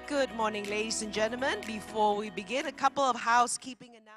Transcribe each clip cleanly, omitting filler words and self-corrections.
Good morning, ladies and gentlemen. Before we begin, a couple of housekeeping announcements.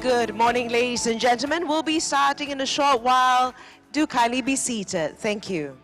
Good morning, ladies and gentlemen. We'll be starting in a short while. Do kindly be seated. Thank you.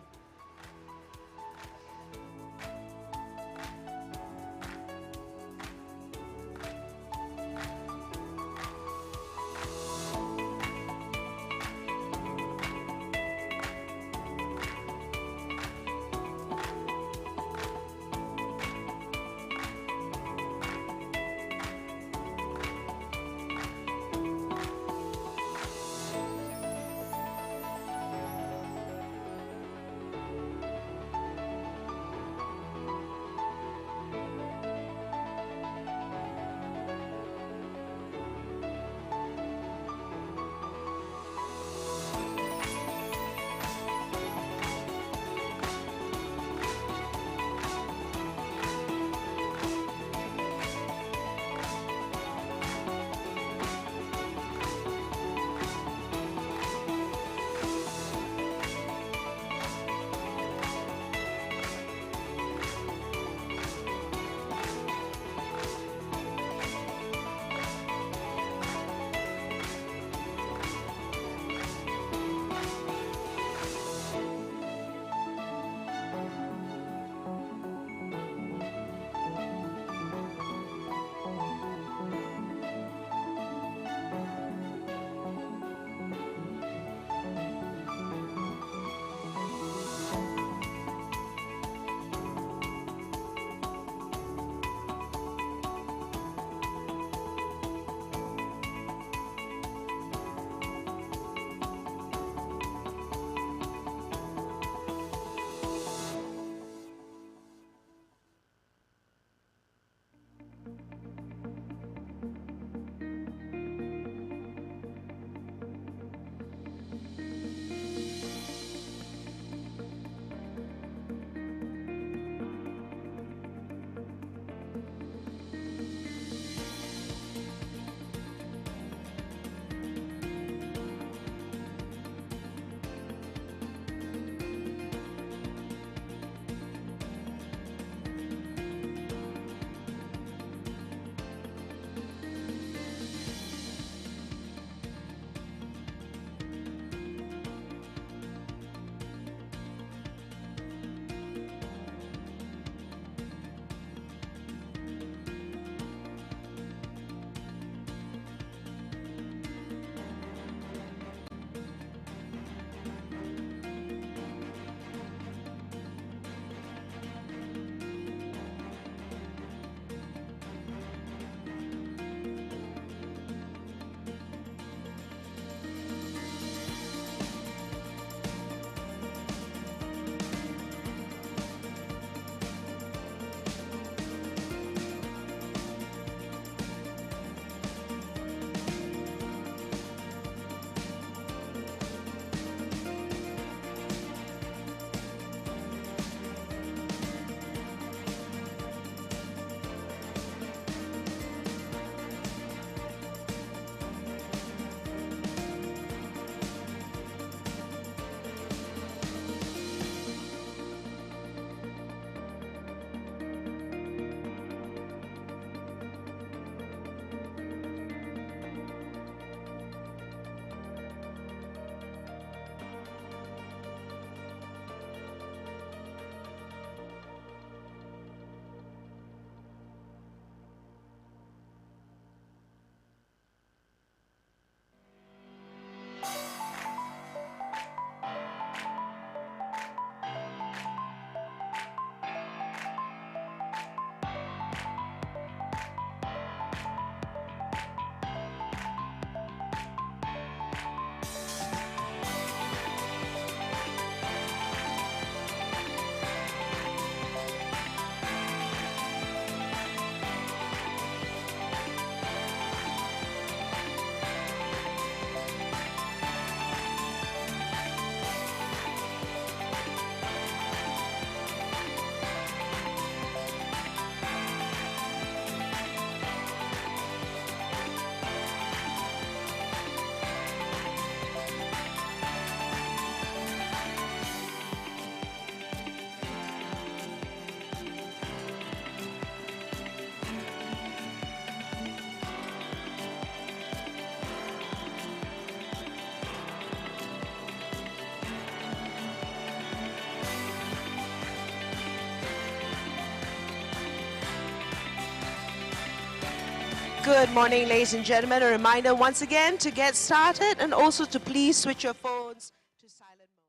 Good morning, ladies and gentlemen. A reminder once again to get started and also to please switch your phones to silent mode.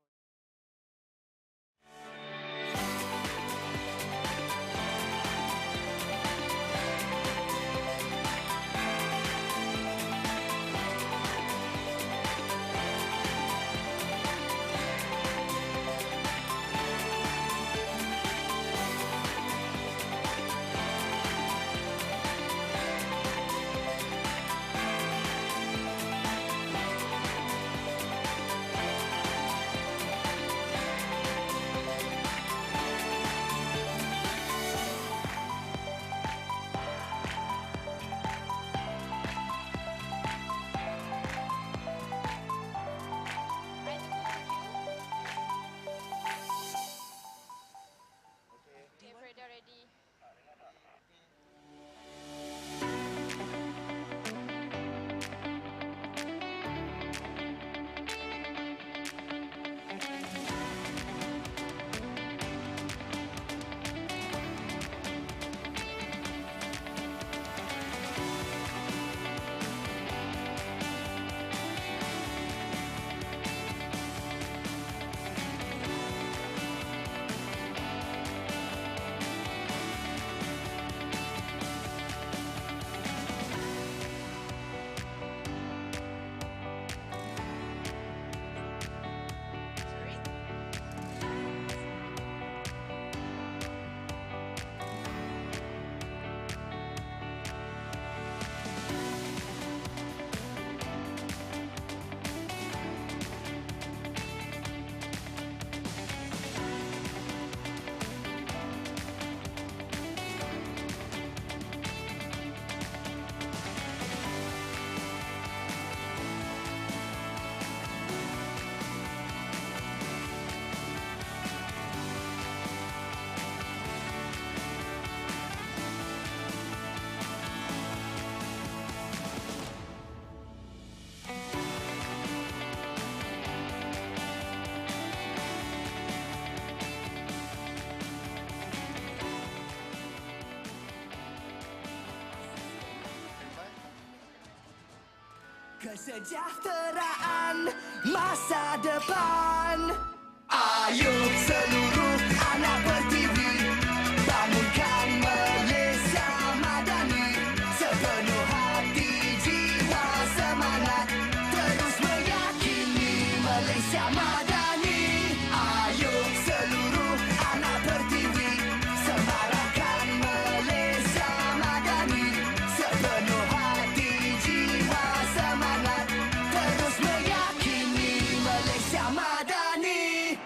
Kesejahteraan masa depan. Ayo seluruh anak bertiwi, bangunkan Malaysia madani. Sepenuh hati, jiwa, semangat, terus meyakini Malaysia madani. Ayo seluruh anak bertiwi, semarakkan Malaysia madani. Sepenuh hati, jiwa, semangat, terus meyakini Malaysia madani.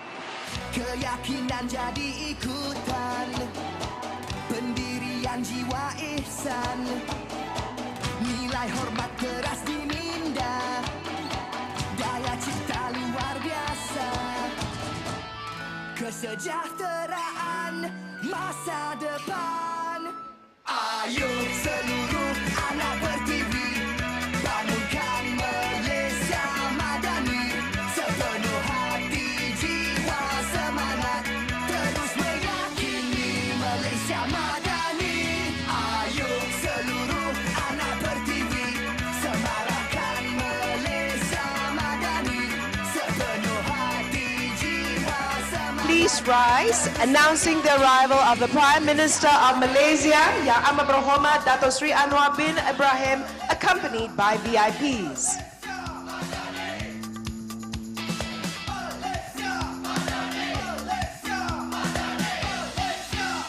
Keyakinan jadi ikutan, pendirian jiwa ihsan, nilai hormat keras diminda, daya cipta luar biasa. Kesejahteraan masa depan. Ayo seluruh anak bertiwi, bangunkan Malaysia madani. Sepenuh hati, jiwa, semangat, terus meyakini Malaysia madani. Ayo seluruh anak bertiwi, semarakkan Malaysia madani. Sepenuh hati, jiwa, semangat. Please rise, announcing the arrival of the Prime Minister of Malaysia, Yang Amat Berhormat Dato' Sri Anwar bin Ibrahim, accompanied by VIPs.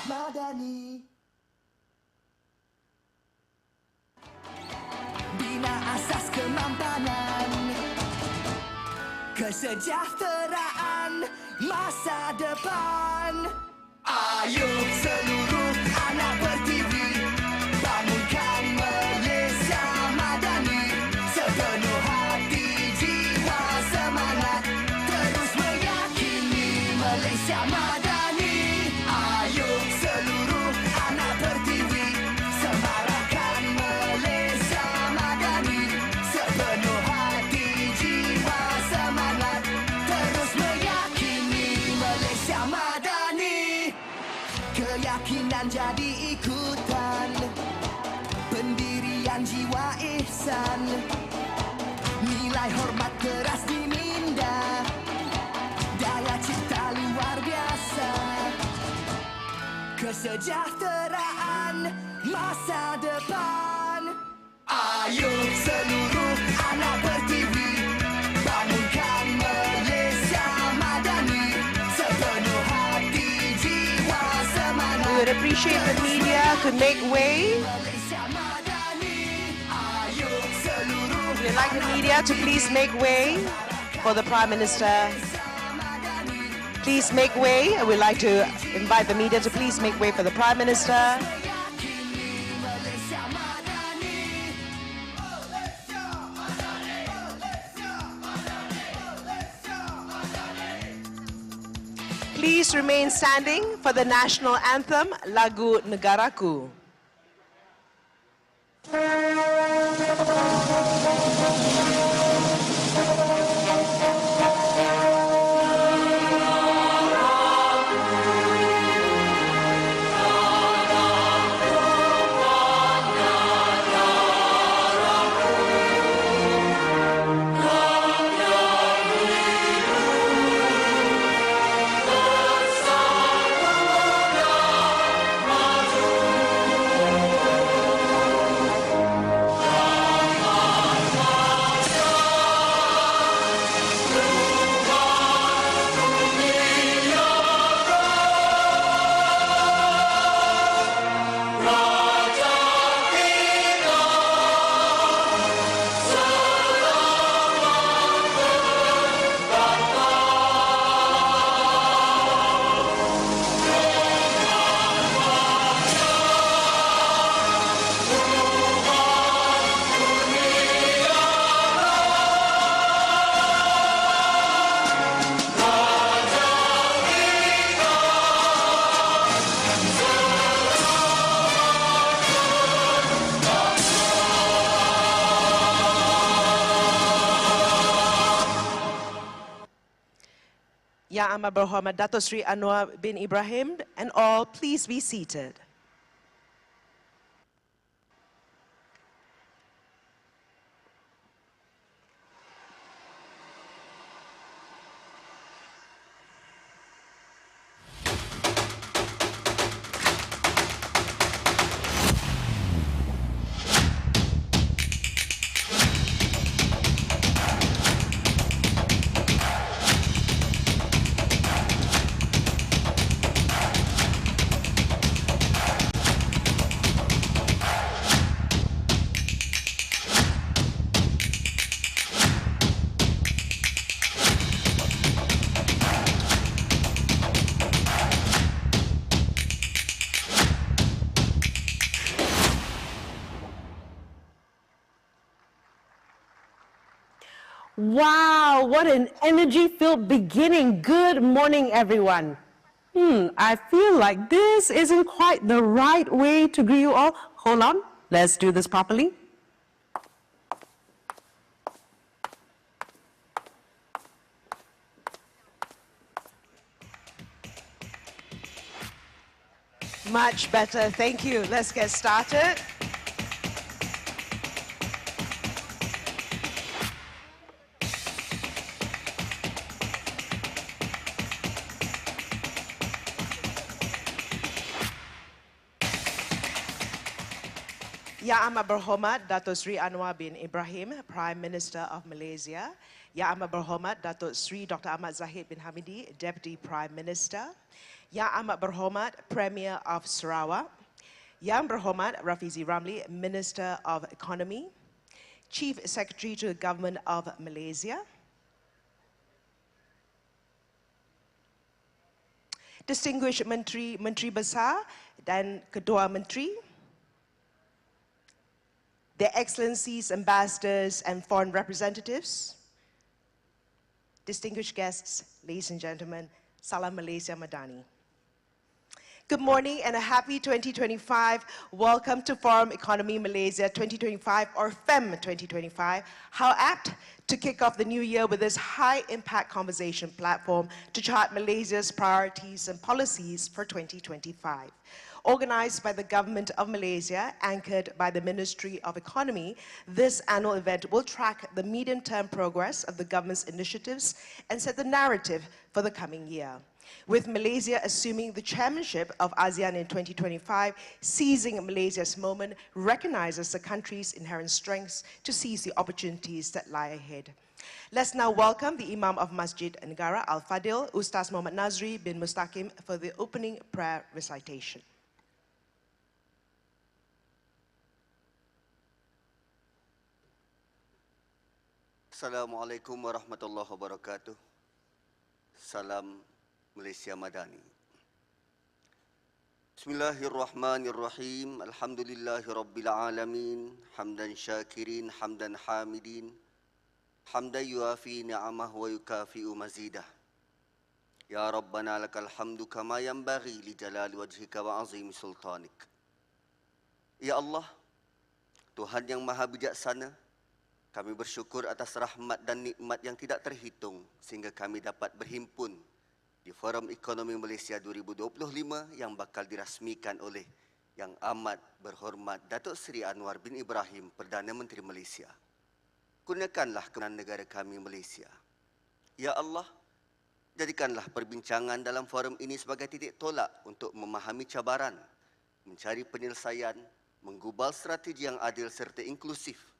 Madani. Bina asas kemampanan, kesejahteraan masa depan. Ayo seluruh anak bertiwi, bangunkan Malaysia madani. Sepenuh hati, jiwa, semangat, terus meyakini Malaysia madani. Ayo seluruh anak bertiwi, semarakkan Malaysia madani. Sepenuh hati, jiwa, semangat, terus meyakini Malaysia madani. Keyakinan jadi ikutan, pendirian dan jiwa ihsan. Nilai hormat keras diminda, daya cipta luar biasa. Kesejahteraan masa depan. Ayo seluruh anak pertiwi, bangunkan Malaysia madani, sepenuh hati jiwa semangat. We would appreciate the media could make way. Malaysia madani, ayo seluruh We'd like the media to please make way for the Prime Minister. Please make way. We'd like to invite the media to please make way for the Prime Minister. Please remain standing for the national anthem, Lagu Negaraku. Yang Amat Berhormat Dato' Sri Anwar bin Ibrahim and all, please be seated. Wow, what an energy-filled beginning. Good morning, everyone. I feel like this isn't quite the right way to greet you all. Hold on, let's do this properly. Much better, thank you. Let's get started. Yang Amat Berhormat Dato' Sri Anwar bin Ibrahim, Prime Minister of Malaysia. Yang Amat Berhormat Dato' Sri Dr. Ahmad Zahid bin Hamidi, Deputy Prime Minister. Yang Amat Berhormat Premier of Sarawak. Yang Berhormat Rafizi Ramli, Minister of Economy. Chief Secretary to the Government of Malaysia. Distinguished Menteri Besar dan Kedua Menteri. Their Excellencies, Ambassadors and Foreign Representatives, distinguished guests, ladies and gentlemen, Salam Malaysia Madani. Good morning and a happy 2025. Welcome to Forum Ekonomi Malaysia 2025 or FEM 2025. How apt to kick off the new year with this high-impact conversation platform to chart Malaysia's priorities and policies for 2025. Organized by the Government of Malaysia, anchored by the Ministry of Economy, this annual event will track the medium-term progress of the government's initiatives and set the narrative for the coming year. With Malaysia assuming the chairmanship of ASEAN in 2025, seizing Malaysia's moment recognizes the country's inherent strengths to seize the opportunities that lie ahead. Let's now welcome the Imam of Masjid Negara Al-Fadil, Ustaz Muhammad Nazri bin Mustaqim, for the opening prayer recitation. Assalamualaikum warahmatullahi wabarakatuh. Salam Malaysia Madani. Bismillahirrahmanirrahim. Alhamdulillahi rabbil alamin. Hamdan syakirin, hamdan hamidin. Hamdan yuafi ni'amah wa yukafi'u mazidah. Ya Rabbana lakal hamdu kama yanbaghi li jalali wajhika wa azimi sultanik. Ya Allah, Tuhan yang maha bijaksana, kami bersyukur atas rahmat dan nikmat yang tidak terhitung sehingga kami dapat berhimpun di Forum Ekonomi Malaysia 2025 yang bakal dirasmikan oleh Yang Amat Berhormat Datuk Seri Anwar bin Ibrahim, Perdana Menteri Malaysia. Gunakanlah kemenangan negara kami Malaysia. Ya Allah, jadikanlah perbincangan dalam forum ini sebagai titik tolak untuk memahami cabaran, mencari penyelesaian, menggubal strategi yang adil serta inklusif.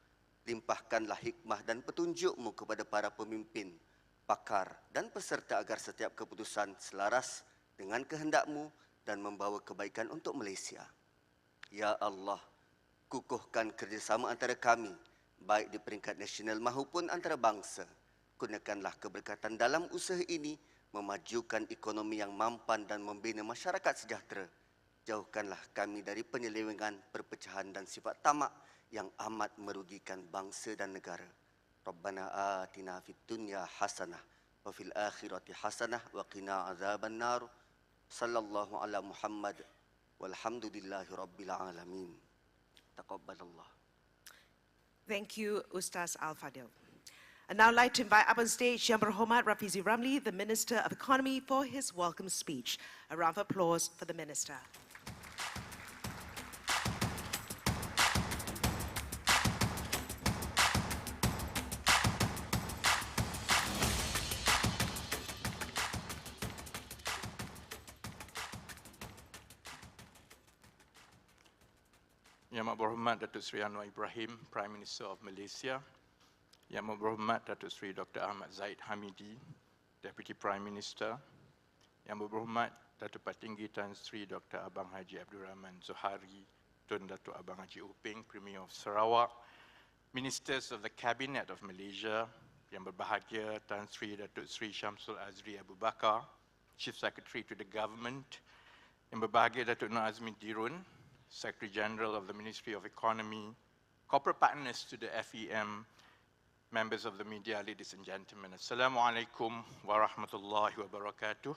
Limpahkanlah hikmah dan petunjuk-Mu kepada para pemimpin, pakar dan peserta agar setiap keputusan selaras dengan kehendak-Mu dan membawa kebaikan untuk Malaysia. Ya Allah, kukuhkan kerjasama antara kami, baik di peringkat nasional maupun antarabangsa. Gunakanlah keberkatan dalam usaha ini, memajukan ekonomi yang mampan dan membina masyarakat sejahtera. Jauhkanlah kami dari penyelewengan, perpecahan dan sifat tamak yang amat merugikan bangsa dan negara. Rabbana atina fid dunya hasanah wa fil akhirati hasanah wa qina azaban nar. Sallallahu ala Muhammad walhamdulillahi rabbil alamin. Taqabbalallah. Thank you, Ustaz Al-Fadil. I'd now like to invite up on stage Yang Berhormat Rafizi Ramli, the Minister of Economy, for his welcome speech. A round of applause for the Minister. Yang Berhormat Datuk Seri Anwar Ibrahim, Prime Minister of Malaysia. Yang Berhormat Datuk Seri Dr. Ahmad Zahid Hamidi, Deputy Prime Minister. Yang Berhormat Datuk Patinggi Tan Sri Dr. Abang Haji Abdul Rahman Zohari, Tun Datuk Abang Haji Uping, Premier of Sarawak. Ministers of the Cabinet of Malaysia. Yang berbahagia Tan Sri Datuk Sri Syamsul Azri Abu Bakar, Chief Secretary to the Government. Yang berbahagia Datuk Nur Azmin Dirun, Secretary General of the Ministry of Economy, corporate partners to the FEM, members of the media, ladies and gentlemen. Assalamu alaikum wa rahmatullahi wa barakatuh.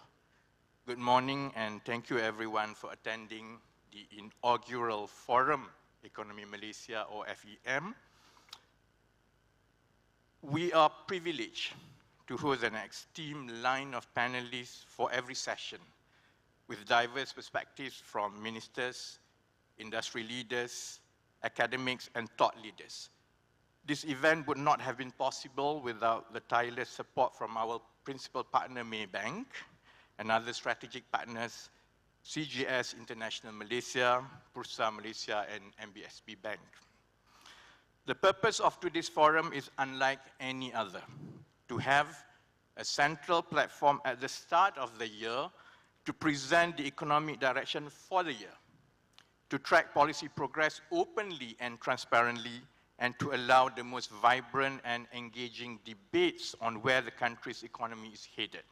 Good morning and thank you everyone for attending the inaugural Forum Ekonomi Malaysia or FEM. We are privileged to host an esteemed line of panelists for every session with diverse perspectives from ministers, industry leaders, academics, and thought leaders. This event would not have been possible without the tireless support from our principal partner, Maybank, and other strategic partners, CGS International Malaysia, Bursa Malaysia, and MBSB Bank. The purpose of today's forum is unlike any other, to have a central platform at the start of the year to present the economic direction for the year, to track policy progress openly and transparently, and to allow the most vibrant and engaging debates on where the country's economy is headed.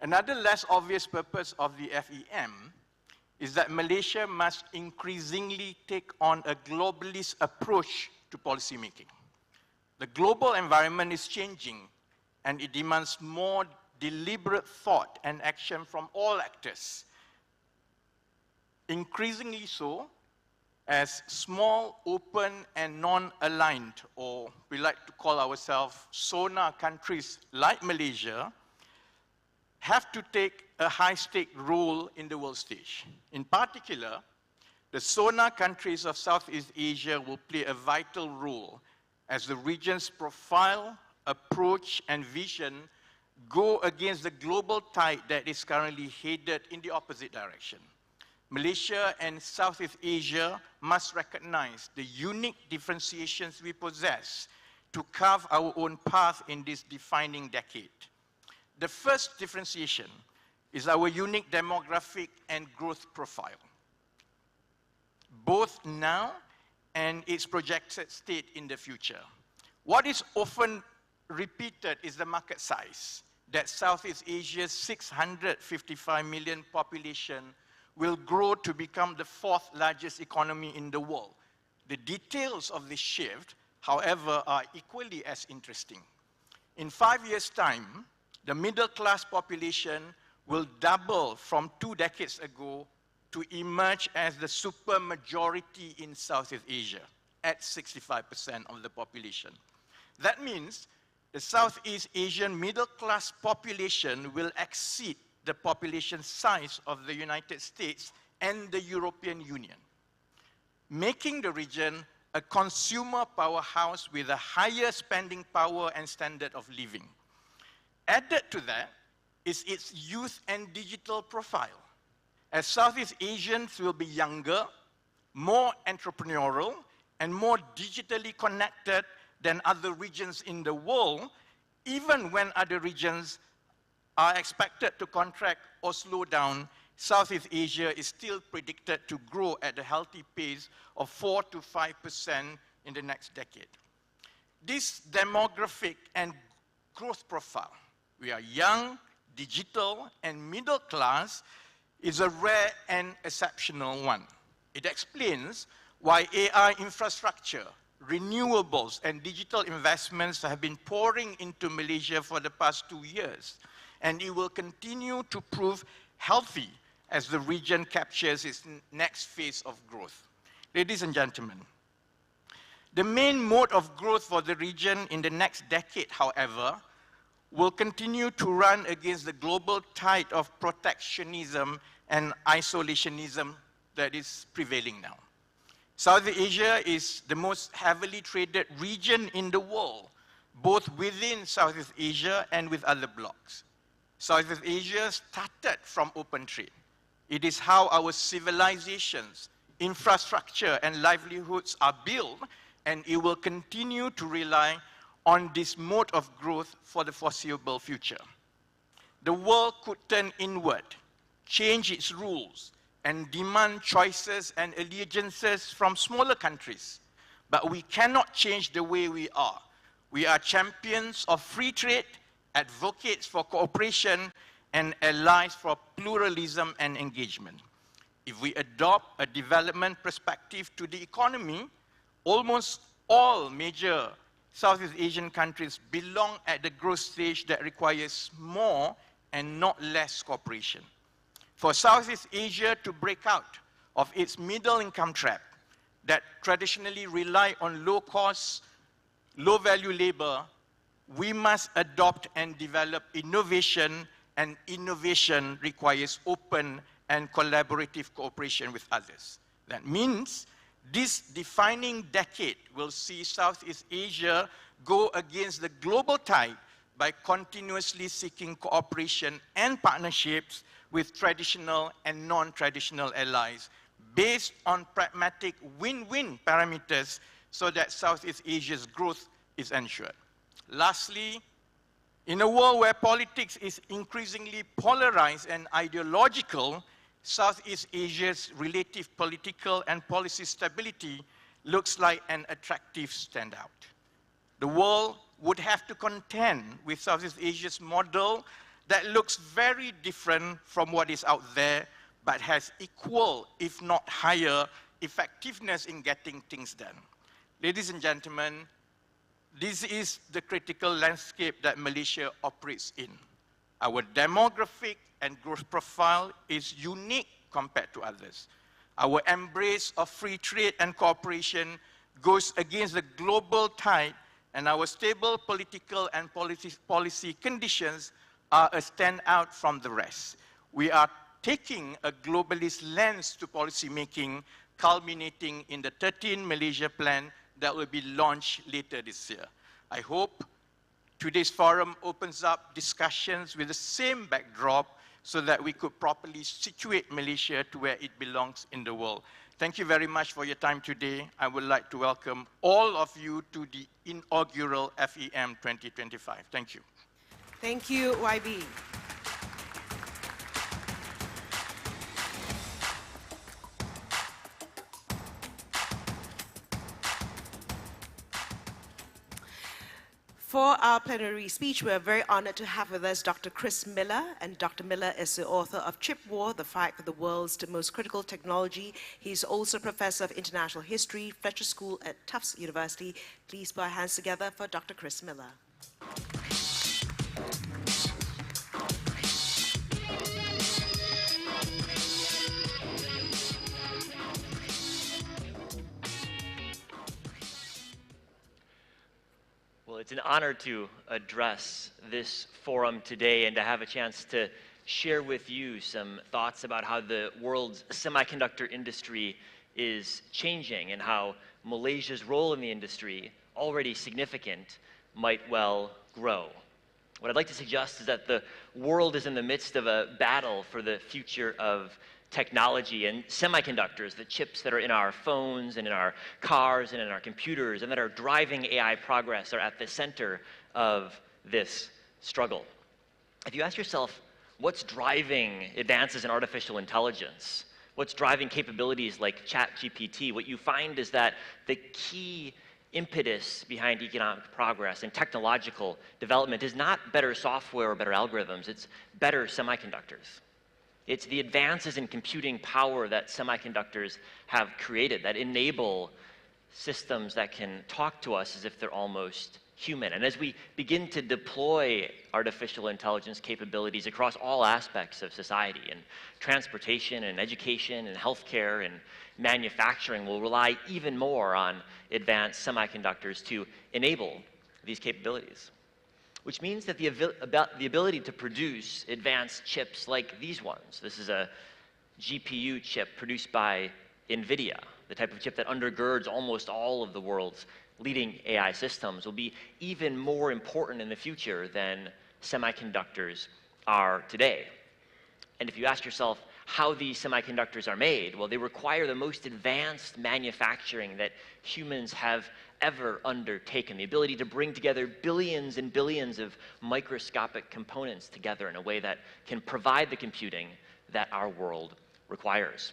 Another less obvious purpose of the FEM is that Malaysia must increasingly take on a globalist approach to policy making. The global environment is changing, and it demands more deliberate thought and action from all actors. Increasingly so, as small, open, and non-aligned, or we like to call ourselves SONA countries like Malaysia, have to take a high-stake role in the world stage. In particular, the SONA countries of Southeast Asia will play a vital role as the region's profile, approach, and vision go against the global tide that is currently headed in the opposite direction. Malaysia and Southeast Asia must recognize the unique differentiations we possess to carve our own path in this defining decade. The first differentiation is our unique demographic and growth profile, both now and its projected state in the future. What is often repeated is the market size, that Southeast Asia's 655 million population will grow to become the fourth largest economy in the world. The details of this shift, however, are equally as interesting. In 5 years' time, the middle-class population will double from 2 decades ago to emerge as the supermajority in Southeast Asia at 65% of the population. That means the Southeast Asian middle-class population will exceed the population size of the United States and the European Union, making the region a consumer powerhouse with a higher spending power and standard of living. Added to that is its youth and digital profile, as Southeast Asians will be younger, more entrepreneurial, and more digitally connected than other regions in the world, even when other regions are expected to contract or slow down. Southeast Asia is still predicted to grow at a healthy pace of 4 to 5% in the next decade. This demographic and growth profile, we are young, digital, and middle class, is a rare and exceptional one. It explains why AI infrastructure, renewables, and digital investments have been pouring into Malaysia for the past 2 years, and it will continue to prove healthy as the region captures its next phase of growth. Ladies and gentlemen, the main mode of growth for the region in the next decade, however, will continue to run against the global tide of protectionism and isolationism that is prevailing now. Southeast Asia is the most heavily traded region in the world, both within Southeast Asia and with other blocs. Southeast Asia started from open trade. It is how our civilizations, infrastructure, and livelihoods are built, and it will continue to rely on this mode of growth for the foreseeable future. The world could turn inward, change its rules, and demand choices and allegiances from smaller countries. But we cannot change the way we are. We are champions of free trade, advocates for cooperation, and allies for pluralism and engagement. If we adopt a development perspective to the economy, almost all major Southeast Asian countries belong at the growth stage that requires more and not less cooperation. For Southeast Asia to break out of its middle-income trap that traditionally rely on low-cost, low-value labor, we must adopt and develop innovation, and innovation requires open and collaborative cooperation with others. That means this defining decade will see Southeast Asia go against the global tide by continuously seeking cooperation and partnerships with traditional and non-traditional allies based on pragmatic win-win parameters so that Southeast Asia's growth is ensured. Lastly, in a world where politics is increasingly polarized and ideological, Southeast Asia's relative political and policy stability looks like an attractive standout. The world would have to contend with Southeast Asia's model that looks very different from what is out there, but has equal, if not higher, effectiveness in getting things done. Ladies and gentlemen, this is the critical landscape that Malaysia operates in. Our demographic and growth profile is unique compared to others. Our embrace of free trade and cooperation goes against the global tide, and our stable political and policy conditions are a standout from the rest. we are taking a globalist lens to policy making, culminating in the 13 Malaysia Plan that will be launched later this year. I hope today's forum opens up discussions with the same backdrop so that we could properly situate Malaysia to where it belongs in the world. Thank you very much for your time today. I would like to welcome all of you to the inaugural FEM 2025. Thank you. Thank you, YB. For our plenary speech, we are very honored to have with us Dr. Chris Miller, and Dr. Miller is the author of Chip War, The Fight for the World's Most Critical Technology. He's also Professor of International History, Fletcher School at Tufts University. Please put our hands together for Dr. Chris Miller. Well, it's an honor to address this forum today and to have a chance to share with you some thoughts about how the world's semiconductor industry is changing and how Malaysia's role in the industry, already significant, might well grow. What I'd like to suggest is that the world is in the midst of a battle for the future of technology, and semiconductors, the chips that are in our phones and in our cars and in our computers and that are driving AI progress, are at the center of this struggle. If you ask yourself, what's driving advances in artificial intelligence? What's driving capabilities like ChatGPT? What you find is that the key impetus behind economic progress and technological development is not better software or better algorithms, it's better semiconductors. It's the advances in computing power that semiconductors have created that enable systems that can talk to us as if they're almost human. And as we begin to deploy artificial intelligence capabilities across all aspects of society, and transportation and education and healthcare and manufacturing will rely even more on advanced semiconductors to enable these capabilities. Which means that the ability to produce advanced chips like these ones, this is a GPU chip produced by NVIDIA, the type of chip that undergirds almost all of the world's leading AI systems, will be even more important in the future than semiconductors are today. And if you ask yourself how these semiconductors are made, well, they require the most advanced manufacturing that humans have ever undertaken, the ability to bring together billions and billions of microscopic components together in a way that can provide the computing that our world requires.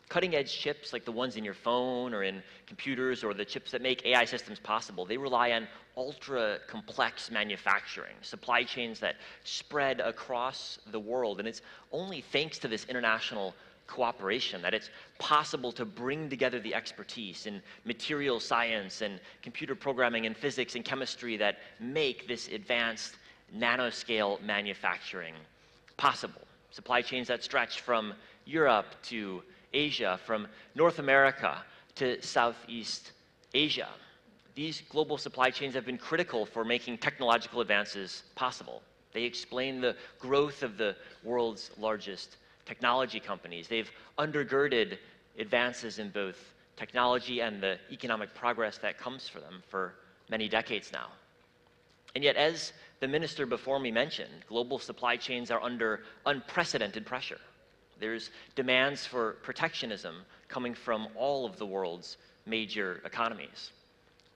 Cutting-edge chips like the ones in your phone or in computers or the chips that make AI systems possible, they rely on ultra-complex manufacturing, supply chains that spread across the world. And it's only thanks to this international cooperation that it's possible to bring together the expertise in material science and computer programming and physics and chemistry that make this advanced nanoscale manufacturing possible. Supply chains that stretch from Europe to Asia, from North America to Southeast Asia. These global supply chains have been critical for making technological advances possible. They explain the growth of the world's largest technology companies. They've undergirded advances in both technology and the economic progress that comes for them for many decades now. And yet, as the minister before me mentioned, global supply chains are under unprecedented pressure. There's demands for protectionism coming from all of the world's major economies.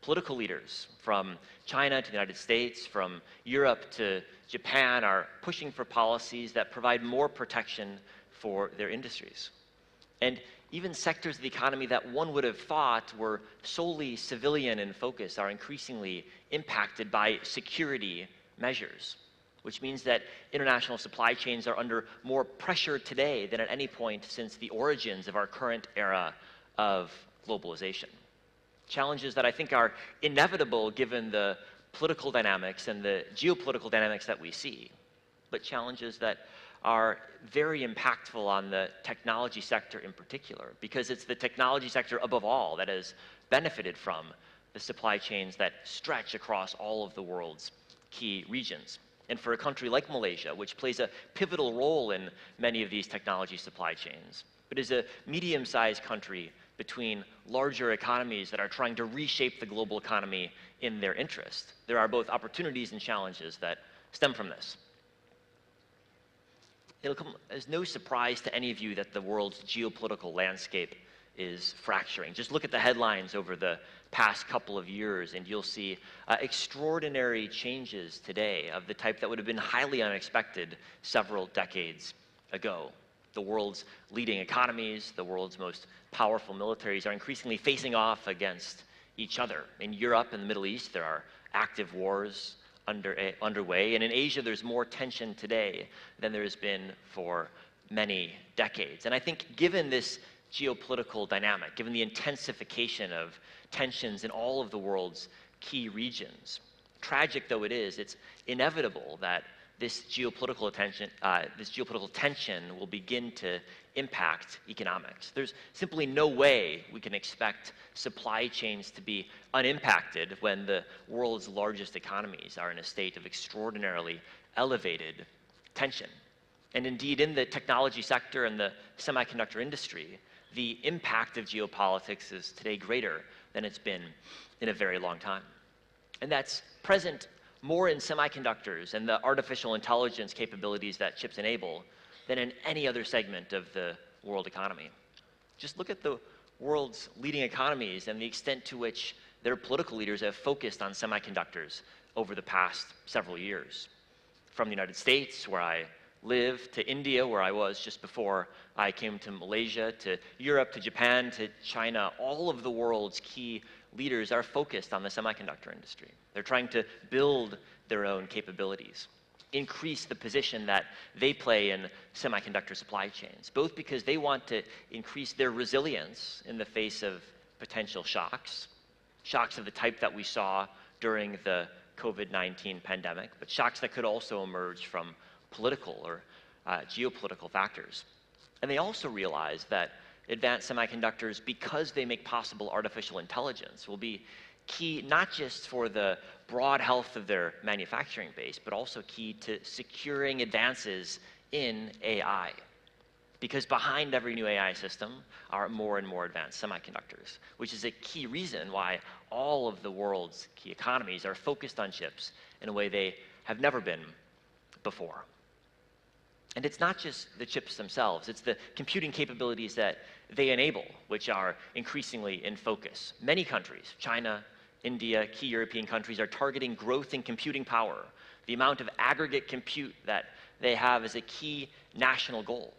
Political leaders from China to the United States, from Europe to Japan, are pushing for policies that provide more protection for their industries. And even sectors of the economy that one would have thought were solely civilian in focus are increasingly impacted by security measures, which means that international supply chains are under more pressure today than at any point since the origins of our current era of globalization. Challenges that I think are inevitable given the political dynamics and the geopolitical dynamics that we see, but challenges that are very impactful on the technology sector in particular, because it's the technology sector above all that has benefited from the supply chains that stretch across all of the world's key regions. And for a country like Malaysia, which plays a pivotal role in many of these technology supply chains, but is a medium-sized country between larger economies that are trying to reshape the global economy in their interest, there are both opportunities and challenges that stem from this. It'll come as no surprise to any of you that the world's geopolitical landscape is fracturing. Just look at the headlines over the past couple of years and you'll see extraordinary changes today of the type that would have been highly unexpected several decades ago. The world's leading economies, the world's most powerful militaries are increasingly facing off against each other. In Europe and the Middle East, there are active wars underway, and in Asia, there's more tension today than there has been for many decades. And I think given this geopolitical dynamic, given the intensification of tensions in all of the world's key regions, tragic though it is, it's inevitable that this geopolitical tension will begin to impact economics. There's simply no way we can expect supply chains to be unimpacted when the world's largest economies are in a state of extraordinarily elevated tension. And indeed, in the technology sector and the semiconductor industry, the impact of geopolitics is today greater than it's been in a very long time. And that's present more in semiconductors and the artificial intelligence capabilities that chips enable than in any other segment of the world economy. Just look at the world's leading economies and the extent to which their political leaders have focused on semiconductors over the past several years. From the United States, where I live, to India, where I was just before I came to Malaysia, to Europe, to Japan, to China, all of the world's key leaders are focused on the semiconductor industry. They're trying to build their own capabilities, increase the position that they play in semiconductor supply chains, both because they want to increase their resilience in the face of potential shocks of the type that we saw during the COVID-19 pandemic, but shocks that could also emerge from political or geopolitical factors. And they also realize that advanced semiconductors, because they make possible artificial intelligence, will be key not just for the broad health of their manufacturing base, but also key to securing advances in AI. Because behind every new AI system are more and more advanced semiconductors, which is a key reason why all of the world's key economies are focused on chips in a way they have never been before. And it's not just the chips themselves, it's the computing capabilities that they enable, which are increasingly in focus. Many countries, China, India, key European countries, are targeting growth in computing power. The amount of aggregate compute that they have is a key national goal.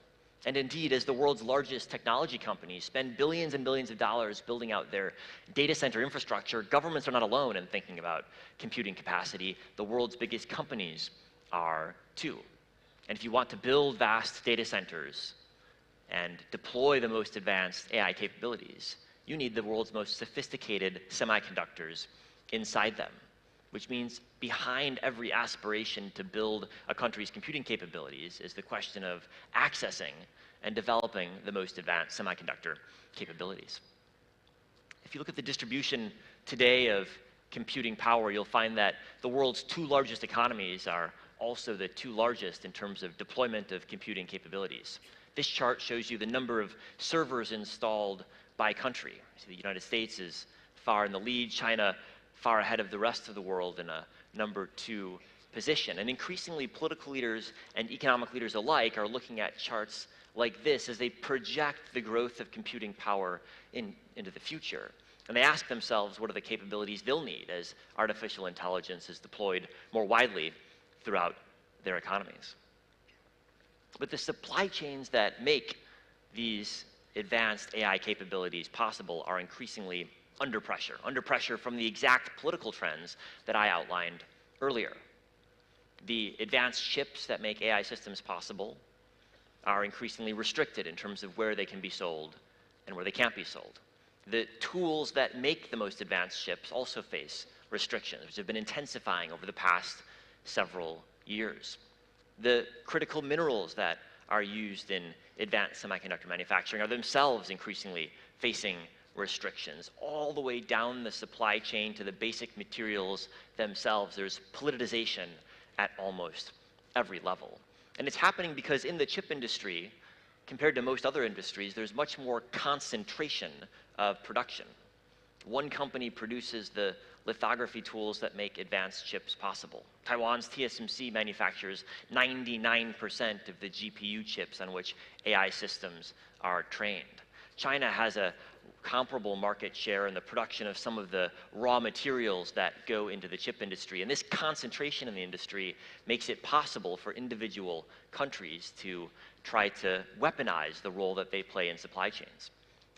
And indeed, as the world's largest technology companies spend billions and billions of dollars building out their data center infrastructure, governments are not alone in thinking about computing capacity. The world's biggest companies are too. And if you want to build vast data centers and deploy the most advanced AI capabilities, you need the world's most sophisticated semiconductors inside them, which means behind every aspiration to build a country's computing capabilities is the question of accessing and developing the most advanced semiconductor capabilities. If you look at the distribution today of computing power, you'll find that the world's two largest economies are also the two largest in terms of deployment of computing capabilities. This chart shows you the number of servers installed by country. So the United States is far in the lead, China far ahead of the rest of the world in a number 2 position. And increasingly, political leaders and economic leaders alike are looking at charts like this as they project the growth of computing power into the future. And they ask themselves what are the capabilities they'll need as artificial intelligence is deployed more widely throughout their economies. But the supply chains that make these advanced AI capabilities possible are increasingly under pressure from the exact political trends that I outlined earlier. The advanced chips that make AI systems possible are increasingly restricted in terms of where they can be sold and where they can't be sold. The tools that make the most advanced chips also face restrictions, which have been intensifying over the past several years. The critical minerals that are used in advanced semiconductor manufacturing are themselves increasingly facing restrictions. All the way down the supply chain to the basic materials themselves, there's politicization at almost every level. And it's happening because in the chip industry, compared to most other industries, there's much more concentration of production. One company produces the lithography tools that make advanced chips possible. Taiwan's TSMC manufactures 99% of the GPU chips on which AI systems are trained. China has a comparable market share in the production of some of the raw materials that go into the chip industry. And this concentration in the industry makes it possible for individual countries to try to weaponize the role that they play in supply chains.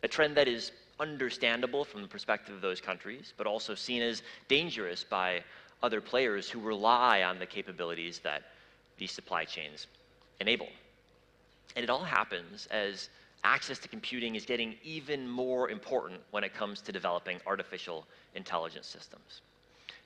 A trend that is understandable from the perspective of those countries, but also seen as dangerous by other players who rely on the capabilities that these supply chains enable. And it all happens as access to computing is getting even more important when it comes to developing artificial intelligence systems.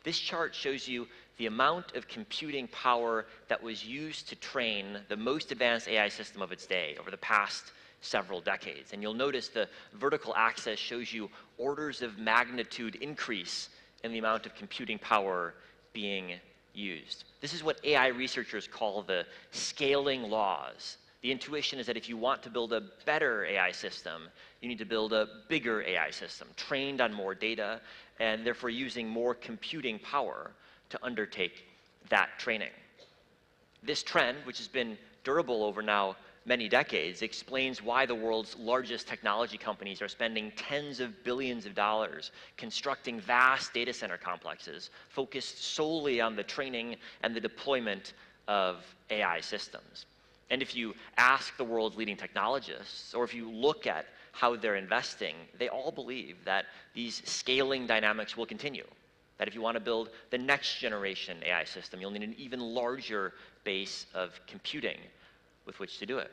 This chart shows you the amount of computing power that was used to train the most advanced AI system of its day over the past several decades. And you'll notice the vertical axis shows you orders of magnitude increase in the amount of computing power being used. This is what AI researchers call the scaling laws. The intuition is that if you want to build a better AI system, you need to build a bigger AI system, trained on more data, and therefore using more computing power to undertake that training. This trend, which has been durable over now many decades, explains why the world's largest technology companies are spending tens of billions of dollars constructing vast data center complexes focused solely on the training and the deployment of AI systems. And if you ask the world's leading technologists, or if you look at how they're investing, they all believe that these scaling dynamics will continue. That if you want to build the next generation AI system, you'll need an even larger base of computing with which to do it,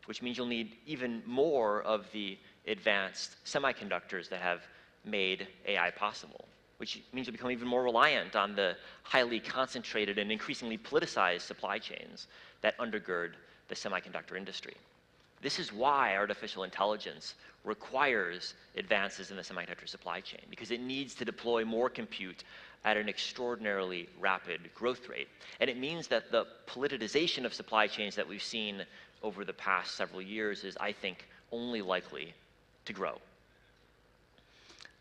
which means you'll need even more of the advanced semiconductors that have made AI possible, which means you'll become even more reliant on the highly concentrated and increasingly politicized supply chains that undergird the semiconductor industry. This is why artificial intelligence requires advances in the semiconductor supply chain, because it needs to deploy more compute at an extraordinarily rapid growth rate. And it means that the politicization of supply chains that we've seen over the past several years is, I think, only likely to grow.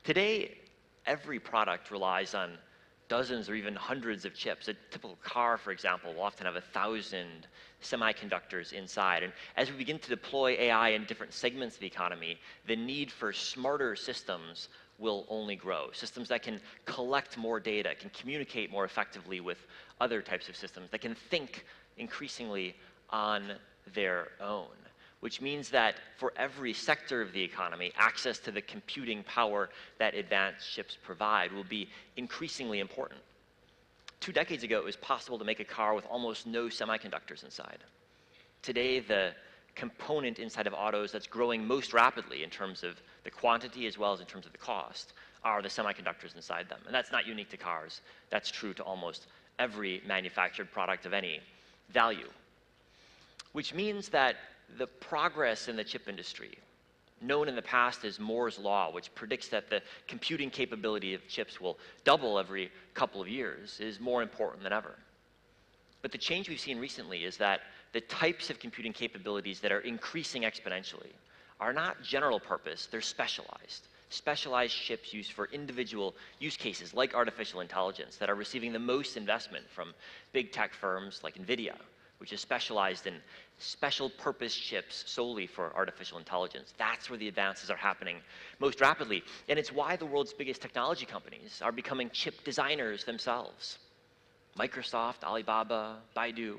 Today, every product relies on dozens or even hundreds of chips. A typical car, for example, will often have 1,000 semiconductors inside. And as we begin to deploy AI in different segments of the economy, the need for smarter systems will only grow. Systems that can collect more data, can communicate more effectively with other types of systems, that can think increasingly on their own, which means that for every sector of the economy, access to the computing power that advanced chips provide will be increasingly important. 2 decades ago, it was possible to make a car with almost no semiconductors inside. Today, the component inside of autos that's growing most rapidly in terms of the quantity as well as in terms of the cost are the semiconductors inside them. And that's not unique to cars. That's true to almost every manufactured product of any value, which means that the progress in the chip industry, known in the past as Moore's Law, which predicts that the computing capability of chips will double every couple of years, is more important than ever. But the change we've seen recently is that the types of computing capabilities that are increasing exponentially are not general purpose, they're specialized. Specialized chips used for individual use cases like artificial intelligence that are receiving the most investment from big tech firms like NVIDIA, which is specialized in special purpose chips solely for artificial intelligence. That's where the advances are happening most rapidly. And it's why the world's biggest technology companies are becoming chip designers themselves. Microsoft, Alibaba, Baidu,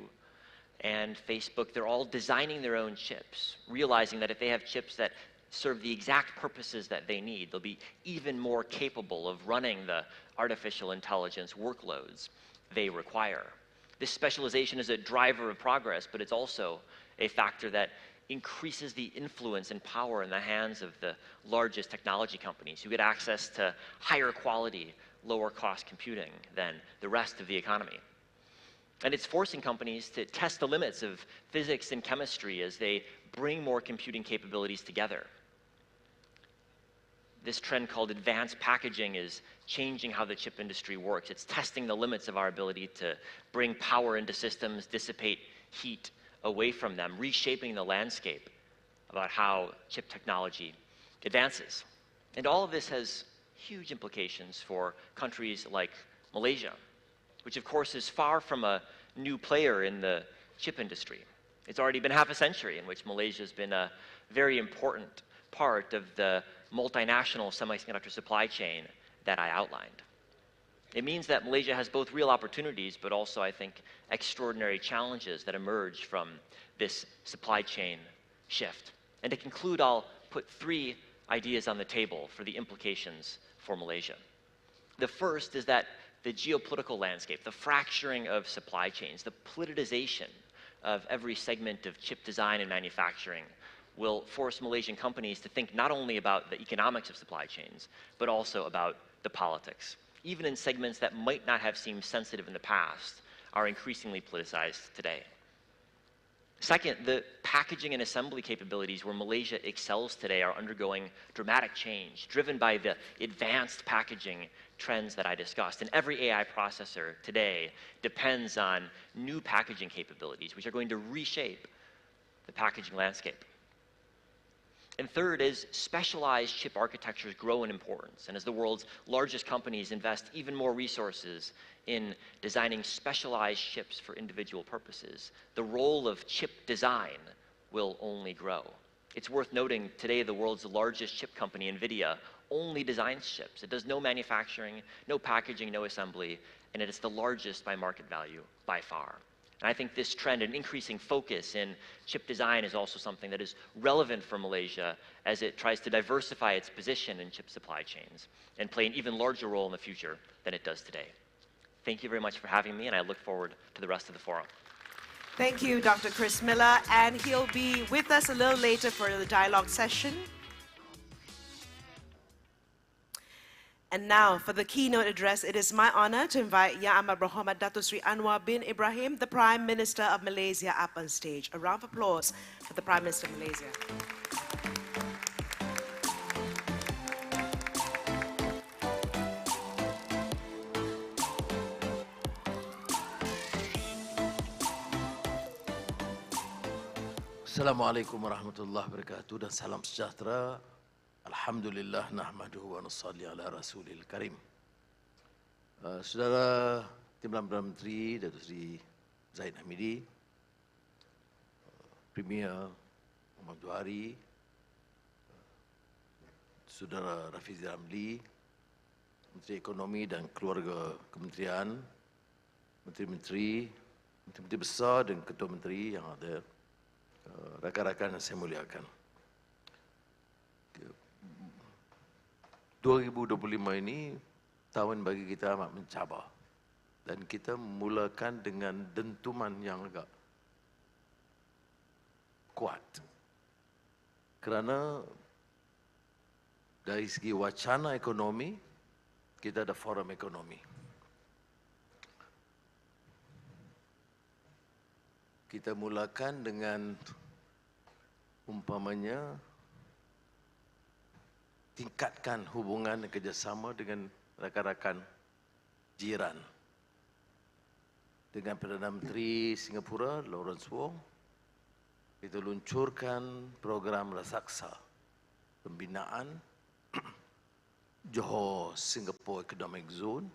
and Facebook, they're all designing their own chips, realizing that if they have chips that serve the exact purposes that they need, they'll be even more capable of running the artificial intelligence workloads they require. This specialization is a driver of progress, but it's also a factor that increases the influence and power in the hands of the largest technology companies who get access to higher quality, lower cost computing than the rest of the economy. And it's forcing companies to test the limits of physics and chemistry as they bring more computing capabilities together. This trend called advanced packaging is changing how the chip industry works. It's testing the limits of our ability to bring power into systems, dissipate heat away from them, reshaping the landscape about how chip technology advances. And all of this has huge implications for countries like Malaysia, which of course is far from a new player in the chip industry. It's already been half a century in which Malaysia has been a very important part of the multinational semiconductor supply chain that I outlined. It means that Malaysia has both real opportunities, but also, I think, extraordinary challenges that emerge from this supply chain shift. And to conclude, I'll put 3 ideas on the table for the implications for Malaysia. The first is that the geopolitical landscape, the fracturing of supply chains, the politicization of every segment of chip design and manufacturing will force Malaysian companies to think not only about the economics of supply chains, but also about the politics. Even in segments that might not have seemed sensitive in the past, are increasingly politicized today. Second, the packaging and assembly capabilities where Malaysia excels today are undergoing dramatic change, driven by the advanced packaging trends that I discussed. And every AI processor today depends on new packaging capabilities, which are going to reshape the packaging landscape. And third, as specialized chip architectures grow in importance, and as the world's largest companies invest even more resources in designing specialized chips for individual purposes, the role of chip design will only grow. It's worth noting today the world's largest chip company, NVIDIA, only designs chips. It does no manufacturing, no packaging, no assembly, and it is the largest by market value by far. And I think this trend and increasing focus in chip design is also something that is relevant for Malaysia as it tries to diversify its position in chip supply chains and play an even larger role in the future than it does today. Thank you very much for having me, and I look forward to the rest of the forum. Thank you, Dr. Chris Miller, and he'll be with us a little later for the dialogue session. And now, for the keynote address, it is my honor to invite Yang Amat Berhormat Datuk Seri Anwar bin Ibrahim, the Prime Minister of Malaysia, up on stage. A round of applause for the Prime Minister of Malaysia. Assalamualaikum warahmatullahi wabarakatuh dan salam sejahtera. Alhamdulillah nahmaduhu wa nusalli ala rasulil karim. Saudara Timbalan Perdana Menteri Datuk Seri Zahid Hamidi, Premier Muhammad Johari, Saudara Rafizi Ramli, Menteri Ekonomi dan Keluarga Kementerian, Menteri-Menteri, Menteri Besar dan Ketua Menteri yang ada, rakan-rakan yang saya muliakan. 2025 ini tahun bagi kita amat mencabar dan kita memulakan dengan dentuman yang agak kuat kerana dari segi wacana ekonomi kita ada forum ekonomi. Kita mulakan dengan umpamanya tingkatkan hubungan dan kerjasama dengan rakan-rakan jiran. Dengan Perdana Menteri Singapura, Lawrence Wong, kita luncurkan program Raksasa pembinaan Johor Singapore Economic Zone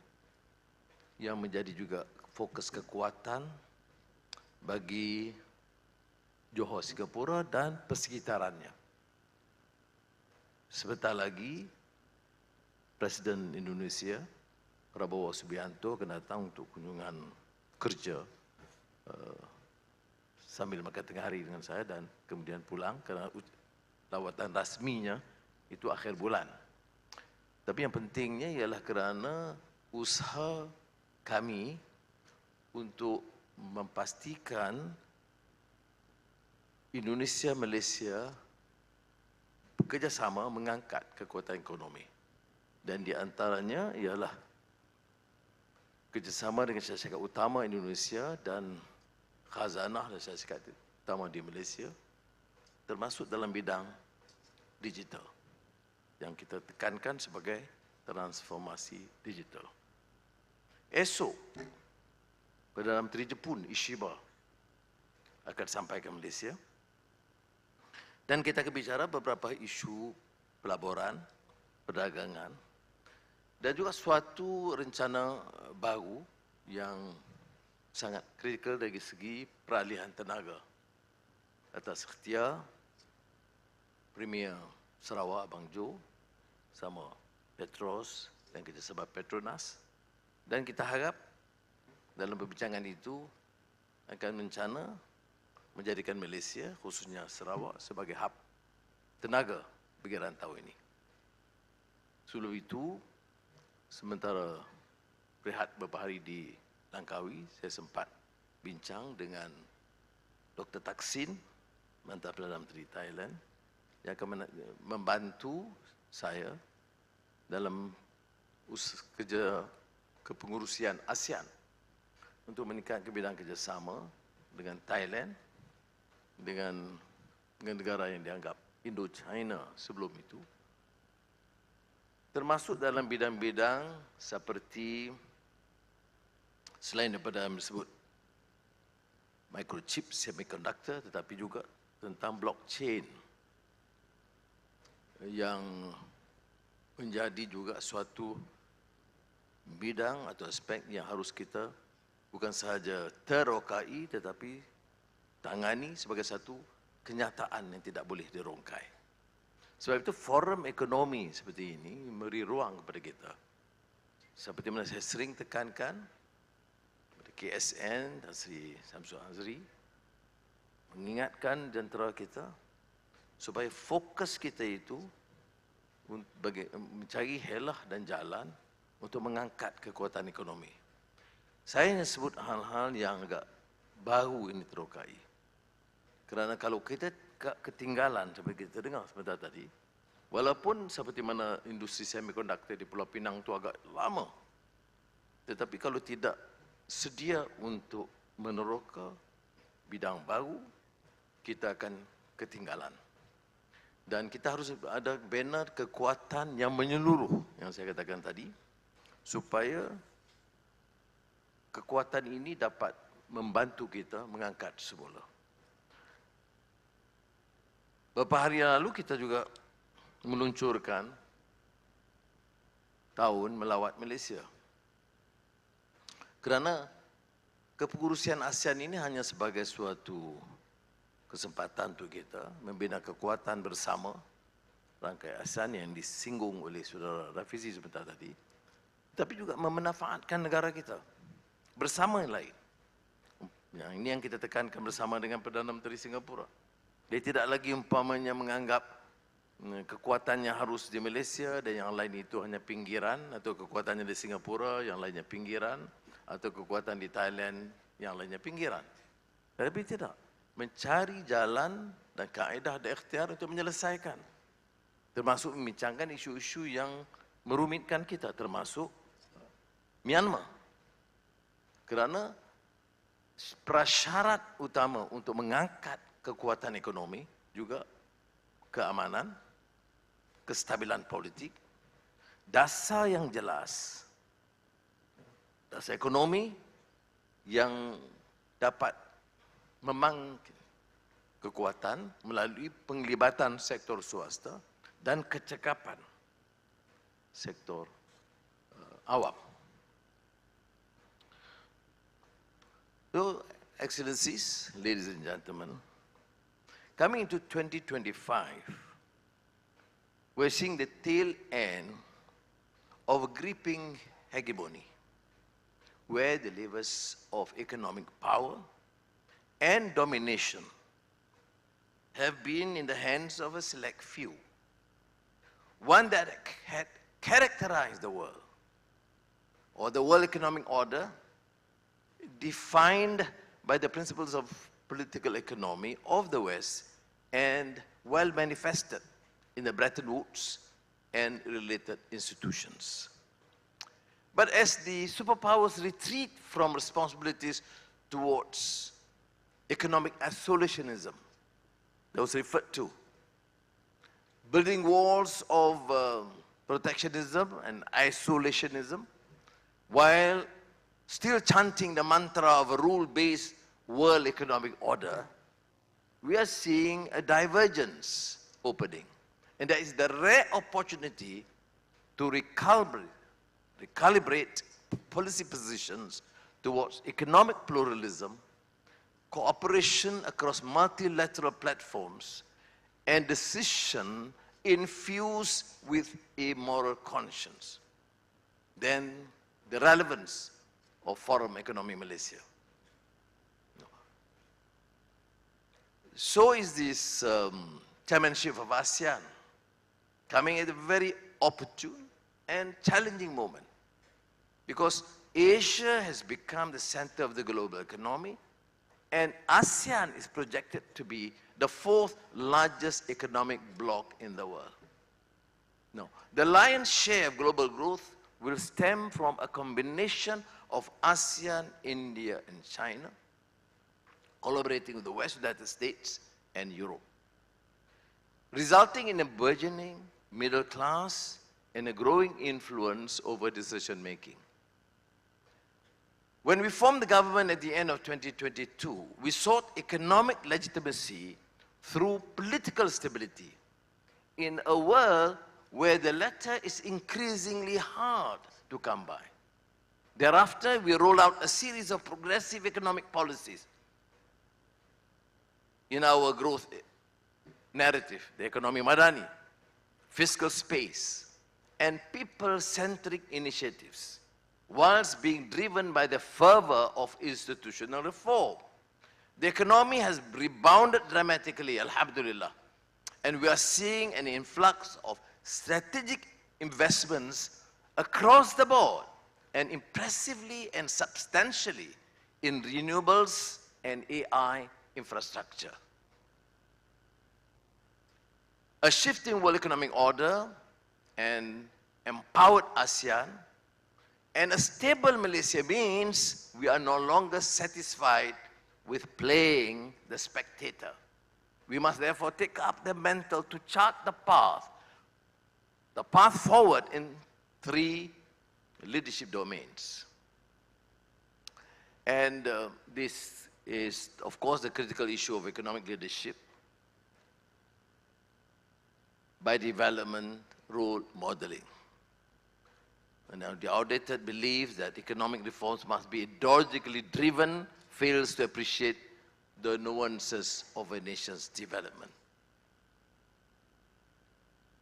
yang menjadi juga fokus kekuatan bagi Johor Singapura dan persekitarannya. Sebentar lagi, Presiden Indonesia, Prabowo Subianto akan datang untuk kunjungan kerja sambil makan tengah hari dengan saya dan kemudian pulang kerana lawatan rasminya itu akhir bulan. Tapi yang pentingnya ialah kerana usaha kami untuk memastikan Indonesia, Malaysia bekerjasama mengangkat kekuatan ekonomi. Dan di antaranya ialah kerjasama dengan syarikat utama Indonesia dan khazanah dan syarikat utama di Malaysia, termasuk dalam bidang digital. yang kita tekankan sebagai transformasi digital. Esok, Perdana Menteri Jepun, Ishiba, akan sampai ke Malaysia. Dan kita akan bicara beberapa isu pelaburan, perdagangan, dan juga suatu rencana baru yang sangat kritikal dari segi peralihan tenaga. Atas ikhtiar Premier Sarawak Abang Jo sama Petros dan kerjasama Petronas. Dan kita harap dalam perbincangan itu akan mencana menjadikan Malaysia, khususnya Sarawak, sebagai hub tenaga bagi rantau ini. Sebelum itu, sementara rehat beberapa hari di Langkawi, saya sempat bincang dengan Dr. Thaksin, mantan Perdana Menteri Thailand, yang akan membantu saya dalam kerja kepengurusian ASEAN untuk meningkatkan bidang kerjasama dengan Thailand, dengan negara yang dianggap Indo-China sebelum itu, termasuk dalam bidang-bidang seperti selain daripada yang disebut microchip, semiconductor, tetapi juga tentang blockchain yang menjadi juga suatu bidang atau aspek yang harus kita bukan sahaja terokai tetapi tangani sebagai satu kenyataan yang tidak boleh dirongkai. Sebab itu forum ekonomi seperti ini memberi ruang kepada kita. Seperti mana saya sering tekankan kepada KSN dan Sri Samsul Azri, mengingatkan jentera kita supaya fokus kita itu mencari helah dan jalan untuk mengangkat kekuatan ekonomi. Saya hanya sebut hal-hal yang agak baru ini terokai. Kerana kalau kita ketinggalan seperti kita dengar sebentar tadi, walaupun seperti mana industri semiconductor di Pulau Pinang itu agak lama, tetapi kalau tidak sedia untuk meneroka bidang baru, kita akan ketinggalan. Dan kita harus ada banner kekuatan yang menyeluruh yang saya katakan tadi, supaya kekuatan ini dapat membantu kita mengangkat semula. Beberapa hari lalu kita juga meluncurkan tahun melawat Malaysia. Kerana kepengurusian ASEAN ini hanya sebagai suatu kesempatan untuk kita membina kekuatan bersama rangkai ASEAN yang disinggung oleh saudara Rafizi sebentar tadi, tapi juga memanfaatkan negara kita bersama yang lain. Yang ini yang kita tekankan bersama dengan Perdana Menteri Singapura. Dia tidak lagi umpamanya menganggap kekuatannya harus di Malaysia dan yang lain itu hanya pinggiran, atau kekuatannya di Singapura, yang lainnya pinggiran, atau kekuatan di Thailand, yang lainnya pinggiran. Tapi tidak. Mencari jalan dan kaedah dan ikhtiar untuk menyelesaikan. Termasuk membincangkan isu-isu yang merumitkan kita, termasuk Myanmar. Kerana prasyarat utama untuk mengangkat kekuatan ekonomi juga keamanan, kestabilan politik, dasar yang jelas, dasar ekonomi yang dapat memangkit kekuatan melalui penglibatan sektor swasta dan kecekapan sektor awam. So, Excellencies, ladies and gentlemen, coming into 2025, we're seeing the tail end of a gripping hegemony, where the levers of economic power and domination have been in the hands of a select few, one that had characterized the world, or the world economic order, defined by the principles of political economy of the West and well manifested in the Bretton Woods and related institutions. But as the superpowers retreat from responsibilities towards economic isolationism that was referred to, building walls of protectionism and isolationism, while still chanting the mantra of a rule-based world economic order, we are seeing a divergence opening. And that is the rare opportunity to recalibrate policy positions towards economic pluralism, cooperation across multilateral platforms, and decision infused with a moral conscience. Then the relevance of Forum Ekonomi Malaysia. So is this chairmanship of ASEAN coming at a very opportune and challenging moment, because Asia has become the center of the global economy, and ASEAN is projected to be the fourth largest economic bloc in the world. Now, the lion's share of global growth will stem from a combination of ASEAN, India, and China, collaborating with the West, United States, and Europe, resulting in a burgeoning middle class and a growing influence over decision-making. When we formed the government at the end of 2022, we sought economic legitimacy through political stability in a world where the latter is increasingly hard to come by. Thereafter, we rolled out a series of progressive economic policies in our growth narrative, the Ekonomi Madani, fiscal space, and people-centric initiatives, whilst being driven by the fervor of institutional reform. The economy has rebounded dramatically, alhamdulillah, and we are seeing an influx of strategic investments across the board, and impressively and substantially in renewables and AI infrastructure. A shifting world economic order and empowered ASEAN and a stable Malaysia means we are no longer satisfied with playing the spectator. We must therefore take up the mantle to chart the path forward in three leadership domains. And this is, of course, the critical issue of economic leadership by development role modeling. And now the outdated belief that economic reforms must be ideologically driven fails to appreciate the nuances of a nation's development.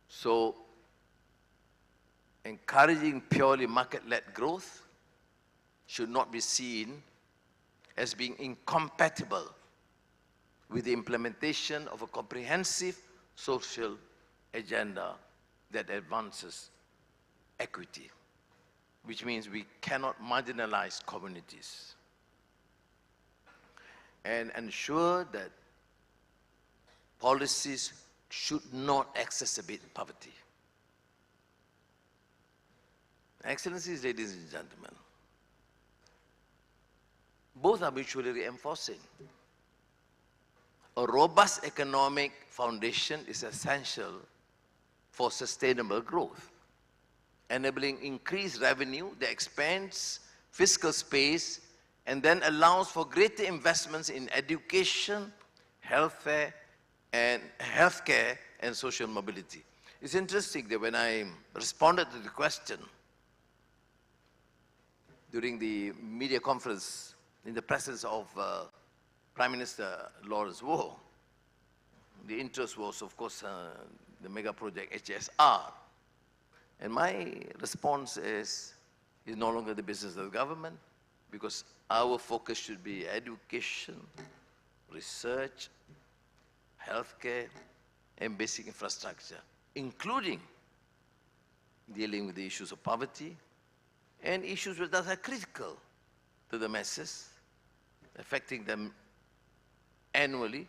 So, encouraging purely market-led growth should not be seen as being incompatible with the implementation of a comprehensive social agenda that advances equity, which means we cannot marginalize communities, and ensure that policies should not exacerbate poverty. Excellencies, ladies and gentlemen, both are mutually reinforcing. A robust economic foundation is essential for sustainable growth, enabling increased revenue that expands fiscal space and then allows for greater investments in education, healthcare, and social mobility. It's interesting that when I responded to the question during the media conference in the presence of Prime Minister Lawrence Wong, the interest was, of course, the mega project HSR. And my response is, it's no longer the business of the government, because our focus should be education, research, healthcare, and basic infrastructure, including dealing with the issues of poverty and issues that are critical to the masses, affecting them annually,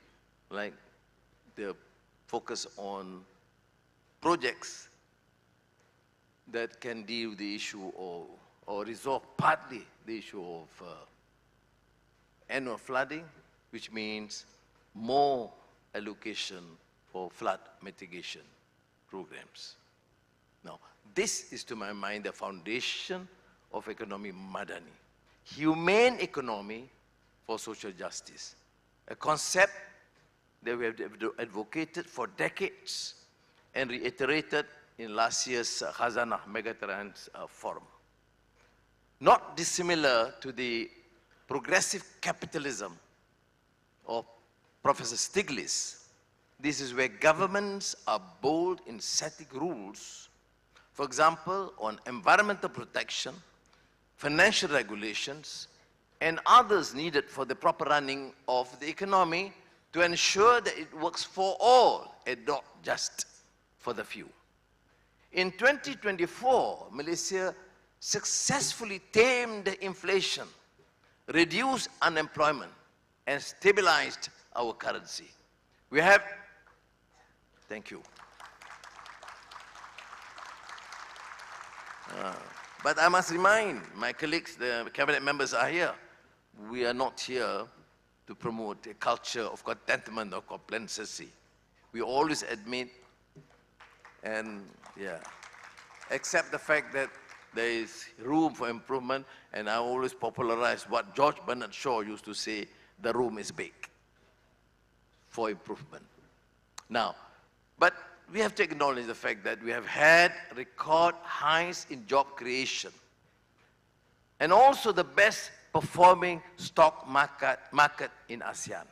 like the focus on projects that can deal with the issue or resolve partly the issue of annual flooding, which means more allocation for flood mitigation. programs. Now, this is to my mind the foundation of Ekonomi Madani, humane economy for social justice, a concept that we have advocated for decades and reiterated in last year's Khazanah Megatrends Forum. Not dissimilar to the progressive capitalism of Professor Stiglitz, this is where governments are bold in setting rules, for example, on environmental protection, financial regulations, and others needed for the proper running of the economy to ensure that it works for all and not just for the few. In 2024, Malaysia successfully tamed inflation, reduced unemployment, and stabilized our currency. We have, thank you. But I must remind my colleagues, the cabinet members are here. We are not here to promote a culture of contentment or complacency. We always admit and accept the fact that there is room for improvement, and I always popularize what George Bernard Shaw used to say, the room is big for improvement. Now, but we have to acknowledge the fact that we have had record highs in job creation and also the best performing stock market in ASEAN.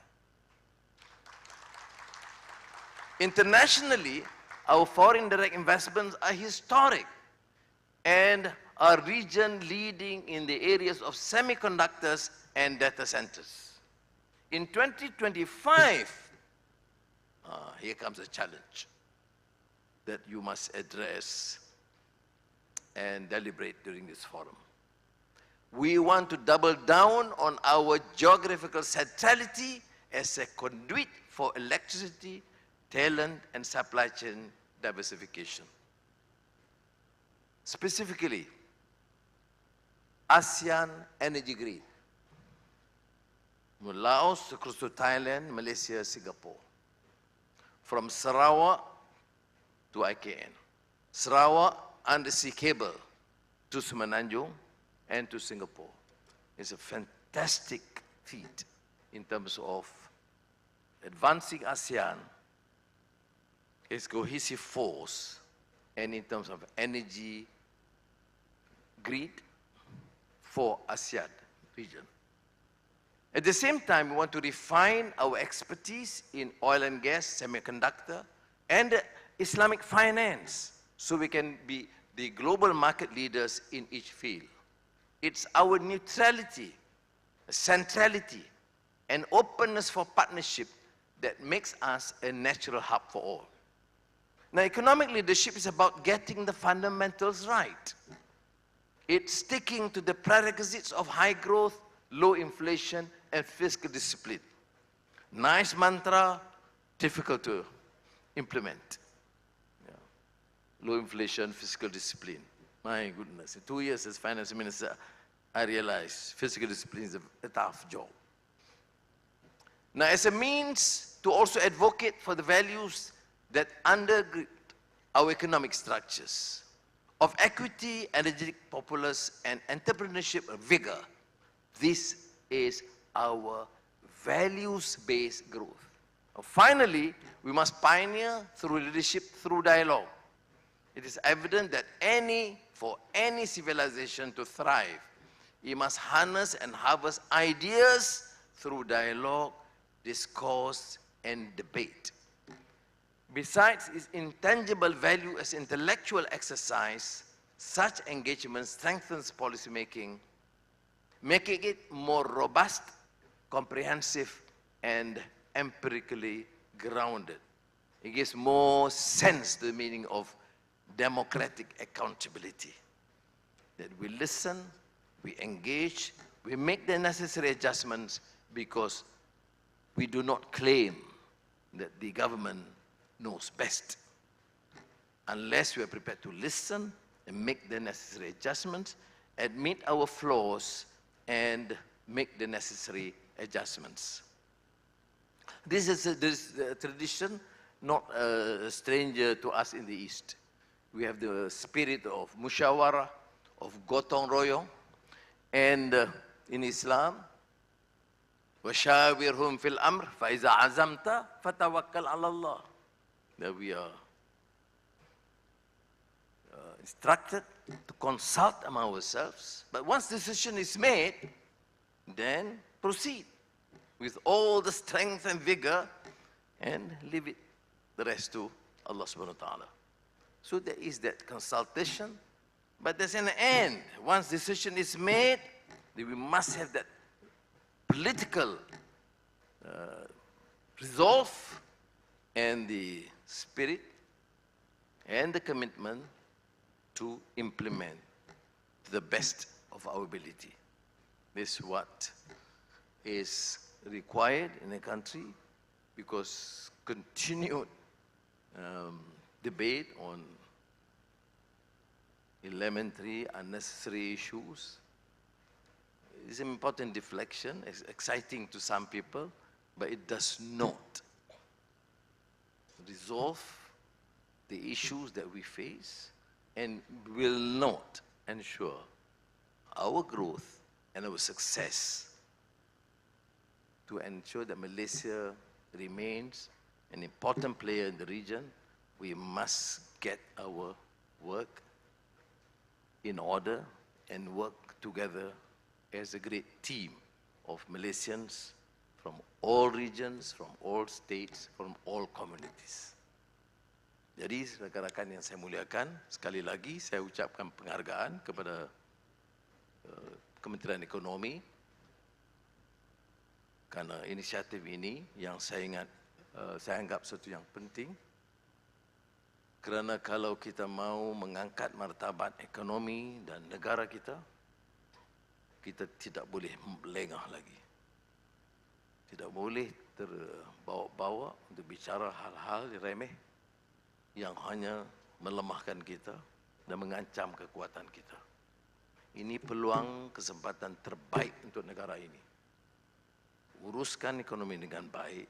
Internationally, our foreign direct investments are historic and our region leading in the areas of semiconductors and data centers. In 2025, here comes a challenge that you must address and deliberate during this forum. We want to double down on our geographical centrality as a conduit for electricity, talent, and supply chain diversification. Specifically, ASEAN energy grid, from Laos across to Thailand, Malaysia, Singapore, from Sarawak to IKN, Sarawak undersea cable to Semenanjung and to Singapore. It's a fantastic feat in terms of advancing ASEAN, its cohesive force, and in terms of energy grid for ASEAN region. At the same time, we want to refine our expertise in oil and gas, semiconductor, and Islamic finance, so we can be the global market leaders in each field. It's our neutrality, centrality, and openness for partnership that makes us a natural hub for all. Now, economic leadership is about getting the fundamentals right. It's sticking to the prerequisites of high growth, low inflation, and fiscal discipline. Nice mantra, difficult to implement. Low inflation, fiscal discipline. My goodness, in 2 years as finance minister, I realized fiscal discipline is a tough job. Now, as a means to also advocate for the values that undergird our economic structures of equity, energetic populace, and entrepreneurship vigor, this is our values-based growth. Finally, we must pioneer through leadership, through dialogue. It is evident that for any civilization to thrive, it must harness and harvest ideas through dialogue, discourse, and debate. Besides its intangible value as intellectual exercise, such engagement strengthens policymaking, making it more robust, comprehensive, and empirically grounded. It gives more sense to the meaning of democratic accountability. That we listen, we engage, we make the necessary adjustments because we do not claim that the government knows best. Unless we are prepared to listen and make the necessary adjustments, admit our flaws, and make the necessary adjustments. This is a tradition not a stranger to us in the East. We have the spirit of musyawara, of gotong royong, and in Islam, وَشَاوِرْهُمْ فِي الْأَمْرِ فَإِذَا عَزَمْتَ فَتَوَكَّلْ عَلَى اللَّهِ. That we are instructed to consult among ourselves, but once decision is made, then proceed with all the strength and vigor and leave it the rest to Allah subhanahu wa ta'ala. So there is that consultation, but there's an end. Once decision is made, then we must have that political resolve and the spirit and the commitment to implement to the best of our ability. This is what is required in a country, because continued debate on elementary, unnecessary issues is an important deflection. It's exciting to some people, but it does not resolve the issues that we face and will not ensure our growth and our success. To ensure that Malaysia remains an important player in the region, we must get our work in order and work together as a great team of Malaysians from all regions, from all states, from all communities. Jadi rakan-rakan yang saya muliakan, sekali lagi saya ucapkan penghargaan kepada Kementerian Ekonomi karena inisiatif ini yang saya anggap sesuatu yang penting. Kerana kalau kita mau mengangkat martabat ekonomi dan negara kita, kita tidak boleh lengah lagi. Tidak boleh terbawa-bawa untuk bicara hal-hal remeh yang hanya melemahkan kita dan mengancam kekuatan kita. Ini peluang kesempatan terbaik untuk negara ini. Uruskan ekonomi dengan baik,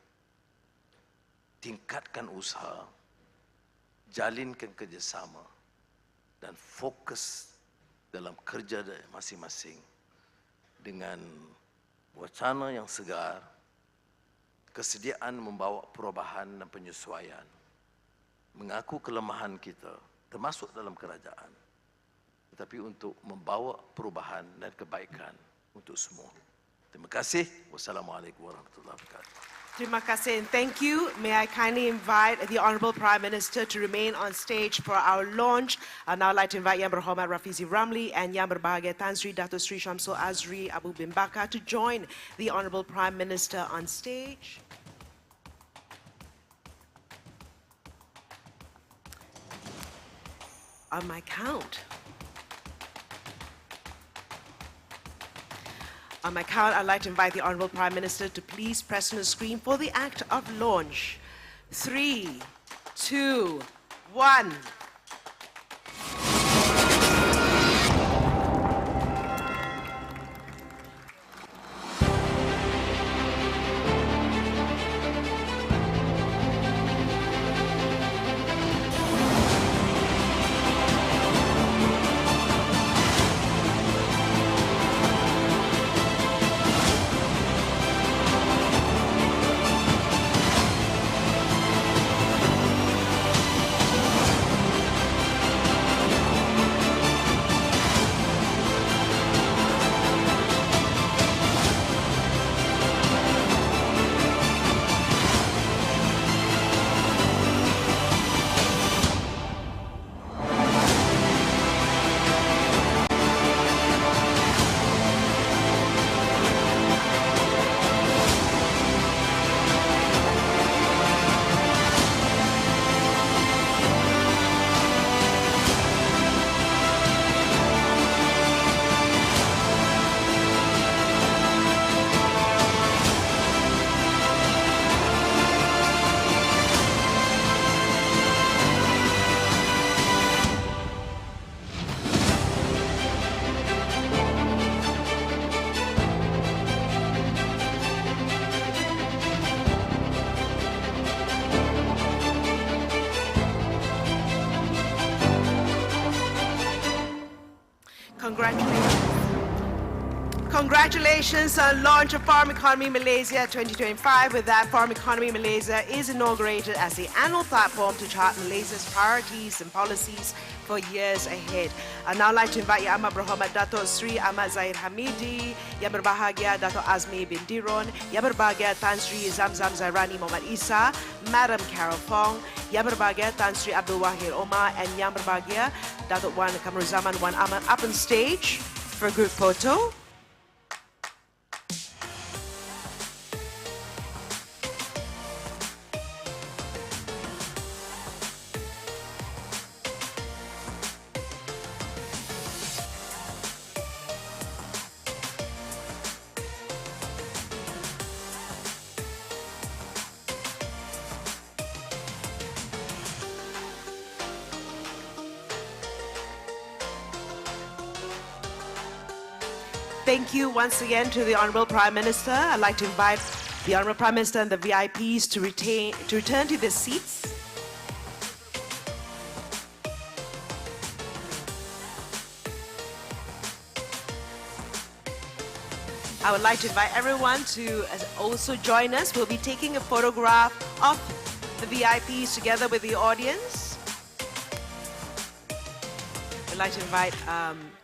tingkatkan usaha, jalinkan kerjasama, dan fokus dalam kerja masing-masing dengan wacana yang segar, kesediaan membawa perubahan dan penyesuaian, mengaku kelemahan kita, termasuk dalam kerajaan, tetapi untuk membawa perubahan dan kebaikan untuk semua. Terima kasih. Wassalamualaikum warahmatullahi wabarakatuh. Terima kasih and thank you. May I kindly invite the Honourable Prime Minister to remain on stage for our launch. I'd now like to invite Yang Berhormat Rafizi Ramli and Yang Berbahagia Tan Sri Dato Sri Syamsul Azri Abu Bin Bakar to join the Honourable Prime Minister on stage. On my count. On my count, I'd like to invite the Honourable Prime Minister to please press on the screen for the act of launch. 3, 2, 1. Congratulations on launch of Forum Economi Malaysia 2025. With that, Forum Economi Malaysia is inaugurated as the annual platform to chart Malaysia's priorities and policies for years ahead. I'd now like to invite Yang Amat Berhormat Datuk Sri Ahmad Zahid Hamidi, Yang Berbahagia Datuk Azmi bin Diron, Yang Berbahagia Tan Sri Zamzam Zairani Muhammad Isa, Madam Carol Fong, Yang Berbahagia Tan Sri Abdul Wahid Omar, and Yang Berbahagia Datuk Wan Kamruzaman Wan Ahmad up on stage for a group photo. Thank you once again to the Honourable Prime Minister. I'd like to invite the Honourable Prime Minister and the VIPs to return to their seats. I would like to invite everyone to also join us. We'll be taking a photograph of the VIPs together with the audience. I'd like to invite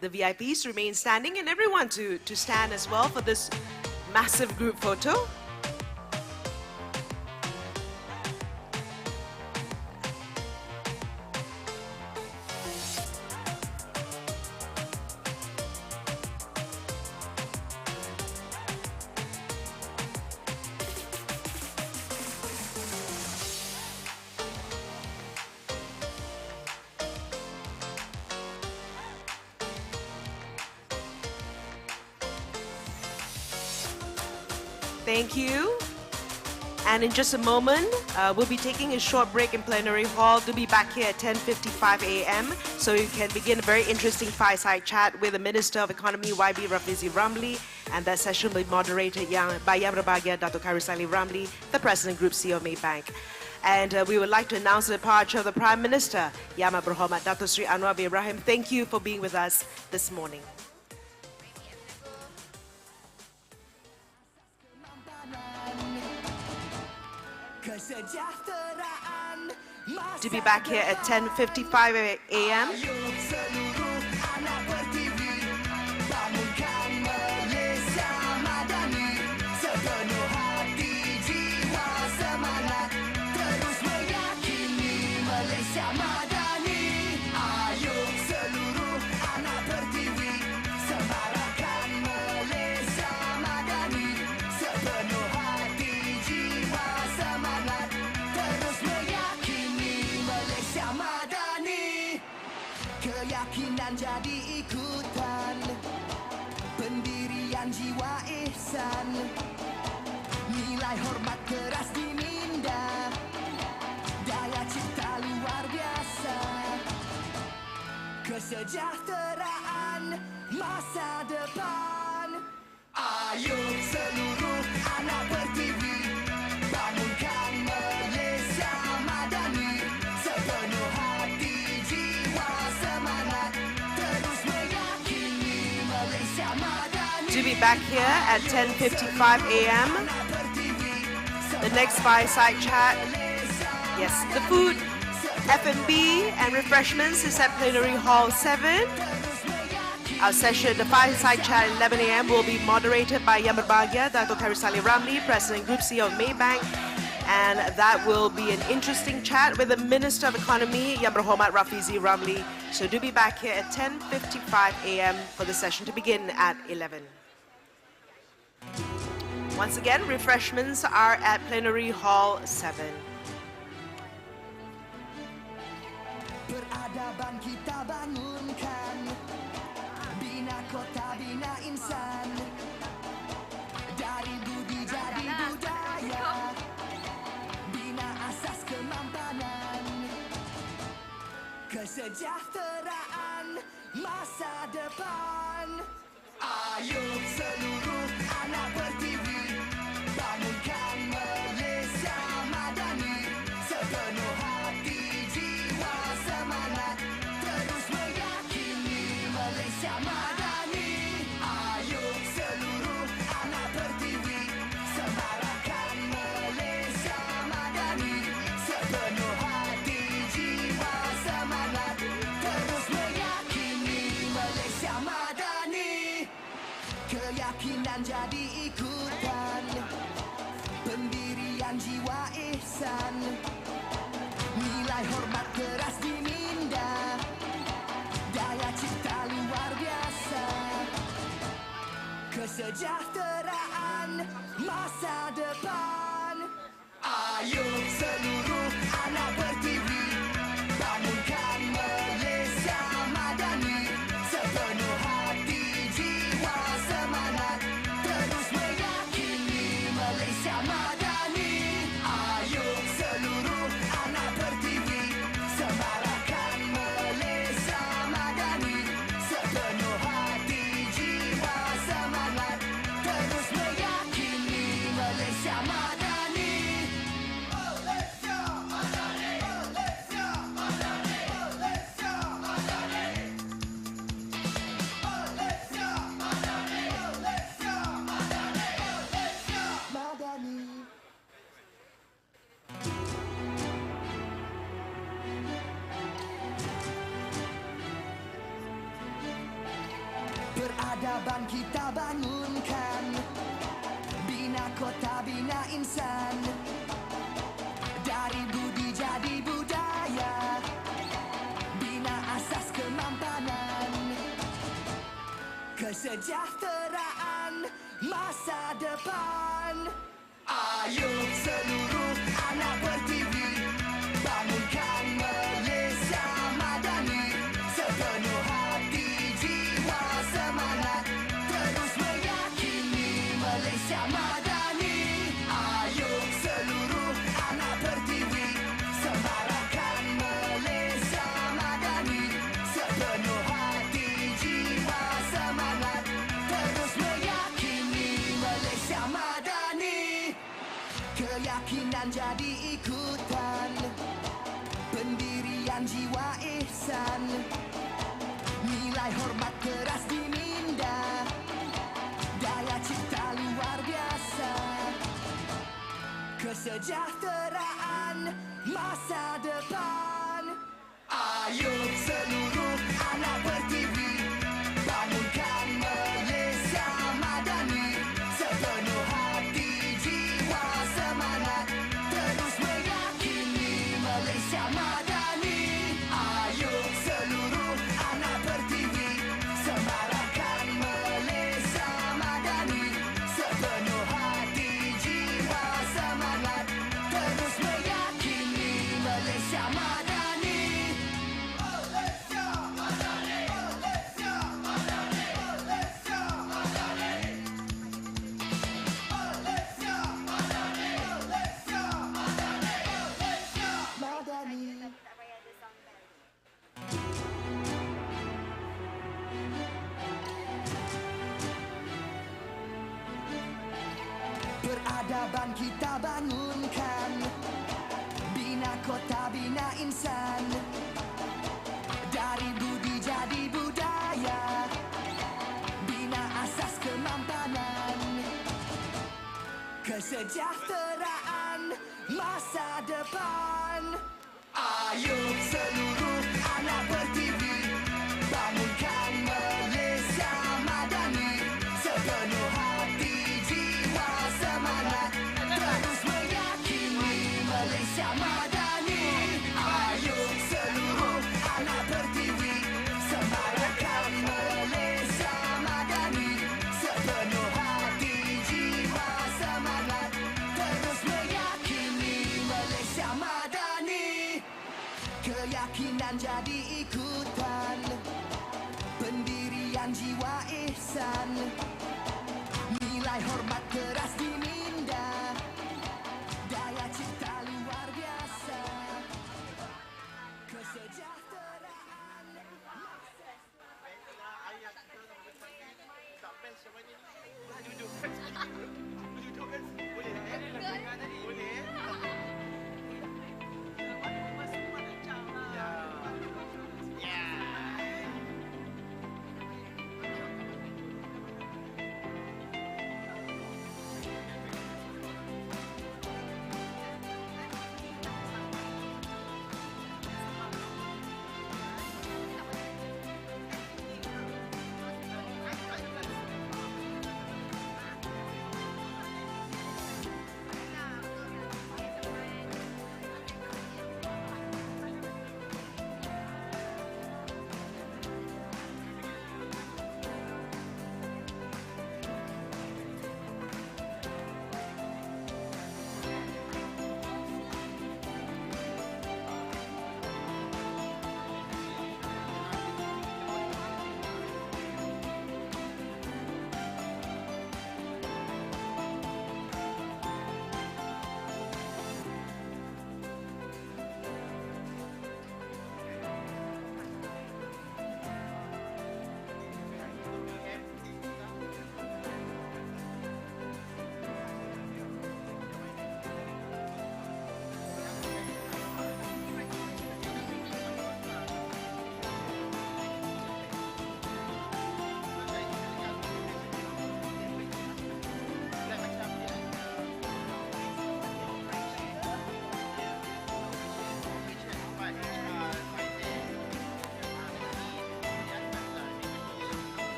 the VIPs to remain standing and everyone to stand as well for this massive group photo. Thank you. And in just a moment, we'll be taking a short break in Plenary Hall to be back here at 10:55 a.m. So you can begin a very interesting fireside chat with the Minister of Economy, YB Rafizi Ramli, and that session will be moderated by Yang Berbahagia Datuk Khairul Ramli, the President Group CEO of Maybank. And we would like to announce the departure of the Prime Minister, Yang Amat Berhormat Datuk Sri Anwar bin Ibrahim. Thank you for being with us this morning. To be back here at 10:55 a.m. Keyakinan jadi ikutan, pendirian jiwa ihsan, nilai hormat keras diminda, daya cipta luar biasa, kesejahteraan masa depan. Ayo seluruh anak pertiwi, bangunkan Malaysia madani, sepenuh hati jiwa semangat, terus meyakini Malaysia madani. To be back here at 10:55 a.m. The next fireside chat. Yes, the food, F&B and refreshments is at Plenary Hall 7. Our session, the fireside chat at 11 a.m. will be moderated by Yang Berbahagia Datuk Khairul Ramli, President Group CEO of Maybank. And that will be an interesting chat with the Minister of Economy, Yang Berhormat Rafizi Ramli. So do be back here at 10:55 a.m. for the session to begin at 11. Once again, refreshments are at Plenary Hall 7. Peradaban kita bangunkan, bina kota, bina insan, dari budi jadi budaya, bina asas kemampanan, kesejahteraan masa depan. Ayo seluruh anak pertiwi, bangunkan Malaysia madani, sepenuh hati jiwa semangat, terus meyakini Malaysia. Malaysia Madani. Ayo seluruh anak pertiwi, semarakkan Malaysia Madani. Sepenuh hati, jiwa, semangat, terus meyakini Malaysia Madani. Keyakinan jadi ikutan, pendirian jiwa ihsan, nilai hormat keras diminda, daya cipta luar biasa, kesejahteraan masa depan. Ayo seluruh anak pertiwi, bangunkan Malaysia Madani. Sepenuh hati, jiwa, semangat, terus meyakini Malaysia Madani. Ayo seluruh anak pertiwi, semarakkan Malaysia Madani. Sepenuh hati, jiwa, semangat, terus meyakini Malaysia Madani. Malaysia Madani, Malaysia Madani, Malaysia Madani. Malaysia Madani, Malaysia Madani, Malaysia Madani. Peradaban kita bangunkan, bina kota, bina insan. Dari budi jadi budaya, bina asas kemampanan, kesejahteraan masa depan. Ayo seluruh anak pertiwi, bangunkan Malaysia Madani. Sepenuh hati, jiwa, semangat, terus meyakini Malaysia Madani. Ayo seluruh anak pertiwi, semarakkan Malaysia Madani. Sepenuh hati, jiwa, semangat, terus meyakini Malaysia Madani. Keyakinan jadi ikutan, pendirian jiwa ihsan, nilai hormat keras diminda, daya cipta luar biasa, kesejahteraan masa depan. Ayo seluruh anak pertiwi, bangunkan Malaysia Madani. Sepenuh hati, jiwa, semangat, terus meyakini Malaysia Madani. Ayo seluruh anak pertiwi, semarakkan Malaysia Madani. Sepenuh hati, jiwa, semangat, terus meyakini Malaysia Madani. Malaysia Madani, Malaysia Madani, Malaysia Madani. Malaysia Madani, Malaysia Madani, Malaysia Madani. Peradaban kita bangunkan, bina kota, bina insan. Dari budi jadi budaya, bina asas kemampanan, kesejahteraan masa depan. Ayo seluruh anak pertiwi, bangunkan Malaysia Madani. Sepenuh hati, jiwa, semangat, terus meyakini Malaysia Madani. Ayo seluruh anak pertiwi, semarakkan Malaysia Madani. Sepenuh hati, jiwa, semangat, terus meyakini Malaysia Madani. Keyakinan jadi ikutan, pendirian jiwa ihsan, nilai hormat keras diminda, daya cipta luar biasa, kesejahteraan masa.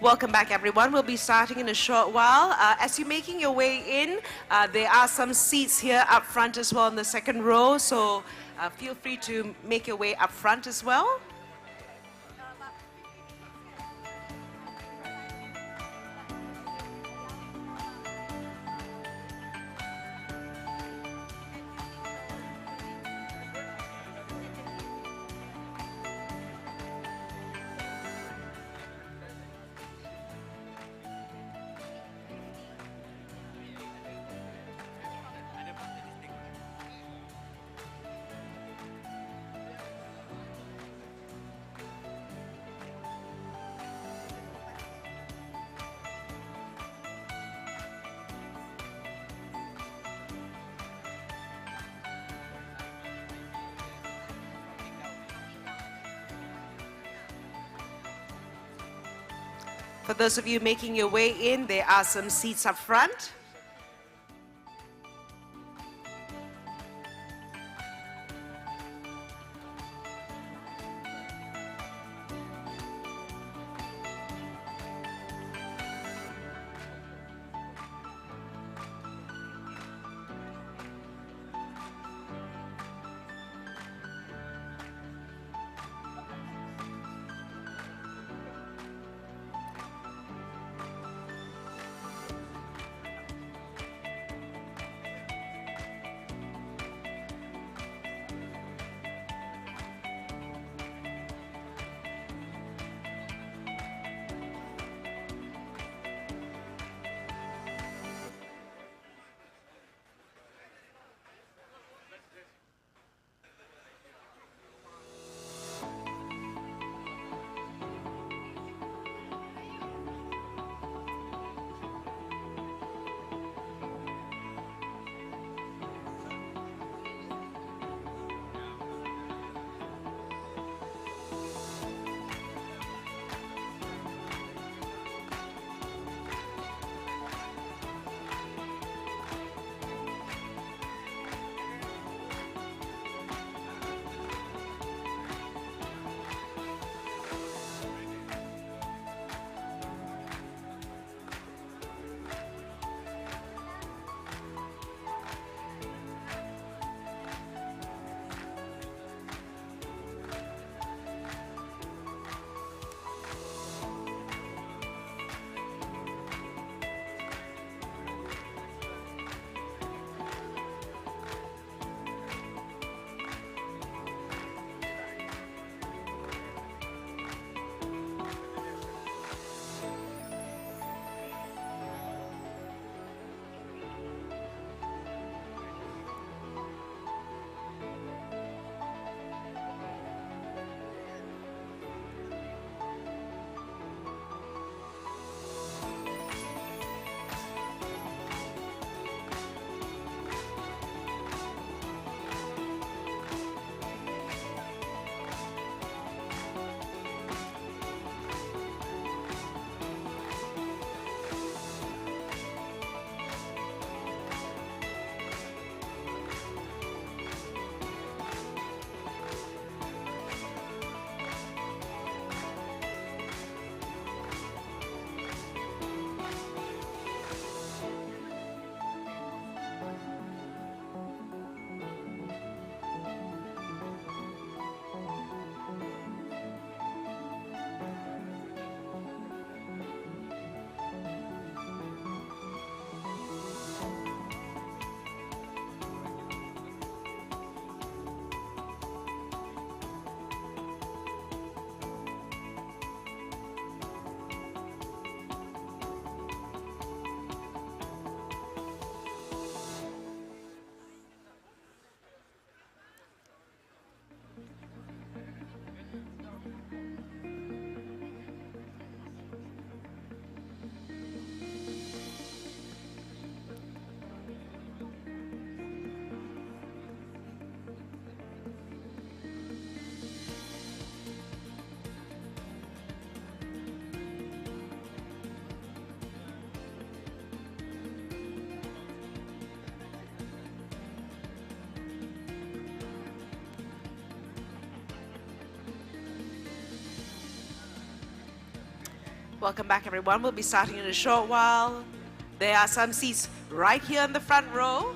Welcome back, everyone. We'll be starting in a short while. As you're making your way in, there are some seats here up front as well in the second row, so feel free to make your way up front as well. For those of you making your way in, there are some seats up front. Welcome back, everyone. We'll be starting in a short while. There are some seats right here in the front row.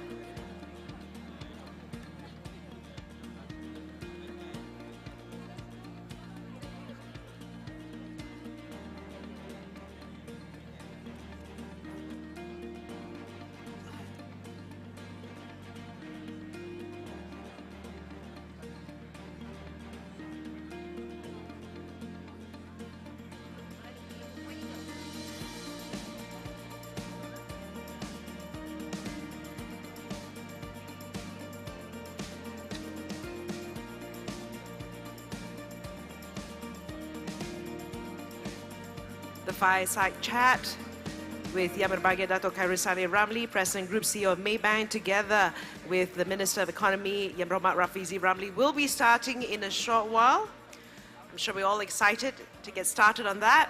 The fireside chat with Yang Berbahagia Dato' Khairul Saleh Ramli, President Group CEO of Maybank, together with the Minister of Economy, Yang Berhormat Rafizi Ramli, will be starting in a short while. I'm sure we're all excited to get started on that.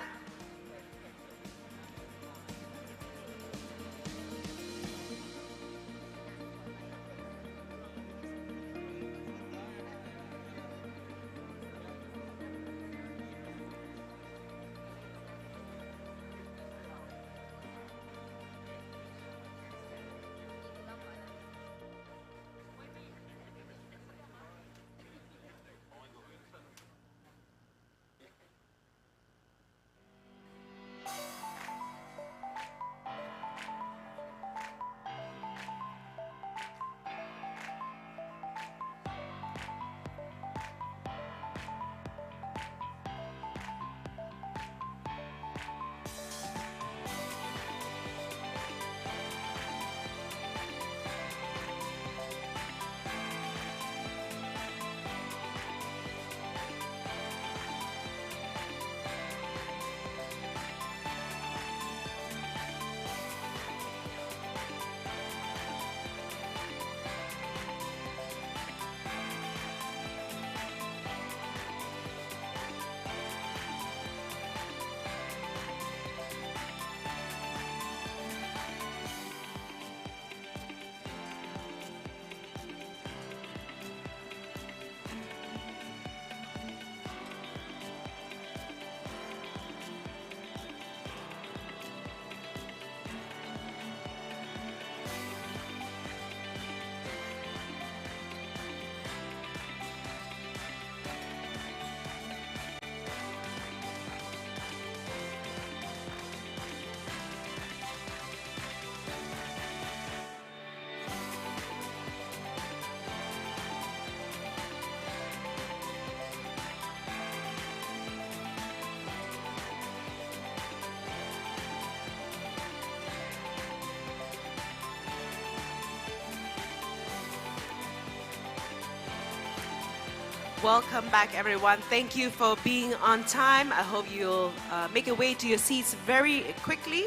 Welcome back, everyone. Thank you for being on time. I hope you'll make your way to your seats very quickly.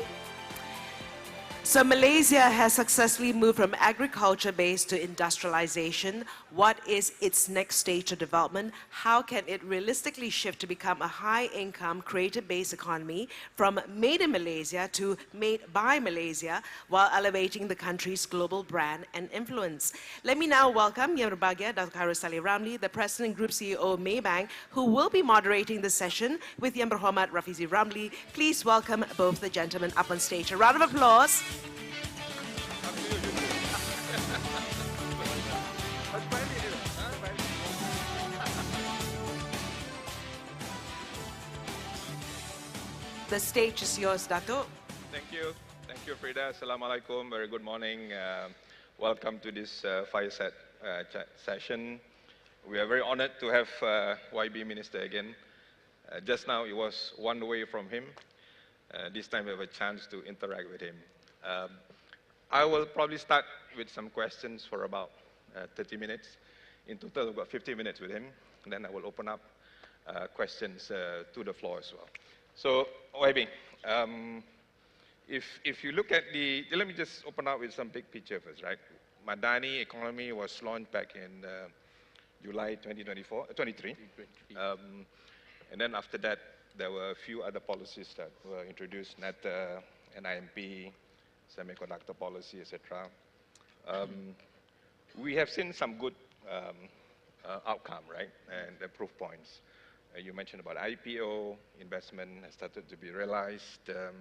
So Malaysia has successfully moved from agriculture-based to industrialization. What is its next stage of development? How can it realistically shift to become a high-income, creative-based economy from made in Malaysia to made by Malaysia while elevating the country's global brand and influence? Let me now welcome Yang Berbahagia Dato' Khairul Saleh Ramli, the President Group CEO of Maybank, who will be moderating the session with Yang Berhormat Rafizi Ramli. Please welcome both the gentlemen up on stage. A round of applause. The stage is yours, Dato'. Thank you. Thank you, Frida. Assalamualaikum. Very good morning. Welcome to this fireside session. We are very honored to have YB Minister again. Just now, it was one way from him. This time, we have a chance to interact with him. I will probably start with some questions for about 30 minutes. In total, about 50 minutes with him. And then I will open up questions to the floor as well. So, YB, if you look at let me just open up with some big picture first, right? Madani Economy was launched back in July 23. And then after that, there were a few other policies that were introduced, NATA, NIMP, Semiconductor policy, etc. We have seen some good outcome, right, and the proof points. You mentioned about IPO, investment has started to be realized. The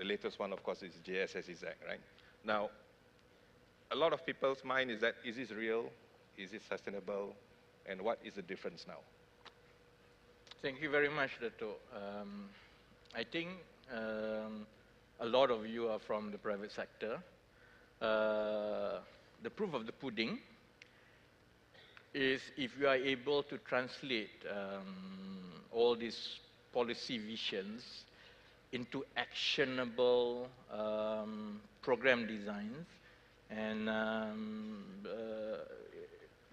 latest one, of course, is JSSEZ, right? Now, a lot of people's mind is that, is this real? Is it sustainable? And what is the difference now? Thank you very much, Dato'. I think a lot of you are from the private sector. The proof of the pudding is if you are able to translate all these policy visions into actionable program designs, and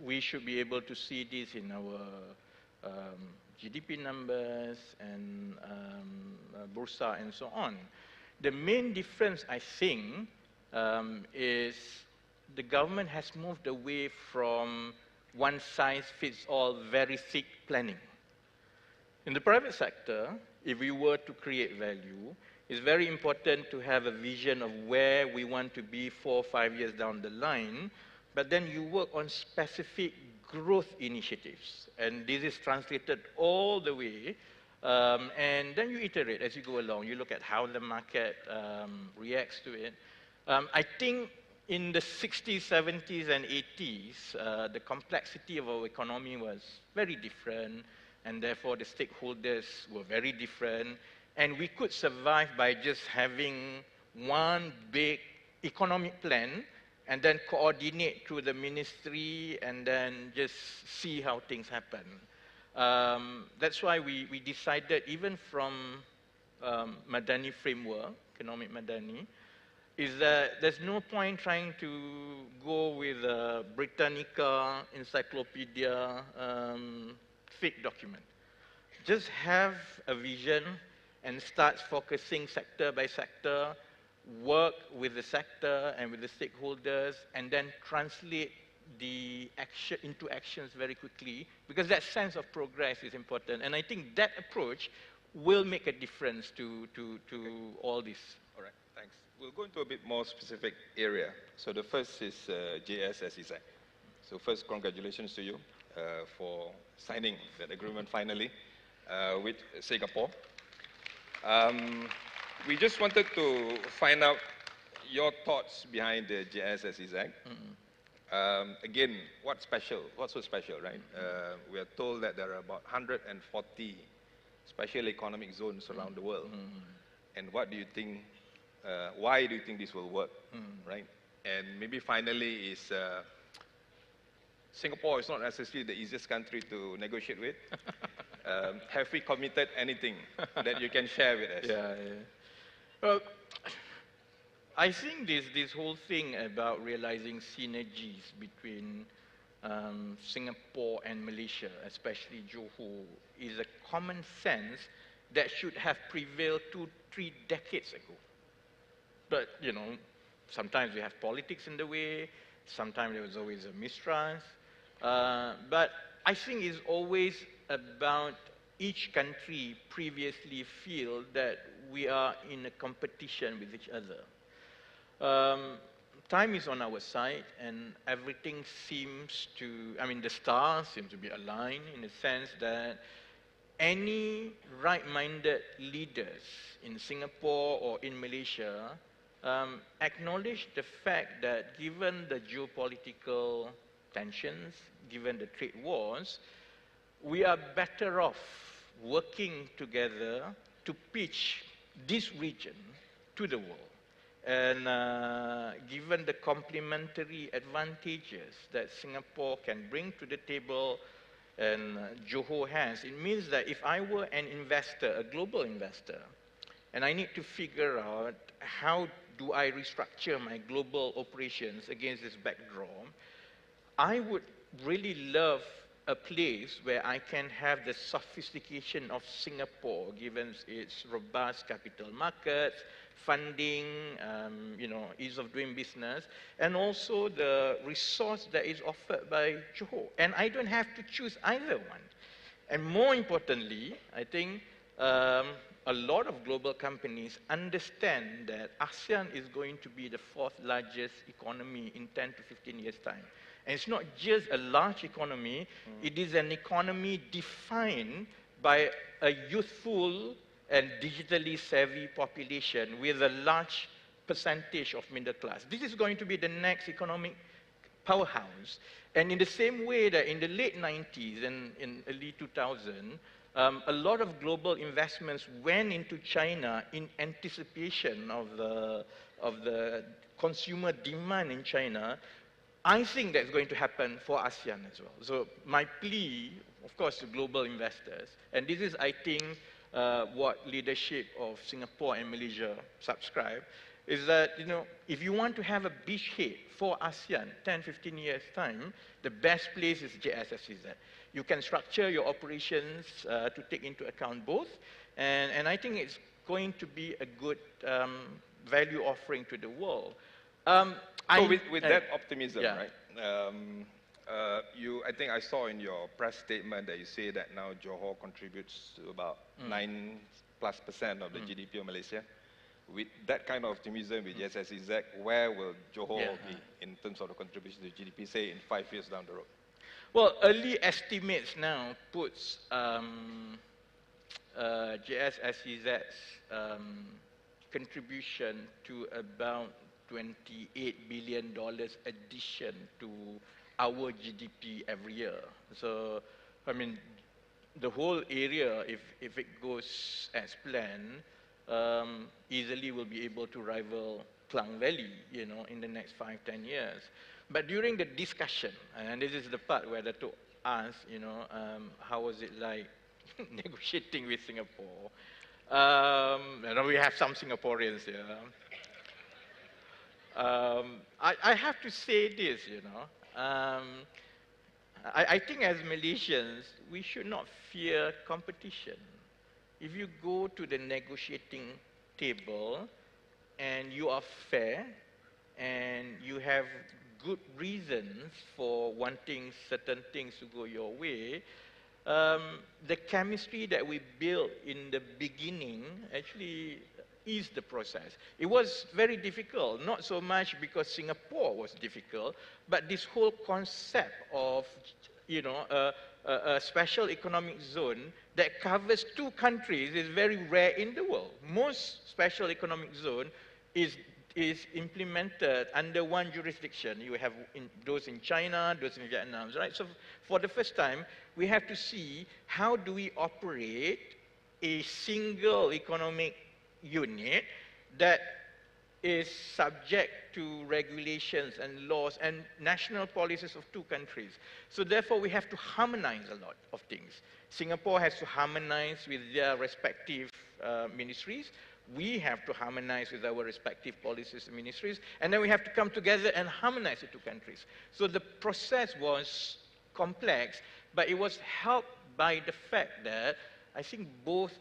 we should be able to see this in our GDP numbers and Bursa and so on. The main difference, I think, is the government has moved away from one-size-fits-all, very thick planning. In the private sector, if we were to create value, it's very important to have a vision of where we want to be 4 or 5 years down the line, but then you work on specific growth initiatives. And this is translated all the way, and then you iterate as you go along. You look at how the market reacts to it. I think in the 60s, 70s, and 80s, the complexity of our economy was very different, and therefore the stakeholders were very different. And we could survive by just having one big economic plan and then coordinate through the ministry and then just see how things happen. That's why we decided, even from Madani framework, economic Madani, is that there's no point trying to go with a Britannica encyclopedia fake document. Just have a vision and start focusing sector by sector, work with the sector and with the stakeholders, and then translate the action into actions very quickly, because that sense of progress is important. And I think that approach will make a difference to all this. All right, thanks. We'll go into a bit more specific area. So the first is JSSEZ. So first, congratulations to you for signing that agreement finally with Singapore. We just wanted to find out your thoughts behind the JSSEZ. Again, what's special? What's so special, right? We are told that there are about 140 special economic zones around the world. And what do you think, why do you think this will work, right? And maybe finally is, Singapore is not necessarily the easiest country to negotiate with. Have we committed anything that you can share with us? Yeah. Well, I think this whole thing about realizing synergies between Singapore and Malaysia, especially Johor, is a common sense that should have prevailed 2-3 decades ago. But, you know, sometimes we have politics in the way, sometimes there was always a mistrust. But I think it's always about each country previously feel that we are in a competition with each other. Time is on our side, and everything seems to, the stars seem to be aligned in the sense that any right-minded leaders in Singapore or in Malaysia acknowledge the fact that given the geopolitical tensions, given the trade wars, we are better off working together to pitch this region to the world. And given the complementary advantages that Singapore can bring to the table and Johor has, it means that if I were an investor, a global investor, and I need to figure out how do I restructure my global operations against this backdrop, I would really love a place where I can have the sophistication of Singapore, given its robust capital markets, funding, ease of doing business, and also the resource that is offered by Johor. And I don't have to choose either one. And more importantly, I think a lot of global companies understand that ASEAN is going to be the fourth largest economy in 10 to 15 years' time. And it's not just a large economy, it is an economy defined by a youthful and digitally savvy population with a large percentage of middle class. This is going to be the next economic powerhouse. And in the same way that in the late 90s and in early 2000, a lot of global investments went into China in anticipation of the consumer demand in China. I think that's going to happen for ASEAN as well. So my plea, of course, to global investors, and this is, I think, what leadership of Singapore and Malaysia subscribe, is that, if you want to have a beachhead for ASEAN 10, 15 years' time, the best place is JSSCZ. You can structure your operations to take into account both, and I think it's going to be a good value offering to the world. So with that optimism, yeah. right? I think I saw in your press statement that you say that now Johor contributes to about 9+% of the GDP of Malaysia. With that kind of optimism with JSSCZ, where will Johor be in terms of the contribution to GDP, say in 5 years down the road? Well, early estimates now puts JSSCZ's contribution to about $28 billion addition to our GDP every year. So, I mean, the whole area, if it goes as planned, easily will be able to rival Klang Valley, in the next 5-10 years. But during the discussion, and this is the part where Datuk asked, how was it like negotiating with Singapore? We have some Singaporeans here. I have to say this, I think as Malaysians, we should not fear competition. If you go to the negotiating table and you are fair and you have good reasons for wanting certain things to go your way, the chemistry that we built in the beginning actually is the process. It was very difficult, not so much because Singapore was difficult, but this whole concept of, a special economic zone that covers 2 countries is very rare in the world. Most special economic zone is implemented under one jurisdiction. You have those in China, those in Vietnam, right? So for the first time, we have to see how do we operate a single economic unit that is subject to regulations and laws and national policies of 2 countries. So therefore, we have to harmonize a lot of things. Singapore has to harmonize with their respective ministries. We have to harmonize with our respective policies and ministries. And then we have to come together and harmonize the 2 countries. So the process was complex, but it was helped by the fact that I think both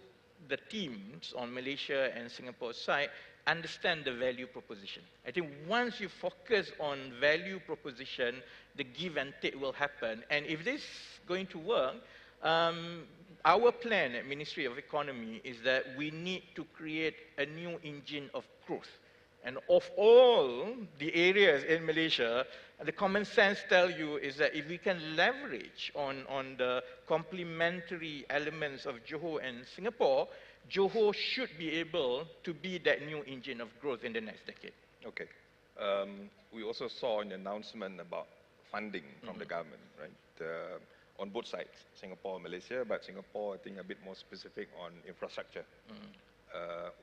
the teams on Malaysia and Singapore side understand the value proposition. I think once you focus on value proposition, the give and take will happen. And if this is going to work, our plan at Ministry of Economy is that we need to create a new engine of growth. And of all the areas in Malaysia, the common sense tell you is that if we can leverage on the complementary elements of Johor and Singapore, Johor should be able to be that new engine of growth in the next decade. Okay. We also saw an announcement about funding from the government, right? On both sides, Singapore and Malaysia, but Singapore, I think, a bit more specific on infrastructure.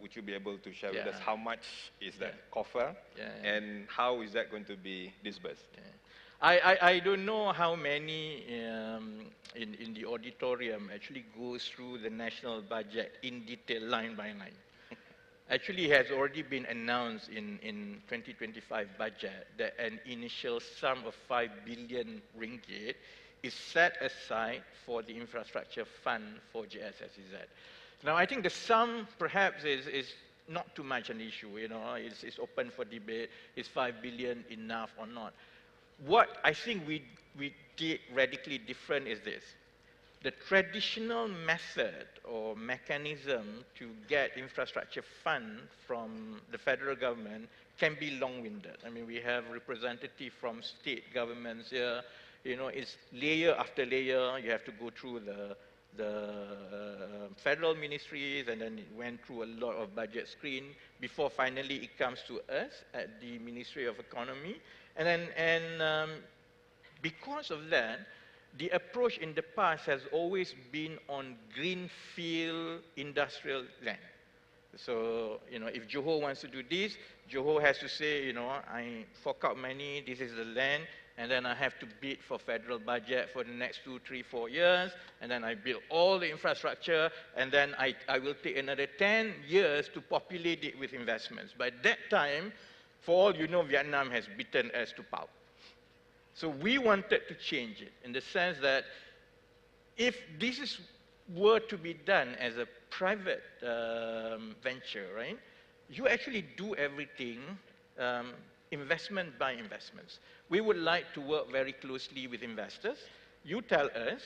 Would you be able to share with us how much is that coffer and how is that going to be disbursed? I don't know how many in the auditorium actually goes through the national budget in detail, line by line. Actually, it has already been announced in 2025 budget that an initial sum of 5 billion ringgit is set aside for the infrastructure fund for JSSCZ. Now, I think the sum perhaps is not too much an issue, it's open for debate. Is 5 billion enough or not? What I think we did radically different is this. the traditional method or mechanism to get infrastructure fund from the federal government can be long-winded. I mean, we have representatives from state governments here. You know, it's layer after layer. You have to go through the federal ministries, and then it went through a lot of budget screen before finally it comes to us at the Ministry of Economy. Because of that, the approach in the past has always been on greenfield industrial land. So, you know, if Johor wants to do this, Johor has to say, you know, I fork out money, this is the land, and then I have to bid for federal budget for the next 2, 3, 4 years, and then I build all the infrastructure, and then I will take another 10 years to populate it with investments. By that time, for all you know, Vietnam has beaten us to pulp. So we wanted to change it in the sense that if this were to be done as a private venture, right, you actually do everything investment by investments. We would like to work very closely with investors. You tell us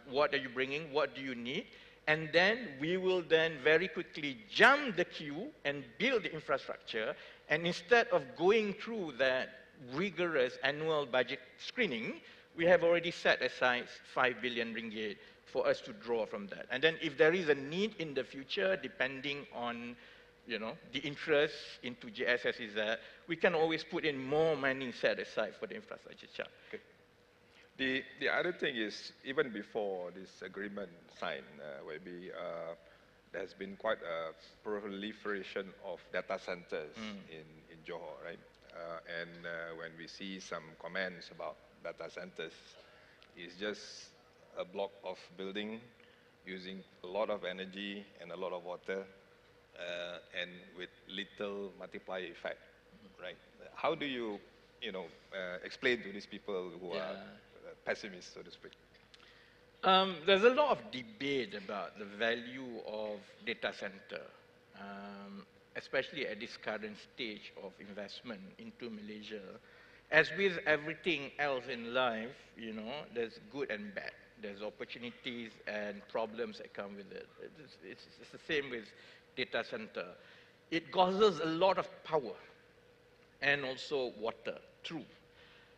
what are you bringing, what do you need, and then we will then very quickly jump the queue and build the infrastructure. And instead of going through that rigorous annual budget screening, we have already set aside 5 billion ringgit for us to draw from that. And then if there is a need in the future, depending on, you know, the interest into GSS is that, we can always put in more money set aside for the infrastructure charge. Okay. The other thing is, even before this agreement signed, there's been quite a proliferation of data centers in Johor, right? When we see some comments about data centers, it's just a block of building using a lot of energy and a lot of water, and with little multiplier effect, right? How do you, explain to these people who are pessimists, so to speak? There's a lot of debate about the value of data center, especially at this current stage of investment into Malaysia. As with everything else in life, there's good and bad. There's opportunities and problems that come with it. It's the same with data center. It guzzles a lot of power and also water, true.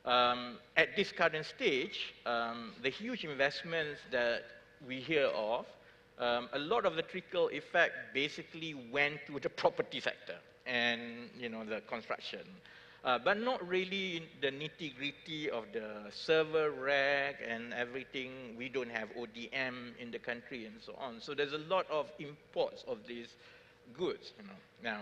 At this current stage, the huge investments that we hear of, a lot of the trickle effect basically went to the property sector and the construction, but not really the nitty-gritty of the server rack and everything. We don't have ODM in the country and so on. So there's a lot of imports of these goods now.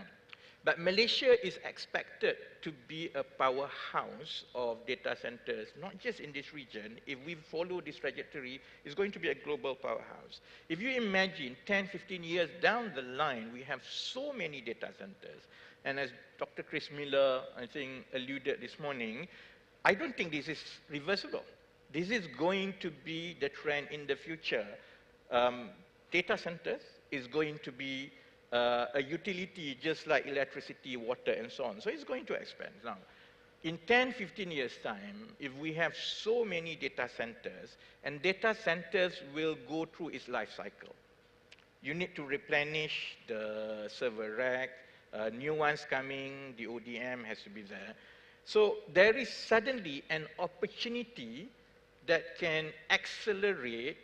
But Malaysia is expected to be a powerhouse of data centers, not just in this region. If we follow this trajectory, it's going to be a global powerhouse. If you imagine 10, 15 years down the line, we have so many data centers. And as Dr. Chris Miller, I think, alluded this morning, I don't think this is reversible. This is going to be the trend in the future. Data centers is going to be a utility just like electricity, water, and so on. So it's going to expand. Now, in 10, 15 years' time, if we have so many data centers, and data centers will go through its life cycle. You need to replenish the server rack, new ones coming, the ODM has to be there. So there is suddenly an opportunity that can accelerate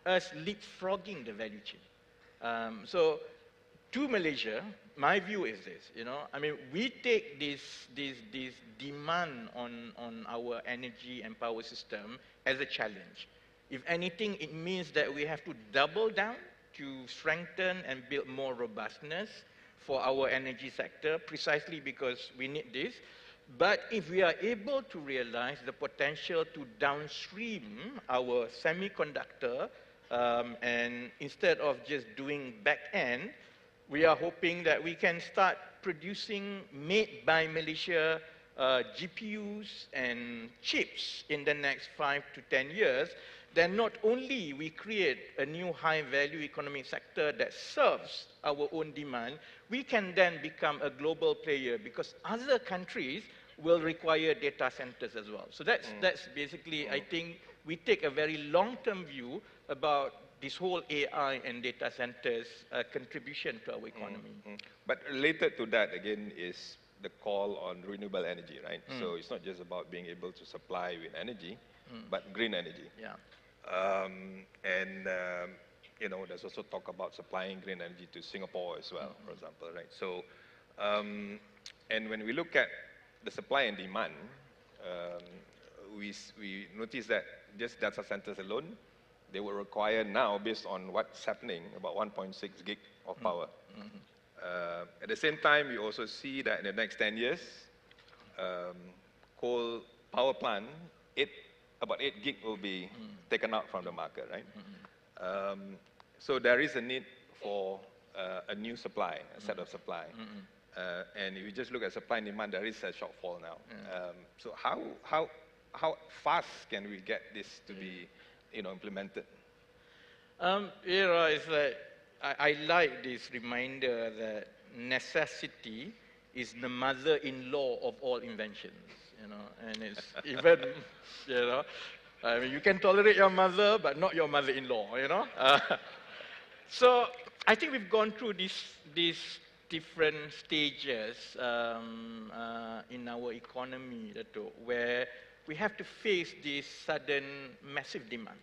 us leapfrogging the value chain. So to Malaysia, my view is this, we take this demand on our energy and power system as a challenge. If anything, it means that we have to double down to strengthen and build more robustness for our energy sector, precisely because we need this. But if we are able to realize the potential to downstream our semiconductor, and instead of just doing back end, we are hoping that we can start producing made by Malaysia GPUs and chips in the next 5 to 10 years. Then not only we create a new high-value economic sector that serves our own demand, we can then become a global player because other countries will require data centers as well. So that's basically, I think, we take a very long-term view about this whole AI and data centers contribution to our economy. But related to that, again, is the call on renewable energy, right? So it's not just about being able to supply with energy, but green energy. Yeah. You know, there's also talk about supplying green energy to Singapore as well, for example, right? So, and when we look at the supply and demand, we notice that just data centers alone, they will require now, based on what's happening, about 1.6 gig of power. At the same time, we also see that in the next 10 years, coal power plant, about 8 gig will be taken out from the market, right? So there is a need for a new supply, a set of supply. And if you just look at supply and demand, there is a shortfall now. So how fast can we get this to be, you know, implemented? It's like, I like this reminder that necessity is the mother-in-law of all inventions, you know, and it's even, you know, I mean, you can tolerate your mother, but not your mother-in-law, you know. So I think we've gone through these different stages in our economy, where we have to face this sudden massive demand.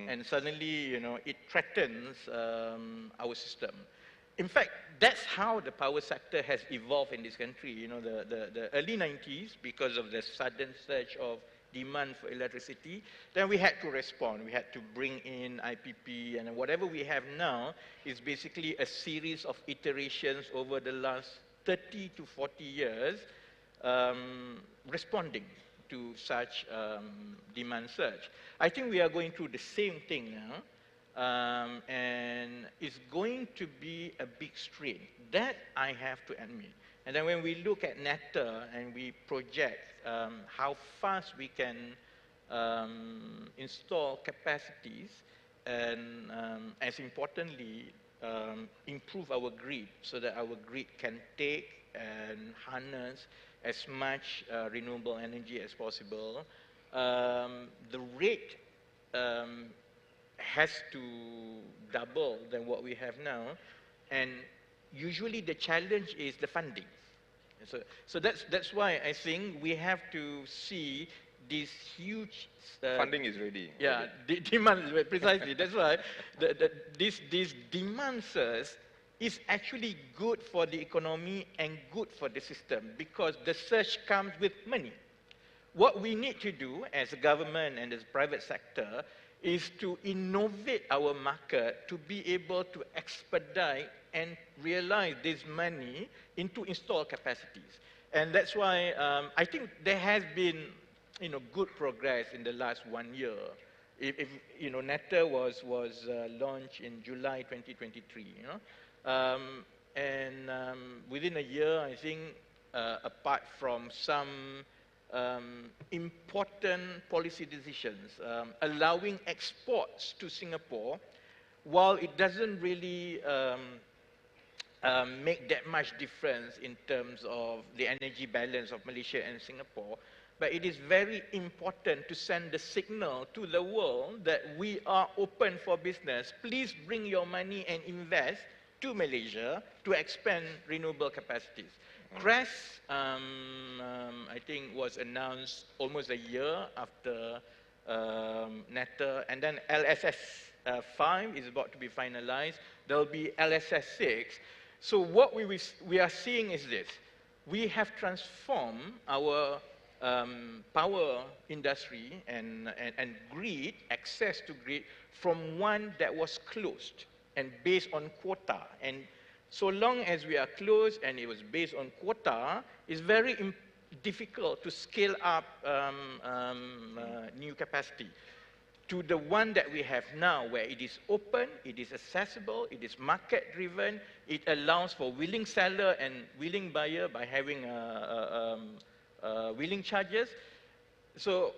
And suddenly, you know, it threatens our system. In fact, that's how the power sector has evolved in this country. You know, the early 90s, because of the sudden surge of demand for electricity, then we had to respond. We had to bring in IPP, and whatever we have now is basically a series of iterations over the last 30 to 40 years, responding to such demand surge. I think we are going through the same thing now, and it's going to be a big strain. That I have to admit. And then when we look at NETA and we project how fast we can install capacities, and as importantly, improve our grid so that our grid can take and harness as much renewable energy as possible. The rate has to double than what we have now, and usually the challenge is the funding. So that's why I think we have to see this huge funding is ready. Yeah, demand, precisely. That's why this demand surge is actually good for the economy and good for the system, because the surge comes with money. What we need to do as a government and as a private sector is to innovate our market to be able to expedite and realize this money into installed capacities. And that's why I think there has been, you know, good progress in the last 1 year. If you know, NETA was launched in July 2023, you know, within a year, I think, apart from some important policy decisions, allowing exports to Singapore, while it doesn't really make that much difference in terms of the energy balance of Malaysia and Singapore, but it is very important to send the signal to the world that we are open for business. Please bring your money and invest to Malaysia to expand renewable capacities. CRES, I think, was announced almost a year after NETA, and then LSS 5 is about to be finalized. There will be LSS 6. So what we are seeing is this. We have transformed our power industry and grid, access to grid, from one that was closed and based on quota. And so long as we are closed and it was based on quota, it's very difficult to scale up new capacity, to the one that we have now, where it is open, it is accessible, it is market-driven, it allows for willing seller and willing buyer by having willing charges. So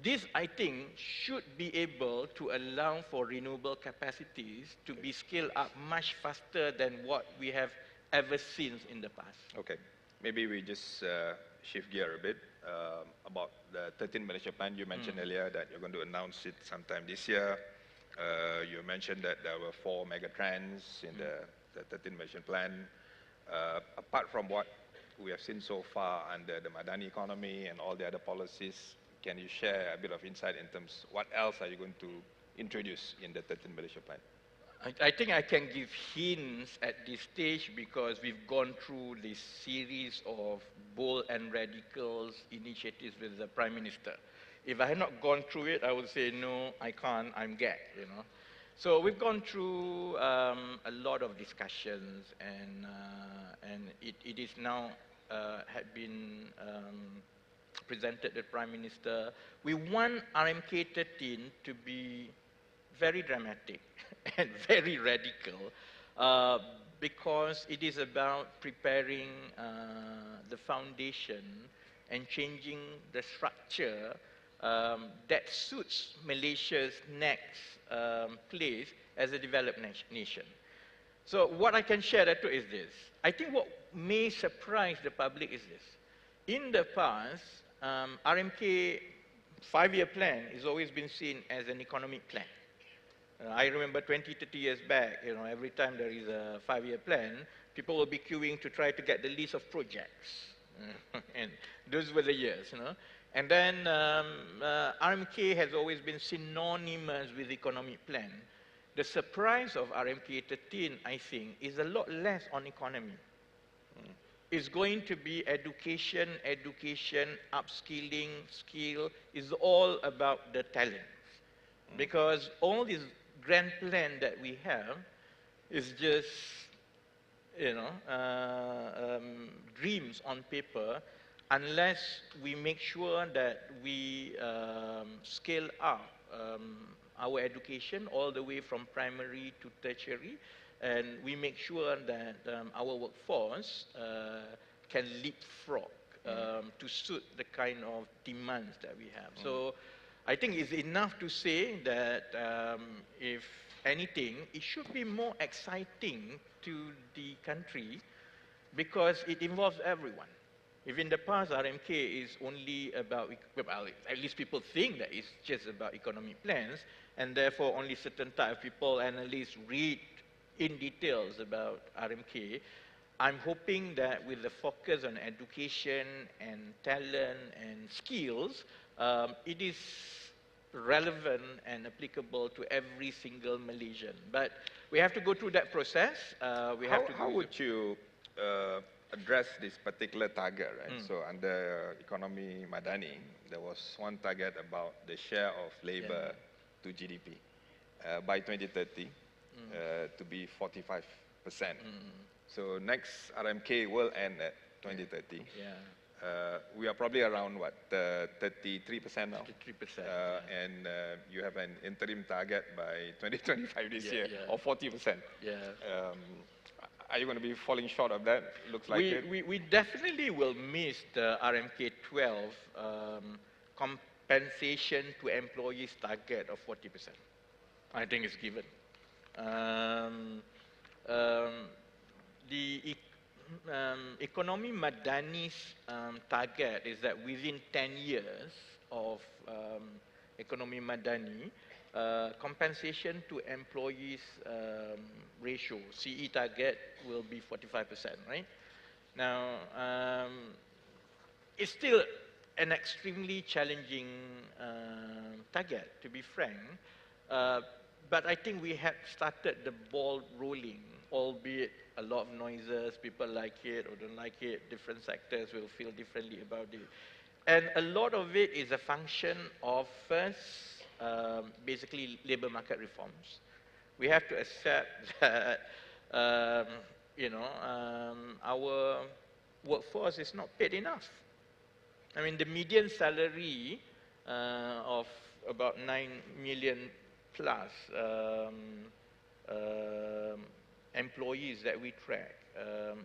this, I think, should be able to allow for renewable capacities to be scaled up much faster than what we have ever seen in the past. Okay, maybe we just shift gear a bit about the 13 Malaysia plan. You mentioned earlier that you're going to announce it sometime this year. You mentioned that there were 4 mega trends in the 13 Malaysian plan. Apart from what we have seen so far under the Madani economy and all the other policies, can you share a bit of insight in terms what else are you going to introduce in the 13 Malaysia plan? I think I can give hints at this stage because we've gone through this series of bold and radical initiatives with the Prime Minister. If I had not gone through it, I would say, no, I can't, I'm gagged, you know. So we've gone through a lot of discussions and it is now had been presented to the Prime Minister. We want RMK 13 to be very dramatic and very radical because it is about preparing the foundation and changing the structure that suits Malaysia's next place as a developed nation. So what I can share that too is this. I think what may surprise the public is this. In the past, RMK 5-year plan has always been seen as an economic plan. I remember 20, 30 years back, you know, every time there is a 5-year plan, people will be queuing to try to get the list of projects. And those were the years, you know. And then RMK has always been synonymous with economic plan. The surprise of RMK 13, I think, is a lot less on economy. It's going to be education, upskilling, skill, is all about the talents. Because all these grand plan that we have is just, you know, dreams on paper, unless we make sure that we scale up our education all the way from primary to tertiary, and we make sure that our workforce can leapfrog to suit the kind of demands that we have. So I think it's enough to say that if anything, it should be more exciting to the country because it involves everyone. If in the past RMK is only about, well, at least people think that it's just about economic plans, and therefore only certain type of people, analysts, read in details about RMK, I'm hoping that with the focus on education and talent and skills, it is relevant and applicable to every single Malaysian. But we have to go through that process. How would you address this particular target, right? So under Ekonomi Madani, there was one target about the share of labor to GDP by 2030 to be 45%. So next RMK will end at 2030. We are probably around what, 33% now? 33%. And you have an interim target by 2025 this year, or 40%. Are you going to be falling short of that? Looks like we definitely will miss the RMK 12 compensation to employees target of 40%. I think it's given. The Ekonomi Madani's target is that within 10 years of Ekonomi Madani, compensation to employees ratio, CE target, will be 45%, right? Now, it's still an extremely challenging target, to be frank, but I think we have started the ball rolling, albeit a lot of noises, people like it or don't like it, different sectors will feel differently about it. And a lot of it is a function of, first, basically labor market reforms. We have to accept that, you know, our workforce is not paid enough. I mean, the median salary of about 9 million plus employees that we track,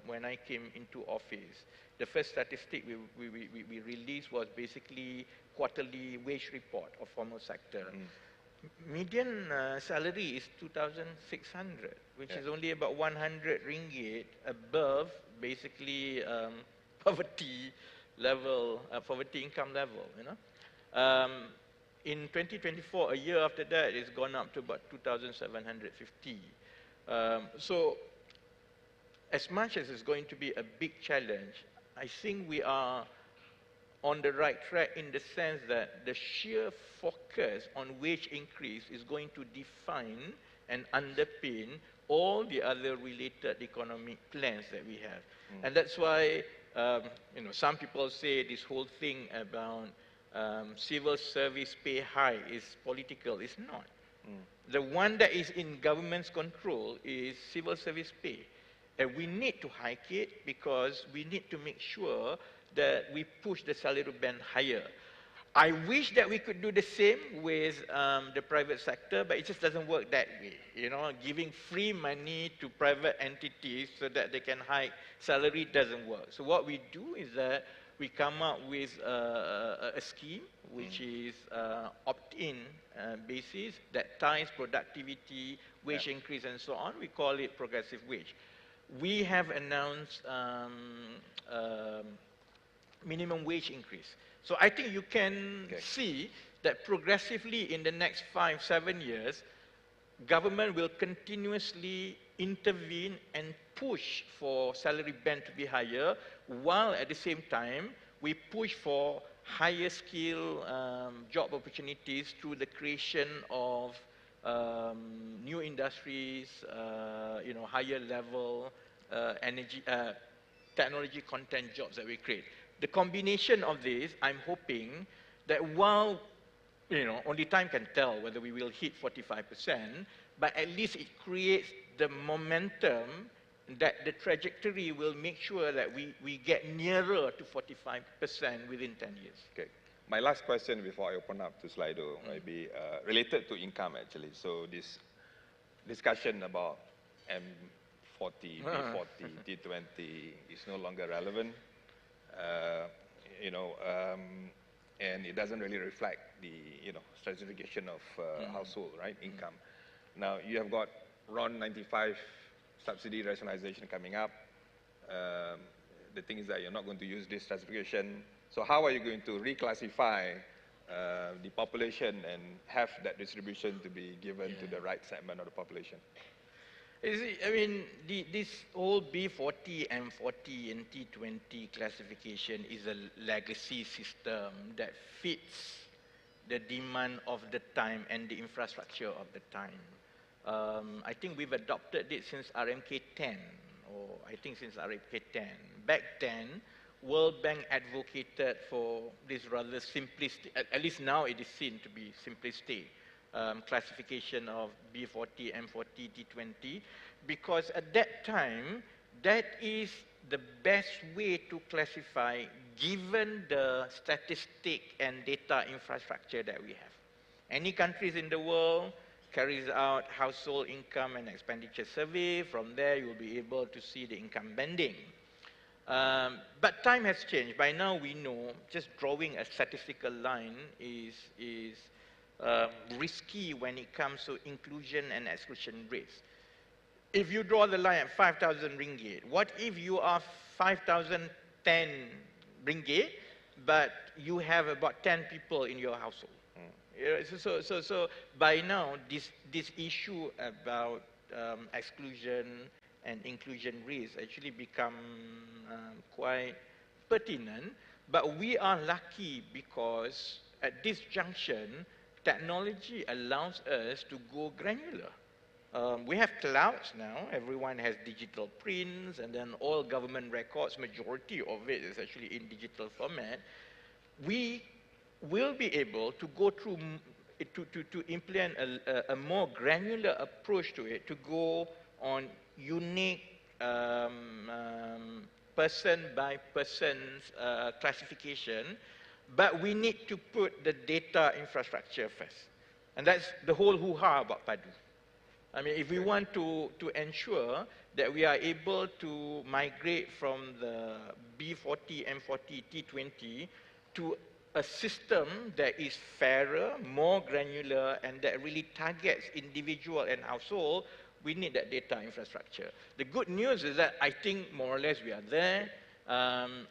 when I came into office, the first statistic we released was basically quarterly wage report of formal sector. Median salary is 2,600, which is only about 100 ringgit above basically poverty level, poverty income level, you know. In 2024, a year after that, it's gone up to about 2,750. So as much as it's going to be a big challenge, I think we are on the right track in the sense that the sheer focus on wage increase is going to define and underpin all the other related economic plans that we have. And that's why, you know, some people say this whole thing about civil service pay high is political. It's not. The one that is in government's control is civil service pay. And we need to hike it because we need to make sure that we push the salary band higher. I wish that we could do the same with the private sector, but it just doesn't work that way. You know, giving free money to private entities so that they can hike salary doesn't work. So what we do is that we come up with a scheme which is opt-in basis that ties productivity, wage increase, and so on. We call it progressive wage. We have announced minimum wage increase. So I think you can see that progressively in the next 5-7 years, government will continuously intervene and push for salary band to be higher, while at the same time, we push for higher skill job opportunities through the creation of new industries, you know, higher level technology content jobs that we create. The combination of this, I'm hoping that while, you know, only time can tell whether we will hit 45%, but at least it creates the momentum that the trajectory will make sure that we get nearer to 45% within 10 years. Okay. My last question before I open up to Slido might be related to income actually. So this discussion about M40, B40, T20 is no longer relevant. You know, and it doesn't really reflect the, you know, stratification of household, right, income. Now, you have got RON 95 subsidy rationalization coming up. The thing is that you're not going to use this stratification. So how are you going to reclassify the population and have that distribution to be given to the right segment of the population? You see, I mean, this whole B40, M40, and T20 classification is a legacy system that fits the demand of the time and the infrastructure of the time. I think we've adopted it since RMK 10, or I think since RMK 10. Back then, World Bank advocated for this rather simplistic, at least now it is seen to be simplistic, classification of B40, M40, T20, because at that time, that is the best way to classify given the statistic and data infrastructure that we have. Any countries in the world carries out household income and expenditure survey. From there, you will be able to see the income banding. But time has changed. By now, we know just drawing a statistical line is risky when it comes to inclusion and exclusion rates. If you draw the line at 5,000 ringgit, what if you are 5,010 ringgit, but you have about 10 people in your household? So by now, this issue about exclusion and inclusion rates actually become quite pertinent, but we are lucky because at this junction, technology allows us to go granular. We have clouds now, everyone has digital prints, and then all government records, majority of it is actually in digital format. We will be able to go through, to implement a more granular approach to it, to go on unique person-by-person classification, but we need to put the data infrastructure first. And that's the whole hoo-ha about PADU. I mean, if we want to ensure that we are able to migrate from the B40, M40, T20 to a system that is fairer, more granular, and that really targets individual and household, we need that data infrastructure. The good news is that I think more or less we are there, and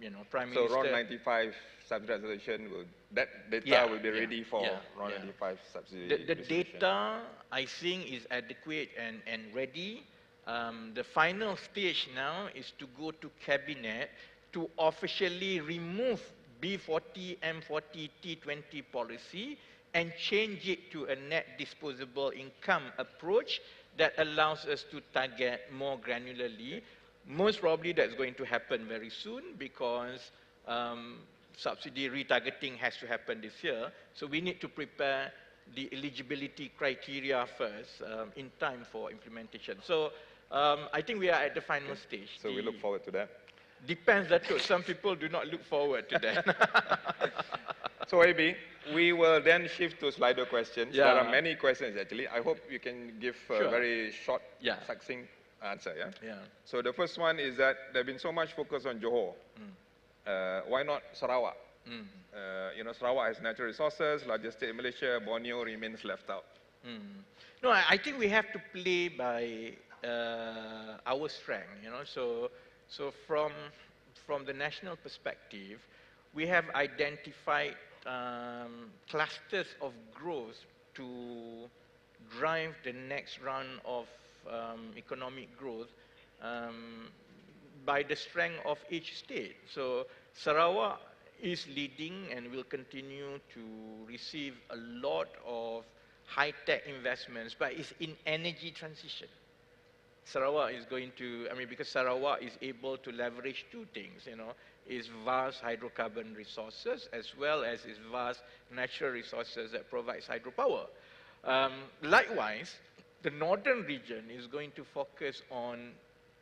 So Prime Minister. RON 95 subsidy resolution, that data Yeah, will be ready for yeah, RON yeah. 95 subsidy The resolution. data, I think, is adequate and ready. The final stage now is to go to Cabinet to officially remove B40, M40, T20 policy and change it to a net disposable income approach that allows us to target more granularly. Most probably that's going to happen very soon because subsidy retargeting has to happen this year. So we need to prepare the eligibility criteria first in time for implementation. So I think we are at the final stage. So we look forward to that. Depends, Datuk. Some people do not look forward to that. So AB, we will then shift to Slido questions. Yeah. There are many questions actually. I hope you can give a Sure. very short, Yeah. succinct answer. Yeah? Yeah. So the first one is that there's been so much focus on Johor. Why not Sarawak? Sarawak has natural resources, largest state in Malaysia, Borneo remains left out. No, I think we have to play by our strength. So from the national perspective, we have identified clusters of growth to drive the next round of economic growth by the strength of each state. So Sarawak is leading and will continue to receive a lot of high-tech investments, but it's in energy transition. Sarawak is going to, because Sarawak is able to leverage two things, its vast hydrocarbon resources as well as its vast natural resources that provides hydropower. Likewise, the northern region is going to focus on,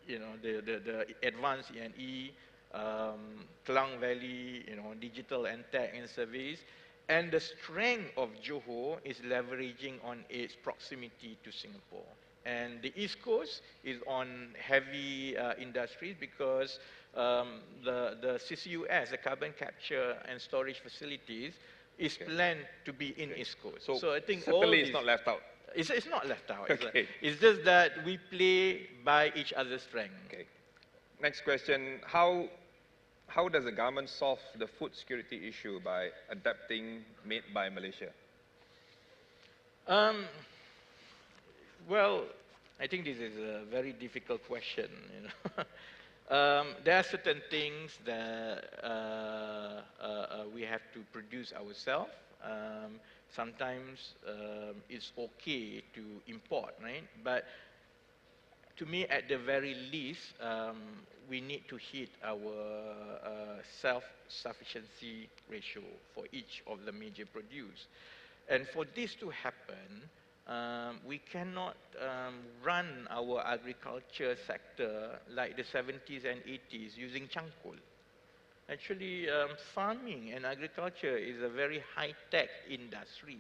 the advanced E&E, Klang Valley, digital and tech and service, and the strength of Johor is leveraging on its proximity to Singapore. And the East Coast is on heavy industries because the CCUS, the carbon capture and storage facilities, is planned to be in East Coast. So I think certainly it's not left out. It's not left out. Okay. It's just that we play by each other's strength. Okay. Next question, how does the government solve the food security issue by adapting Made by Malaysia? Well, I think this is a very difficult question. There are certain things that we have to produce ourselves. Sometimes it's okay to import, right? But to me, at the very least, we need to hit our self-sufficiency ratio for each of the major produce. And for this to happen, we cannot run our agriculture sector like the 70s and 80s using changkul. Actually, farming and agriculture is a very high-tech industry.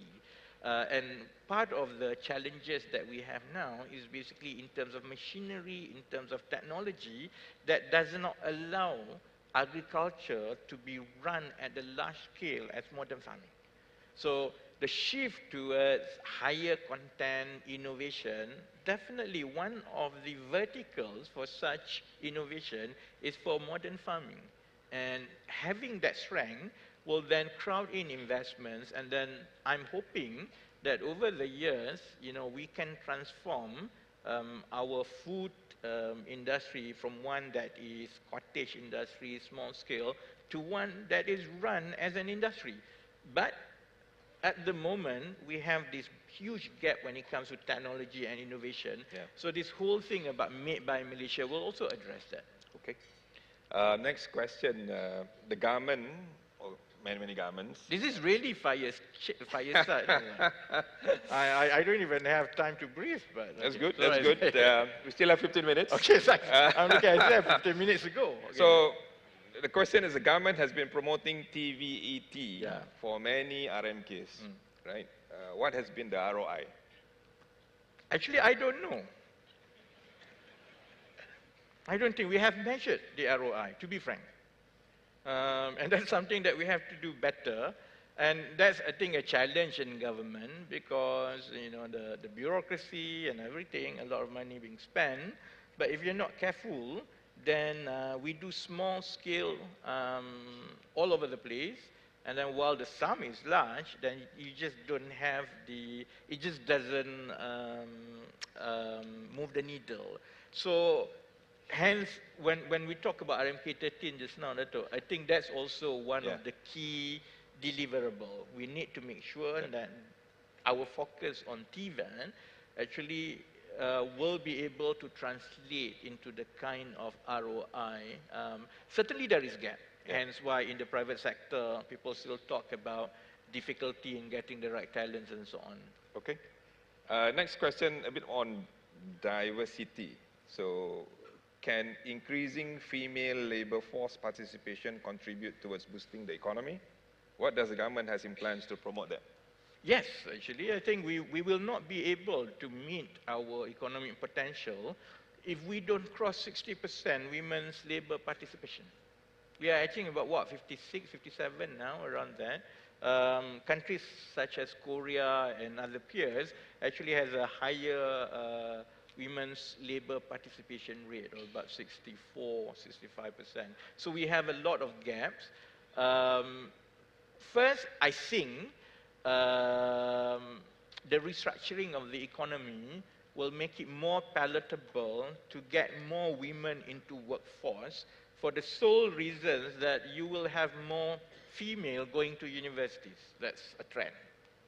And part of the challenges that we have now is basically in terms of machinery, in terms of technology, that does not allow agriculture to be run at the large scale as modern farming. So the shift towards higher content innovation, definitely one of the verticals for such innovation is for modern farming. And having that strength will then crowd in investments, and then I'm hoping that over the years, we can transform our food industry from one that is cottage industry, small scale, to one that is run as an industry. But at the moment, we have this huge gap when it comes to technology and innovation. Yeah. So this whole thing about Made by Malaysia will also address that. Okay. Next question, the government, or many governments. This is really fire start. I don't even have time to breathe. But That's okay. good, that's good. We still have 15 minutes. Okay, thanks. I'm looking at that 15 minutes ago. Okay. So the question is, the government has been promoting TVET for many RMKs, right? What has been the ROI? Actually, I don't know. I don't think we have measured the ROI, to be frank. And that's something that we have to do better. And that's, I think, a challenge in government because, the bureaucracy and everything, a lot of money being spent. But if you're not careful, then we do small scale all over the place. And then while the sum is large, then you just don't have it just doesn't move the needle. So hence, when we talk about RMK 13 just now, Dato', I think that's also one of the key deliverable. We need to make sure that our focus on TVAN actually will be able to translate into the kind of ROI. Certainly there is gap. Hence why in the private sector, people still talk about difficulty in getting the right talents and so on. Okay. Next question, a bit on diversity. So, can increasing female labor force participation contribute towards boosting the economy? What does the government has in plans to promote that? Yes, actually, I think we will not be able to meet our economic potential if we don't cross 60% women's labor participation. We are, I think, about what, 56, 57 now, around that. Countries such as Korea and other peers actually has a higher women's labor participation rate of about 64, 65%. So we have a lot of gaps. First, I think the restructuring of the economy will make it more palatable to get more women into workforce for the sole reasons that you will have more female going to universities. That's a trend.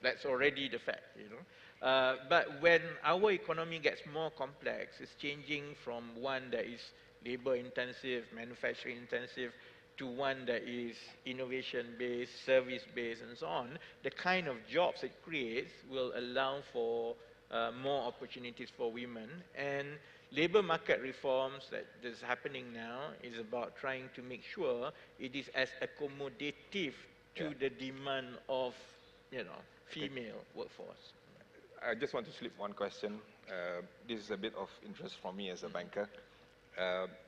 That's already the fact, you know. But when our economy gets more complex, it's changing from one that is labor intensive, manufacturing intensive, to one that is innovation-based, service-based, and so on, the kind of jobs it creates will allow for more opportunities for women. And labor market reforms that is happening now is about trying to make sure it is as accommodative to the demand of, you know, female workforce. I just want to slip one question. This is a bit of interest for me as a banker.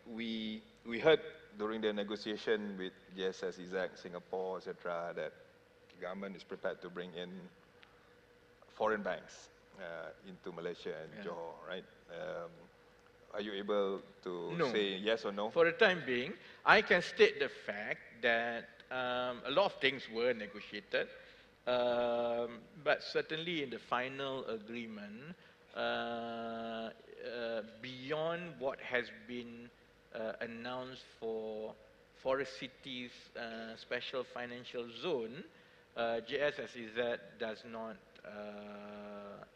We heard during the negotiation with GSS, ISAC, Singapore, etc., that the government is prepared to bring in foreign banks into Malaysia and Johor, right? Are you able to say yes or no? For the time being, I can state the fact that a lot of things were negotiated, but certainly in the final agreement, beyond what has been announced for Forest Cities Special Financial Zone, JSSEZ does not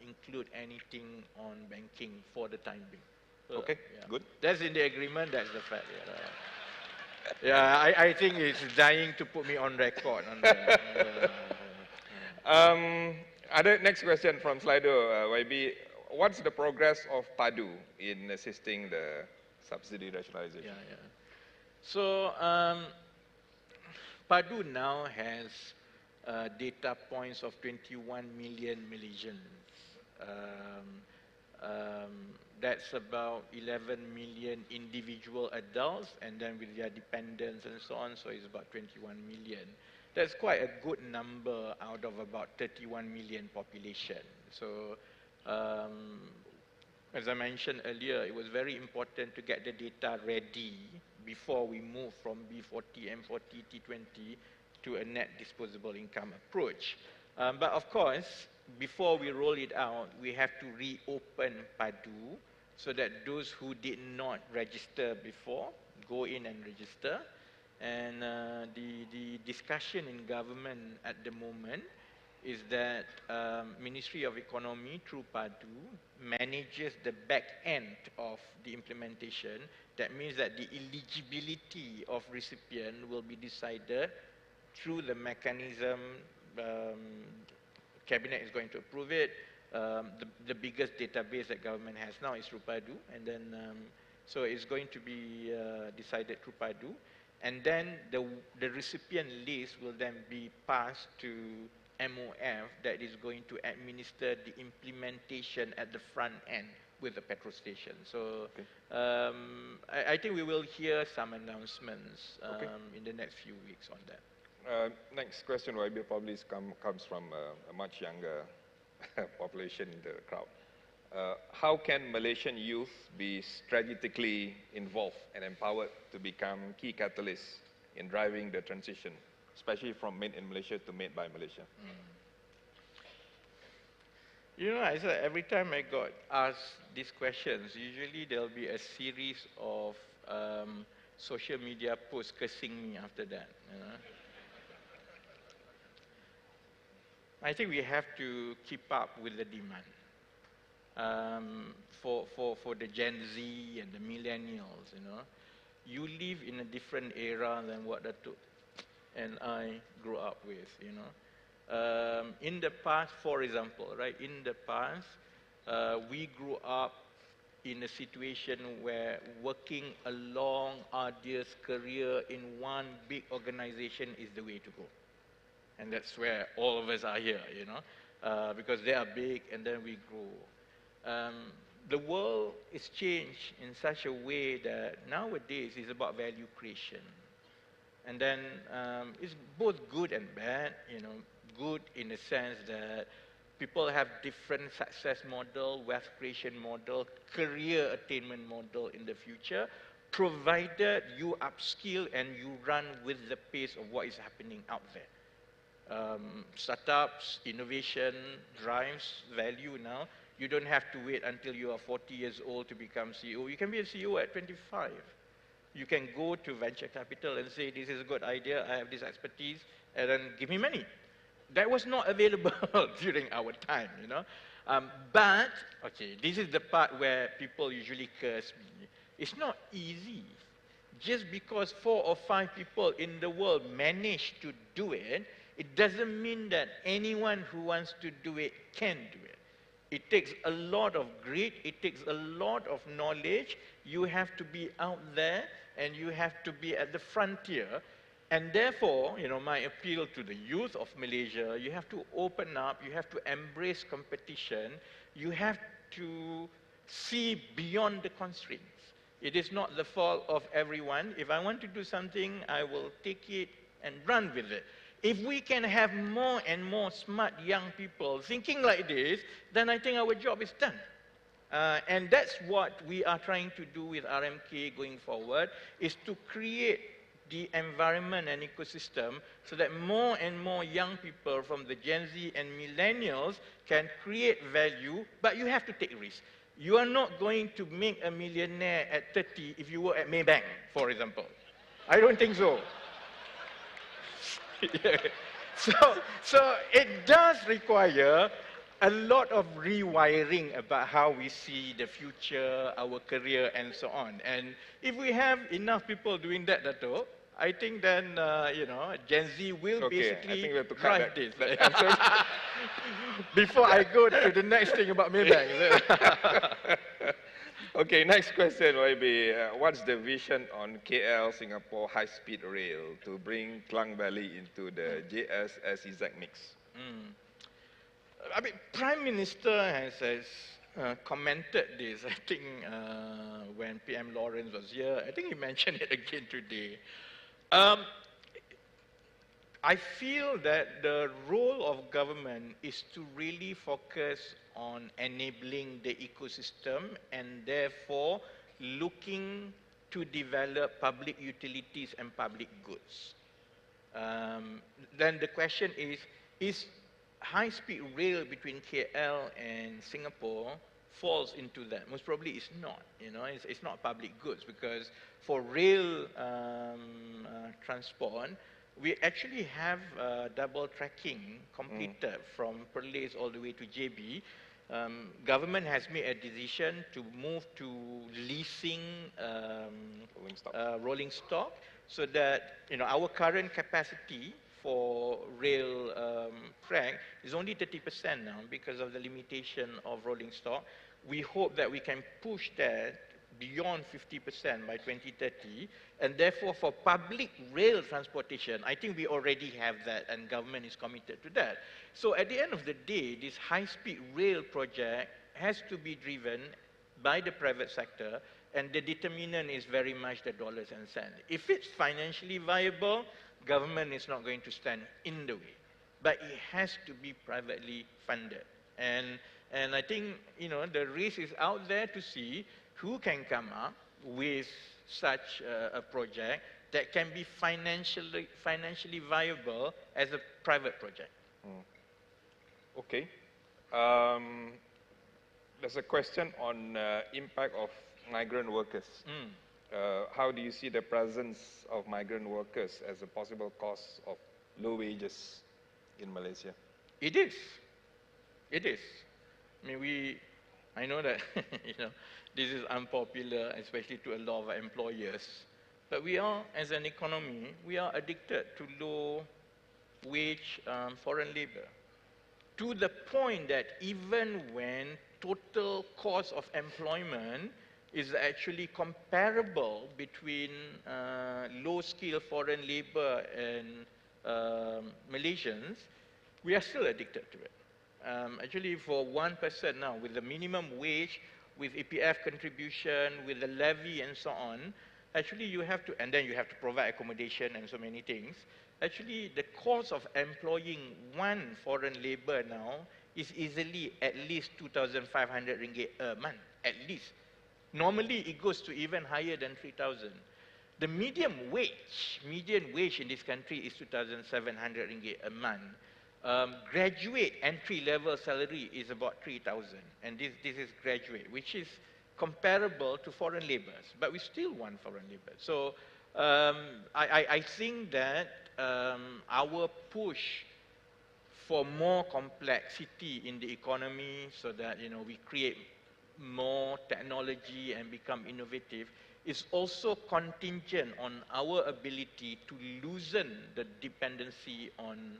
include anything on banking for the time being. So, okay, good. That's in the agreement, that's the fact. I think it's dying to put me on record on that. Next question from Slido, YB. What's the progress of PADU in assisting the subsidy rationalization? So, PADU now has data points of 21 million Malaysians. That's about 11 million individual adults, and then with their dependents and so on, so it's about 21 million. That's quite a good number out of about 31 million population. So, as I mentioned earlier, it was very important to get the data ready before we move from B40, M40, T20 to a net disposable income approach. But of course, before we roll it out, we have to reopen PADU so that those who did not register before go in and register. And the discussion in government at the moment is that Ministry of Economy through PADU manages the back end of the implementation. That means that the eligibility of recipient will be decided through the mechanism. Cabinet is going to approve it. The biggest database that government has now is through PADU, and then so it's going to be decided through PADU, and then the recipient list will then be passed to MOF that is going to administer the implementation at the front end with the petrol station. So I think we will hear some announcements in the next few weeks on that. Next question, YB, probably comes from a much younger population in the crowd. how can Malaysian youth be strategically involved and empowered to become key catalysts in driving the transition, especially from made in Malaysia to made by Malaysia? You know, I said every time I got asked these questions, usually there'll be a series of social media posts cursing me after that. You know? I think we have to keep up with the demand. For the Gen Z and the millennials, you know, you live in a different era than what Datuk and I grew up with, you know. In the past, for example, right, in the past, we grew up in a situation where working a long, arduous career in one big organization is the way to go. And that's where all of us are here, you know, because they are big and then we grow. The world is changed in such a way that nowadays it's about value creation. And then it's both good and bad, you know, good in the sense that people have different success model, wealth creation model, career attainment model in the future, provided you upskill and you run with the pace of what is happening out there. Startups, innovation drives value now. You don't have to wait until you are 40 years old to become CEO. You can be a CEO at 25. You can go to venture capital and say, this is a good idea, I have this expertise, and then give me money. That was not available during our time, you know. But, okay, this is the part where people usually curse me. It's not easy. Just because 4 or 5 people in the world manage to do it, it doesn't mean that anyone who wants to do it can do it. It takes a lot of grit, it takes a lot of knowledge. You have to be out there and you have to be at the frontier. And therefore, you know, my appeal to the youth of Malaysia, you have to open up, you have to embrace competition, you have to see beyond the constraints. It is not the fault of everyone. If I want to do something, I will take it and run with it. If we can have more and more smart young people thinking like this, then I think our job is done. And that's what we are trying to do with RMK going forward, is to create the environment and ecosystem so that more and more young people from the Gen Z and millennials can create value, but you have to take risks. You are not going to make a millionaire at 30 if you work at Maybank, for example. I don't think so. So it does require a lot of rewiring about how we see the future, our career, and so on. And if we have enough people doing that, Dato', I think then, you know, Gen Z will basically drive this. Before I go to the next thing about Maybank. Okay, next question will be, what's the vision on KL-Singapore high-speed rail to bring Klang Valley into the JS-SEZ mix? I mean, Prime Minister has commented this, I think, when PM Lawrence was here. I think he mentioned it again today. I feel that the role of government is to really focus on enabling the ecosystem and therefore looking to develop public utilities and public goods. Then the question is high-speed rail between KL and Singapore falls into that? Most probably it's not, you know, it's not public goods, because for rail transport, we actually have double tracking completed from Perlis all the way to JB. Government has made a decision to move to leasing rolling stock, so that, you know, our current capacity for rail track is only 30% now because of the limitation of rolling stock. We hope that we can push that beyond 50% by 2030, and therefore for public rail transportation, I think we already have that and government is committed to that. So at the end of the day, this high-speed rail project has to be driven by the private sector, and the determinant is very much the dollars and cents. If it's financially viable, government is not going to stand in the way, but it has to be privately funded. And And I think, the race is out there to see who can come up with such a project that can be financially viable as a private project. Okay. There's a question on impact of migrant workers. How do you see the presence of migrant workers as a possible cause of low wages in Malaysia? It is. It is. I mean, I know that, this is unpopular, especially to a lot of employers. But we are, as an economy, we are addicted to low-wage foreign labor, to the point that even when total cost of employment is actually comparable between low-skilled foreign labor and Malaysians, we are still addicted to it. Actually, for one person now, with the minimum wage, with EPF contribution, with the levy and so on, actually you have to, and then you have to provide accommodation and so many things. Actually, the cost of employing one foreign labor now is easily at least 2,500 ringgit a month, at least. Normally, it goes to even higher than 3,000. The median wage in this country is 2,700 ringgit a month. Graduate entry-level salary is about 3,000, and this is graduate, which is comparable to foreign laborers, but we still want foreign labor. So I think that our push for more complexity in the economy so that we create more technology and become innovative is also contingent on our ability to loosen the dependency on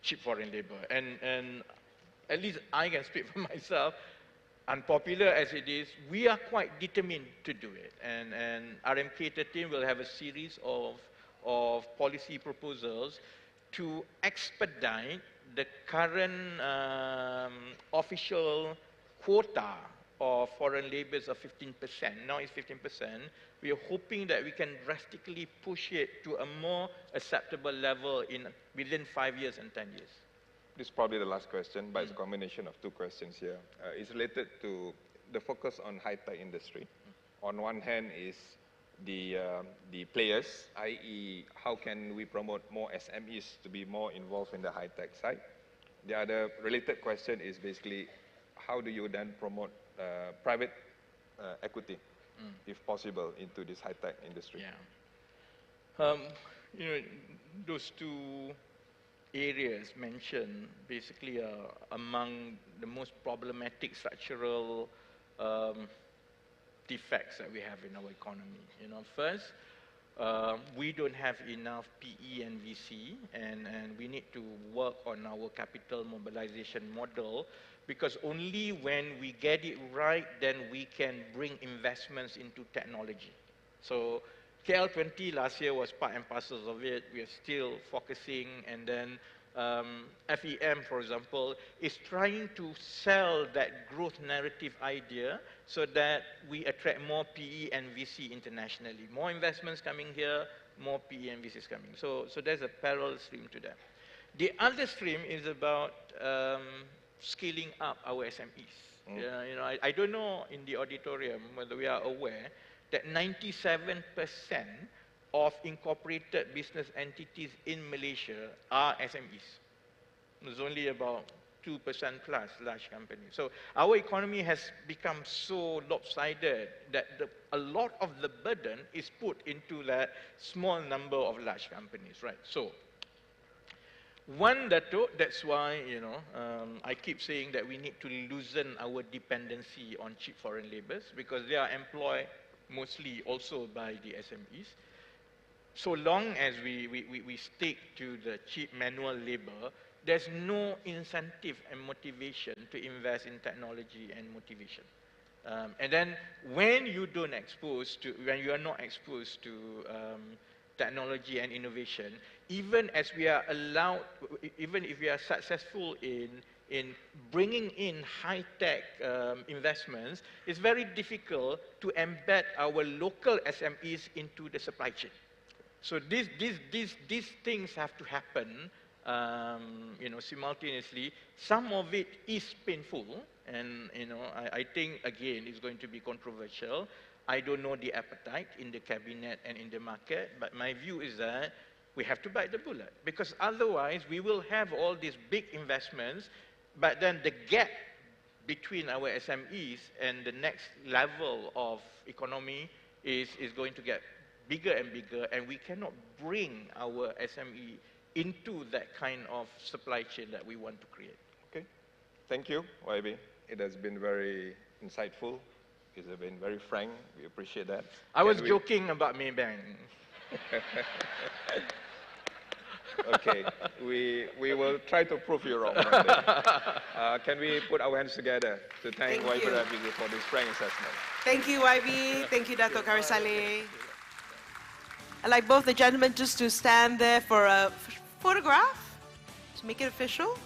cheap foreign labor. And at least I can speak for myself, unpopular as it is, we are quite determined to do it. And RMK 13 will have a series of policy proposals to expedite the current official quota of foreign laborers of 15%. Now it's 15%. We are hoping that we can drastically push it to a more acceptable level within 5 years and 10 years. This is probably the last question, but it's a combination of two questions here. It's related to the focus on high-tech industry. On one hand is the players, i.e. how can we promote more SMEs to be more involved in the high-tech side? The other related question is basically how do you then promote private equity, if possible, into this high-tech industry? Yeah. Those two areas mentioned basically are among the most problematic structural defects that we have in our economy. First, we don't have enough PE and VC, and we need to work on our capital mobilization model, because only when we get it right, then we can bring investments into technology. So KL20 last year was part and parcel of it. We are still focusing, and then FEM, for example, is trying to sell that growth narrative idea so that we attract more PE and VC internationally. More investments coming here, more PE and VCs coming. So there's a parallel stream to that. The other stream is about scaling up our SMEs. I don't know in the auditorium whether we are aware that 97% of incorporated business entities in Malaysia are SMEs. There's only about 2% plus large companies. So our economy has become so lopsided that a lot of the burden is put into that small number of large companies, right? So one, that's why, I keep saying that we need to loosen our dependency on cheap foreign laborers, because they are employed mostly also by the SMEs. So long as we stick to the cheap manual labor, there's no incentive and motivation to invest in technology and motivation. And then when you are not exposed to technology and innovation, even if we are successful in bringing in high-tech investments, it's very difficult to embed our local SMEs into the supply chain. So these things have to happen simultaneously. Some of it is painful, and I think again it's going to be controversial. I don't know the appetite in the cabinet and in the market, but my view is that we have to bite the bullet, because otherwise we will have all these big investments, but then the gap between our SMEs and the next level of economy is going to get bigger and bigger, and we cannot bring our SME into that kind of supply chain that we want to create. Okay, thank you, YB. It has been very insightful. It has been very frank. We appreciate that. I was joking about Maybank. Okay, we will try to prove you wrong one day. Can we put our hands together to thank Thank YB you. Rafizi for this frank assessment? Thank you, YB. Thank you, Dato' Karisale. I'd like both the gentlemen just to stand there for a photograph to make it official.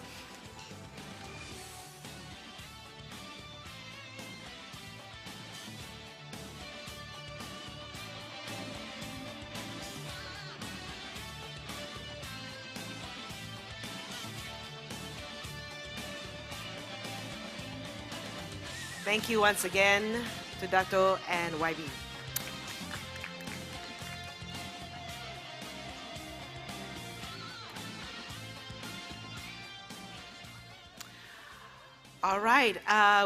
Thank you once again to Dato' and YB. All right,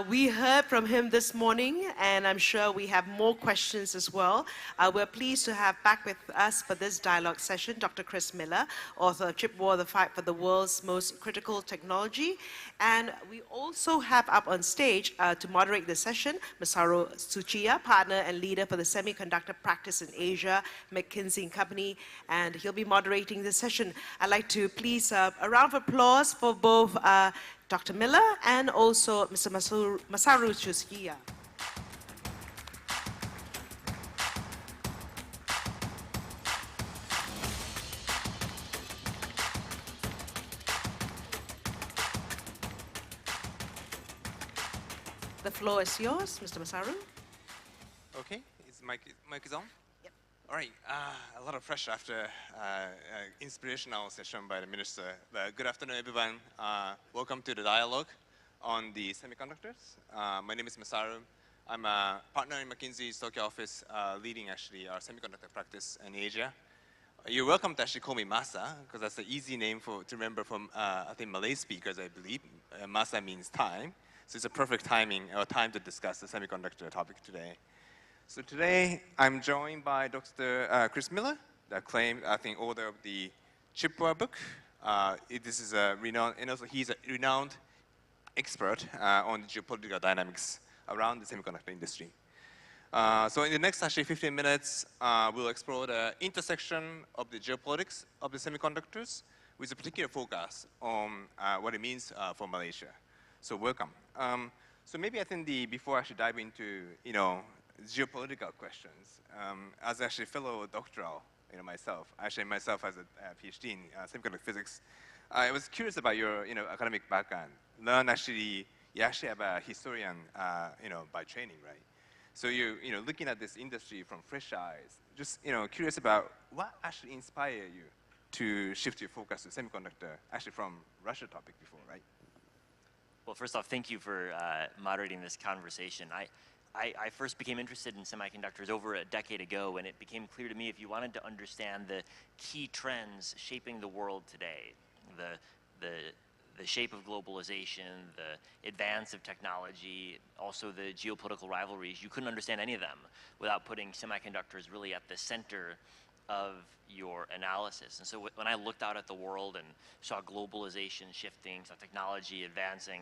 we heard from him this morning, and I'm sure we have more questions as well. We're pleased to have back with us for this dialogue session Dr. Chris Miller, author of Chip War, The Fight for the World's Most Critical Technology. And we also have up on stage to moderate the session, Masaru Tsuchiya, partner and leader for the Semiconductor practice in Asia, McKinsey & Company, and he'll be moderating the session. I'd like to please a round of applause for both Dr. Miller and also Mr. Masaru Tsuchiya. The floor is yours, Mr. Masaru. Okay, is mic is on? Yep. All right, a lot of pressure after inspirational session by the minister. Good afternoon, everyone. Welcome to the dialogue on the semiconductors. My name is Masaru. I'm a partner in McKinsey's Tokyo office, leading actually our semiconductor practice in Asia. You're welcome to actually call me Masa, because that's an easy name to remember from, I think, Malay speakers, I believe. Masa means time. So it's a perfect timing or time to discuss the semiconductor topic today. So today, I'm joined by Dr. Chris Miller, the acclaimed, I think, author of the Chip War book. This is a renowned, and also he's a renowned expert on the geopolitical dynamics around the semiconductor industry. So in the next actually 15 minutes, we'll explore the intersection of the geopolitics of the semiconductors with a particular focus on what it means for Malaysia. So welcome. So maybe I think before I actually dive into, geopolitical questions, as actually fellow doctoral, myself as a PhD in semiconductor physics, I was curious about your, academic background. You actually have a historian, by training, right? So you, looking at this industry from fresh eyes, just, curious about what actually inspired you to shift your focus to semiconductor, actually from Russia topic before, right? Well, first off, thank you for moderating this conversation. I first became interested in semiconductors over a decade ago, and it became clear to me if you wanted to understand the key trends shaping the world today, the shape of globalization, the advance of technology, also the geopolitical rivalries, you couldn't understand any of them without putting semiconductors really at the center of your analysis. And so when I looked out at the world and saw globalization shifting, saw technology advancing,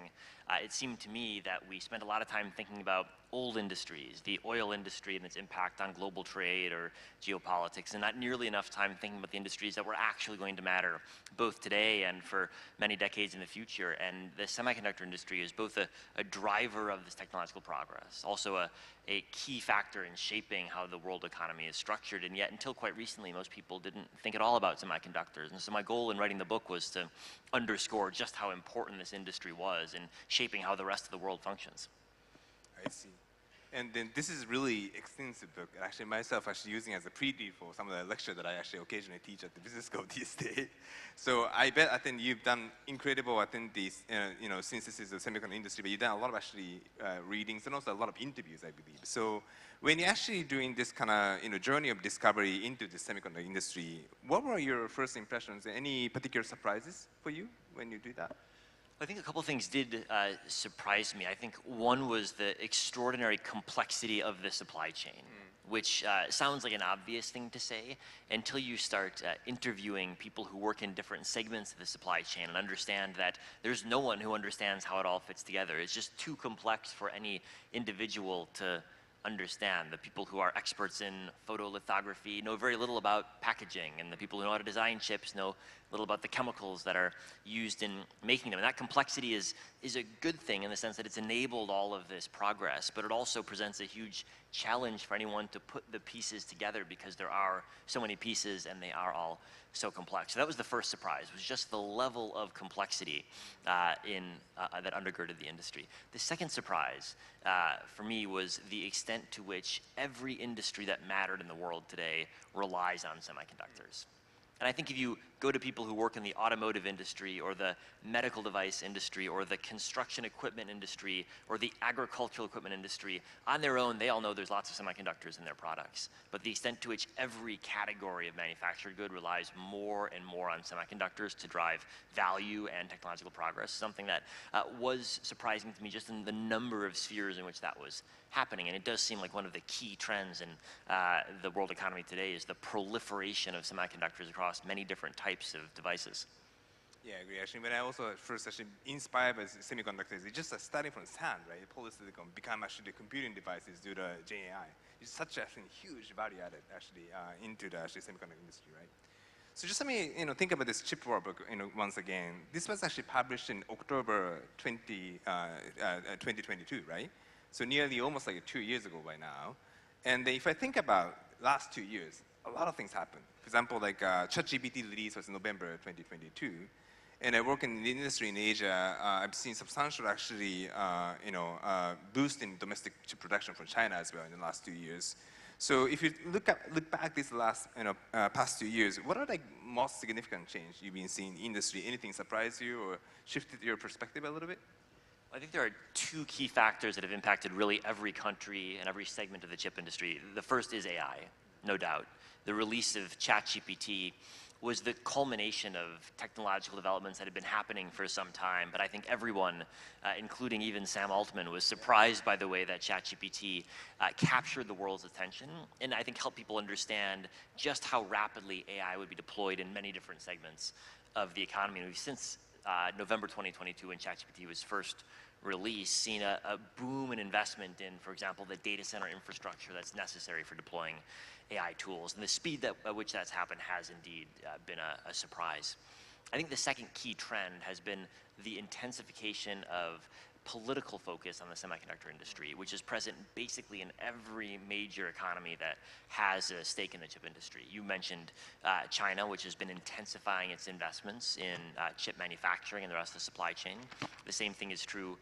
it seemed to me that we spent a lot of time thinking about old industries, the oil industry and its impact on global trade or geopolitics, and not nearly enough time thinking about the industries that were actually going to matter both today and for many decades in the future. And the semiconductor industry is both a driver of this technological progress, also a key factor in shaping how the world economy is structured. And yet, until quite recently, most people didn't think at all about semiconductors. And so my goal in writing the book was to underscore just how important this industry was in shaping how the rest of the world functions. I see. And then this is really extensive book. Actually, myself actually using as a pre-read for some of the lecture that I actually occasionally teach at the business school these days. So I think you've done incredible, these, since this is the semiconductor industry, but you've done a lot of actually readings and also a lot of interviews, I believe. So when you're actually doing this kind of, journey of discovery into the semiconductor industry, what were your first impressions? Any particular surprises for you when you do that? I think a couple of things did surprise me. I think one was the extraordinary complexity of the supply chain, which sounds like an obvious thing to say until you start interviewing people who work in different segments of the supply chain and understand that there's no one who understands how it all fits together. It's just too complex for any individual to understand. The people who are experts in photolithography know very little about packaging, and the people who know how to design chips know little about the chemicals that are used in making them. And that complexity is a good thing in the sense that it's enabled all of this progress, but it also presents a huge challenge for anyone to put the pieces together because there are so many pieces and they are all so complex. So that was the first surprise, was just the level of complexity that undergirded the industry. The second surprise for me was the extent to which every industry that mattered in the world today relies on semiconductors. And I think if you go to people who work in the automotive industry or the medical device industry or the construction equipment industry or the agricultural equipment industry, on their own, they all know there's lots of semiconductors in their products. But the extent to which every category of manufactured good relies more and more on semiconductors to drive value and technological progress, something that was surprising to me just in the number of spheres in which that was happening. And it does seem like one of the key trends in the world economy today is the proliferation of semiconductors across many different types of devices. Yeah, I agree. Actually, when I also at first actually inspired by semiconductors, it's just starting from sand, right? Polysilicon become actually the computing devices due to GenAI. It's such a huge value added actually into the semiconductor industry, right? So just let me think about this chip war book once again. This was actually published in October 2022, right? So nearly almost like 2 years ago by now. And if I think about last 2 years, a lot of things happened. For example, like ChatGPT release was in November 2022. And I work in the industry in Asia. I've seen substantial actually, boost in domestic chip production from China as well in the last 2 years. So if you look back these last, past 2 years, what are the most significant change you've been seeing in the industry? Anything surprise you or shifted your perspective a little bit? I think there are two key factors that have impacted really every country and every segment of the chip industry. The first is AI, no doubt. The release of ChatGPT was the culmination of technological developments that had been happening for some time, but I think everyone, including even Sam Altman, was surprised by the way that ChatGPT captured the world's attention, and I think helped people understand just how rapidly AI would be deployed in many different segments of the economy. And we've since November 2022, when ChatGPT was first released, seen a boom in investment in, for example, the data center infrastructure that's necessary for deploying AI tools. And the speed at which that's happened has indeed been a surprise. I think the second key trend has been the intensification of political focus on the semiconductor industry, which is present basically in every major economy that has a stake in the chip industry. You mentioned China, which has been intensifying its investments in chip manufacturing and the rest of the supply chain. The same thing is true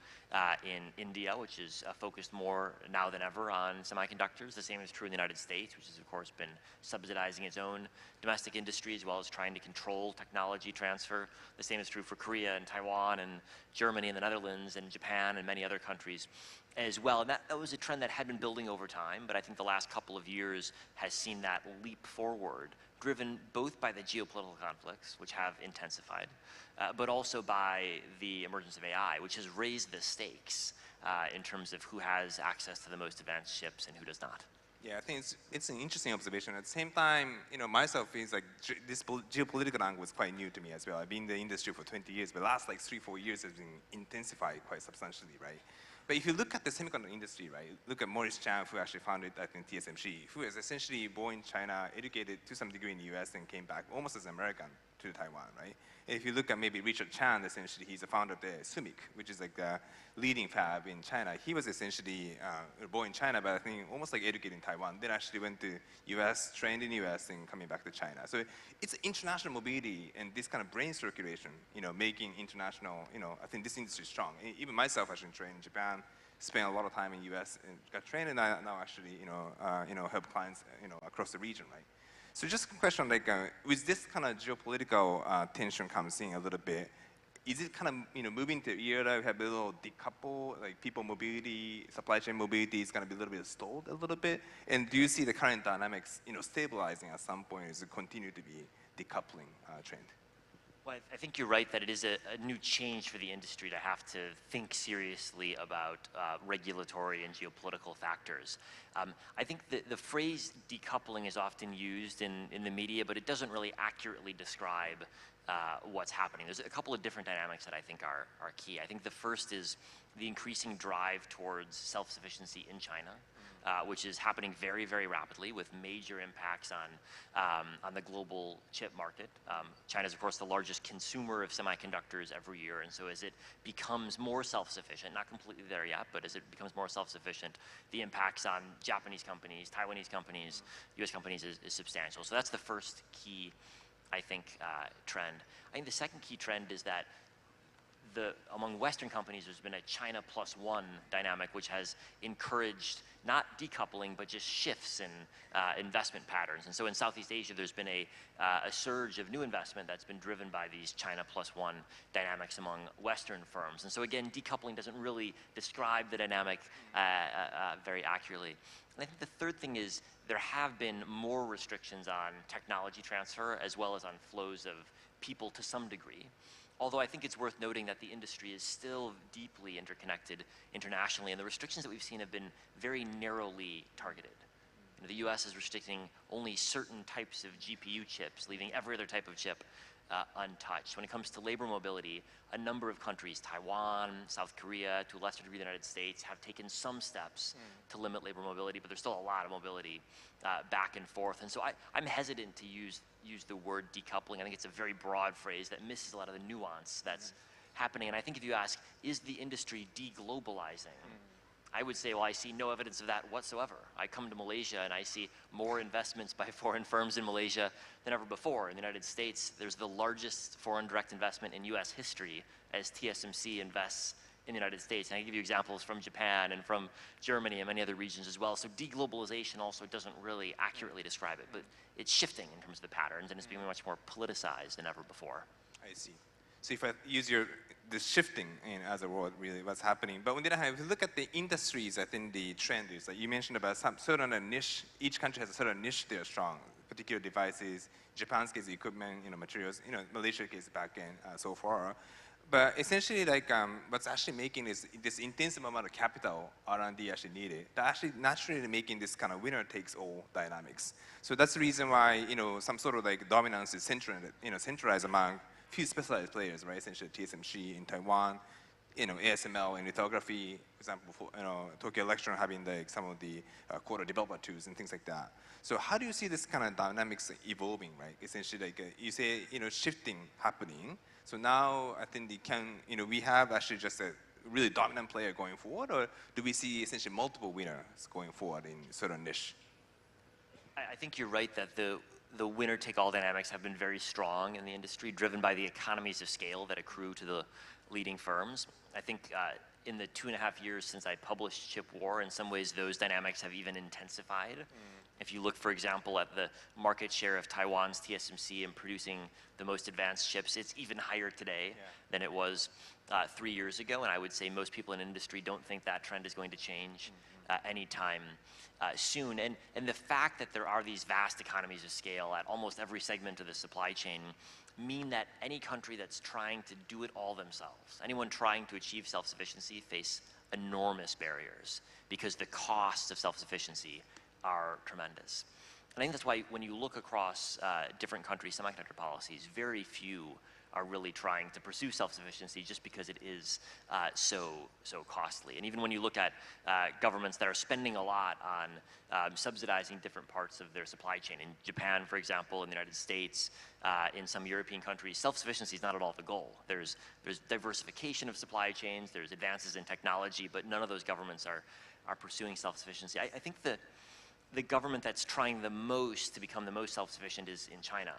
in India, which is focused more now than ever on semiconductors. The same is true in the United States, which has of course been subsidizing its own domestic industry as well as trying to control technology transfer. The same is true for Korea and Taiwan and Germany and the Netherlands and Japan and many other countries as well. And that was a trend that had been building over time, but I think the last couple of years has seen that leap forward, driven both by the geopolitical conflicts, which have intensified, but also by the emergence of AI, which has raised the stakes in terms of who has access to the most advanced chips and who does not. Yeah, I think it's an interesting observation. At the same time, myself feels like this geopolitical angle was quite new to me as well. I've been in the industry for 20 years, but the last like 3-4 years has been intensified quite substantially, right? But if you look at the semiconductor industry, right, look at Morris Chang, who actually founded, I think, TSMC, who is essentially born in China, educated to some degree in the US, and came back almost as an American to Taiwan, right? And if you look at maybe Richard Chan, essentially, he's the founder of the SUMIC, which is like the leading fab in China. He was essentially born in China, but I think almost like educated in Taiwan. Then actually went to US, trained in the US, and coming back to China. So it's international mobility and this kind of brain circulation, making international, I think this industry is strong. Even myself, actually trained in Japan, spent a lot of time in US and got trained, and now actually, help clients, across the region, right? So just a question, like, with this kind of geopolitical tension comes in a little bit, is it kind of, moving to an era we have a little decouple, like people mobility, supply chain mobility is going to be a little bit stalled a little bit? And do you see the current dynamics, stabilizing at some point as it continue to be decoupling trend? Well, I think you're right that it is a new change for the industry to have to think seriously about regulatory and geopolitical factors. I think the phrase decoupling is often used in the media, but it doesn't really accurately describe what's happening. There's a couple of different dynamics that I think are key. I think the first is the increasing drive towards self-sufficiency in China, which is happening very, very rapidly with major impacts on the global chip market. China is, of course, the largest consumer of semiconductors every year, and so as it becomes more self-sufficient, not completely there yet, but as it becomes more self-sufficient, the impacts on Japanese companies, Taiwanese companies, US companies is substantial. So that's the first key, I think, trend. I think the second key trend is that among Western companies, there's been a China plus one dynamic, which has encouraged not decoupling, but just shifts in investment patterns. And so in Southeast Asia, there's been a surge of new investment that's been driven by these China plus one dynamics among Western firms. And so again, decoupling doesn't really describe the dynamic very accurately. And I think the third thing is there have been more restrictions on technology transfer as well as on flows of people to some degree. Although I think it's worth noting that the industry is still deeply interconnected internationally, and the restrictions that we've seen have been very narrowly targeted. The US is restricting only certain types of GPU chips, leaving every other type of chip untouched. When it comes to labor mobility, a number of countries, Taiwan, South Korea, to a lesser degree the United States, have taken some steps to limit labor mobility, but there's still a lot of mobility back and forth. And so I'm hesitant to use the word decoupling. I think it's a very broad phrase that misses a lot of the nuance that's happening. And I think if you ask, is the industry deglobalizing? I would say, well, I see no evidence of that whatsoever. I come to Malaysia and I see more investments by foreign firms in Malaysia than ever before. In the United States, there's the largest foreign direct investment in US history as TSMC invests in the United States. And I can give you examples from Japan and from Germany and many other regions as well. So deglobalization also doesn't really accurately describe it, but it's shifting in terms of the patterns, and it's becoming much more politicized than ever before. I see. So if I use the shifting as a word, really what's happening. But on the other hand, if you look at the industries, I think the trend is that you mentioned about some certain niche, each country has a certain niche they're strong, particular devices, Japan's case equipment, materials, Malaysia's case back-end, so far. But essentially, like, what's actually making this intensive amount of capital R&D actually needed, that actually naturally making this kind of winner-takes-all dynamics. So that's the reason why, some sort of like dominance is centralized among few specialized players, right? Essentially TSMC in Taiwan, ASML in lithography, for example, Tokyo Electron having some of the Kuala developer tools and things like that. So how do you see this kind of dynamics evolving, right? Essentially, like you say, shifting happening. So now I think we have actually just a really dominant player going forward, or do we see essentially multiple winners going forward in certain niche? I think you're right that the winner-take-all dynamics have been very strong in the industry, driven by the economies of scale that accrue to the leading firms. I think in the 2.5 years since I published Chip War, in some ways those dynamics have even intensified. If you look, for example, at the market share of Taiwan's TSMC in producing the most advanced chips, it's even higher today than it was 3 years ago. And I would say most people in industry don't think that trend is going to change anytime soon. And the fact that there are these vast economies of scale at almost every segment of the supply chain mean that any country that's trying to do it all themselves, anyone trying to achieve self-sufficiency, face enormous barriers because the costs of self-sufficiency are tremendous. And I think that's why when you look across different countries' semiconductor policies, very few are really trying to pursue self-sufficiency just because it is so costly. And even when you look at governments that are spending a lot on subsidizing different parts of their supply chain, in Japan, for example, in the United States, in some European countries, self-sufficiency is not at all the goal. There's diversification of supply chains, there's advances in technology, but none of those governments are pursuing self-sufficiency. I think that the government that's trying the most to become the most self-sufficient is in China,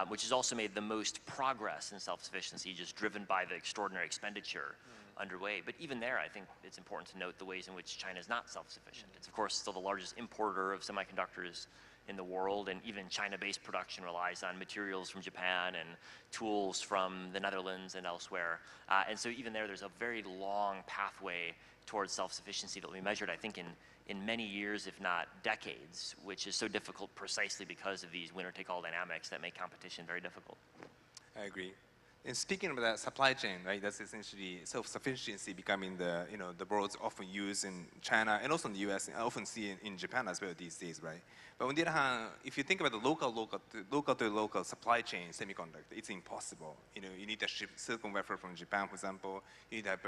which has also made the most progress in self-sufficiency, just driven by the extraordinary expenditure underway. But even there, I think it's important to note the ways in which China is not self-sufficient. It's, of course, still the largest importer of semiconductors in the world, and even China-based production relies on materials from Japan and tools from the Netherlands and elsewhere. And so even there's a very long pathway towards self-sufficiency that will be measured, I think, in many years, if not decades, which is so difficult precisely because of these winner-take-all dynamics that make competition very difficult. I agree. And speaking of that supply chain, right, that's essentially self-sufficiency becoming the, the words often used in China and also in the US, and I often see in Japan as well these days, right? But on the other hand, if you think about the local supply chain semiconductor, it's impossible. You need to ship silicon wafer from Japan, for example. You need to have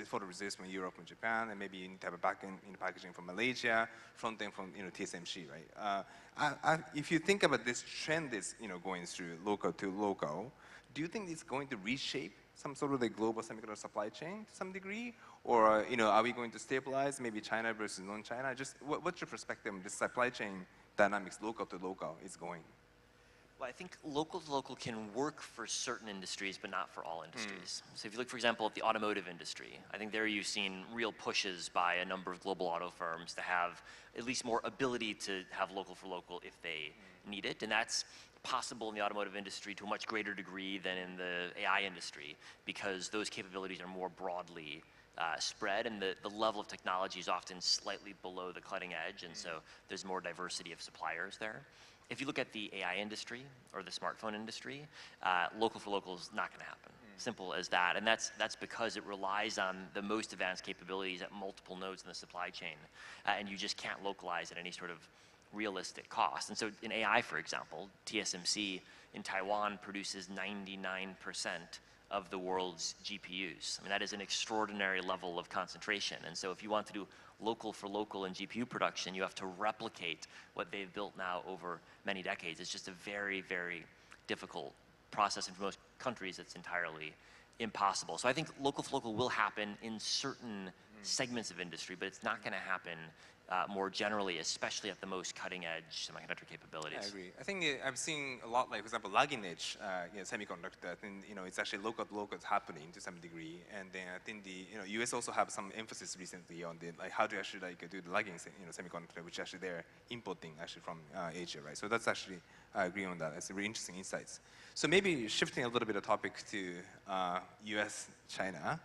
photoresist from Europe and Japan, and maybe you need to have a back-end packaging from Malaysia, front-end from TSMC, right? If you think about this trend that's going through local to local, do you think it's going to reshape some sort of the global semiconductor supply chain to some degree? Or, are we going to stabilize maybe China versus non-China? Just what's your perspective on this supply chain dynamics, local to local, is going? Well, I think local to local can work for certain industries, but not for all industries. So if you look, for example, at the automotive industry, I think there you've seen real pushes by a number of global auto firms to have at least more ability to have local for local if they need it. And that's possible in the automotive industry to a much greater degree than in the AI industry, because those capabilities are more broadly spread, and the level of technology is often slightly below the cutting edge, and so there's more diversity of suppliers there. If you look at the AI industry or the smartphone industry, local for local is not going to happen. Simple as that, and that's because it relies on the most advanced capabilities at multiple nodes in the supply chain, and you just can't localize at any sort of realistic cost. And so in AI, for example, TSMC in Taiwan produces 99% of the world's GPUs. I mean, that is an extraordinary level of concentration. And so if you want to do local for local in GPU production, you have to replicate what they've built now over many decades. It's just a very, very difficult process, and for most countries, it's entirely impossible. So I think local for local will happen in certain segments of industry, but it's not going to happen more generally, especially at the most cutting-edge semiconductor capabilities. I agree. I think I've seen a lot, like, for example, lagging edge semiconductor. I think it's actually local to local happening to some degree, and then I think the US also have some emphasis recently on the how to actually do the lagging semiconductor, which actually they're importing actually from Asia, right? So that's actually, I agree on that. It's really interesting insights. So maybe shifting a little bit of topic to US, China,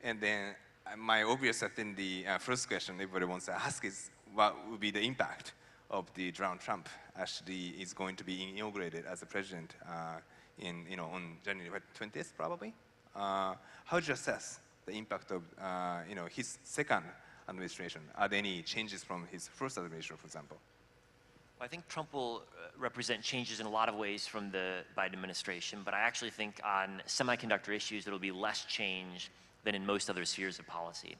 and then my obvious, I think the first question everybody wants to ask is, what would be the impact of the Donald Trump actually is going to be inaugurated as a president on January 20th, probably? How do you assess the impact of his second administration? Are there any changes from his first administration, for example? Well, I think Trump will represent changes in a lot of ways from the Biden administration, but I actually think on semiconductor issues there will be less change than in most other spheres of policy.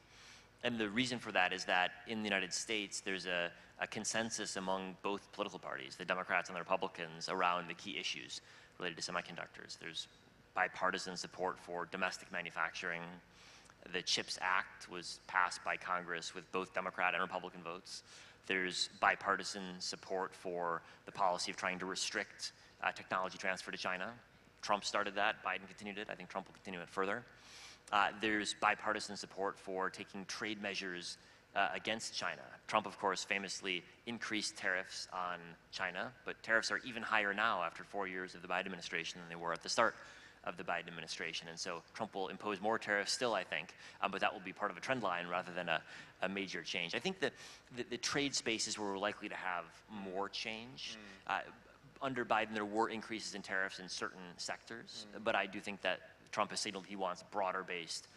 And the reason for that is that in the United States, there's a consensus among both political parties, the Democrats and the Republicans, around the key issues related to semiconductors. There's bipartisan support for domestic manufacturing. The CHIPS Act was passed by Congress with both Democrat and Republican votes. There's bipartisan support for the policy of trying to restrict technology transfer to China. Trump started that, Biden continued it. I think Trump will continue it further. There's bipartisan support for taking trade measures against China. Trump, of course, famously increased tariffs on China, but tariffs are even higher now after 4 years of the Biden administration than they were at the start of the Biden administration. And so Trump will impose more tariffs still, I think, but that will be part of a trend line rather than a major change. I think that the trade spaces where we're likely to have more change. Under Biden, there were increases in tariffs in certain sectors, but I do think that Trump has signaled he wants broader-based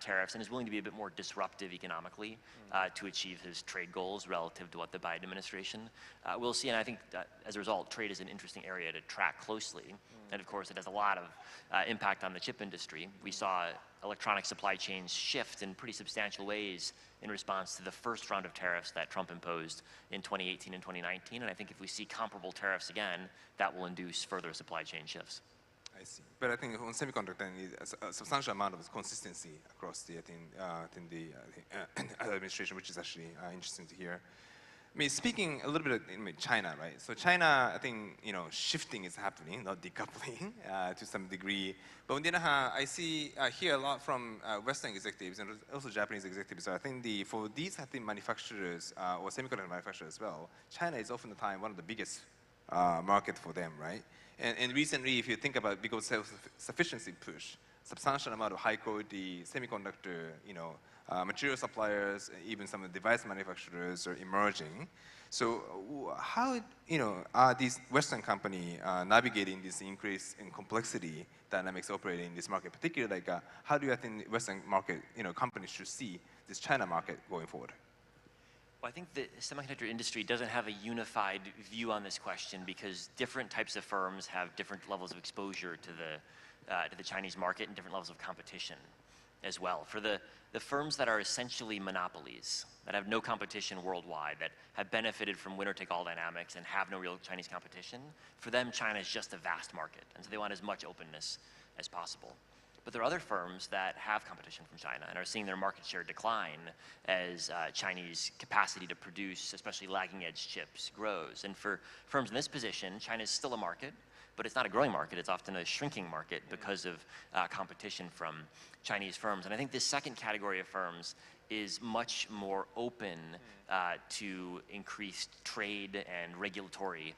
tariffs and is willing to be a bit more disruptive economically to achieve his trade goals relative to what the Biden administration will see. And I think that as a result, trade is an interesting area to track closely. And of course, it has a lot of impact on the chip industry. We saw electronic supply chains shift in pretty substantial ways in response to the first round of tariffs that Trump imposed in 2018 and 2019. And I think if we see comparable tariffs again, that will induce further supply chain shifts. I see. But I think on semiconductor, a substantial amount of consistency across the administration, which is actually interesting to hear. I mean, speaking a little bit of China, right? So China, I think, shifting is happening, not decoupling to some degree. But on the other hand, I hear a lot from Western executives and also Japanese executives. So I think for these, I think, manufacturers or semiconductor manufacturers as well, China is often the time one of the biggest market for them, right? And recently, if you think about because self-sufficiency push, substantial amount of high quality semiconductor, material suppliers, even some of the device manufacturers are emerging. So how, are these Western companies navigating this increase in complexity dynamics operating in this market? Particularly, how do you think Western market, companies should see this China market going forward? Well, I think the semiconductor industry doesn't have a unified view on this question because different types of firms have different levels of exposure to the Chinese market and different levels of competition as well. For the firms that are essentially monopolies, that have no competition worldwide, that have benefited from winner-take-all dynamics and have no real Chinese competition, for them, China is just a vast market, and so they want as much openness as possible. But there are other firms that have competition from China and are seeing their market share decline as Chinese capacity to produce, especially lagging-edge chips, grows. And for firms in this position, China is still a market, but it's not a growing market. It's often a shrinking market because of competition from Chinese firms. And I think this second category of firms is much more open to increased trade and regulatory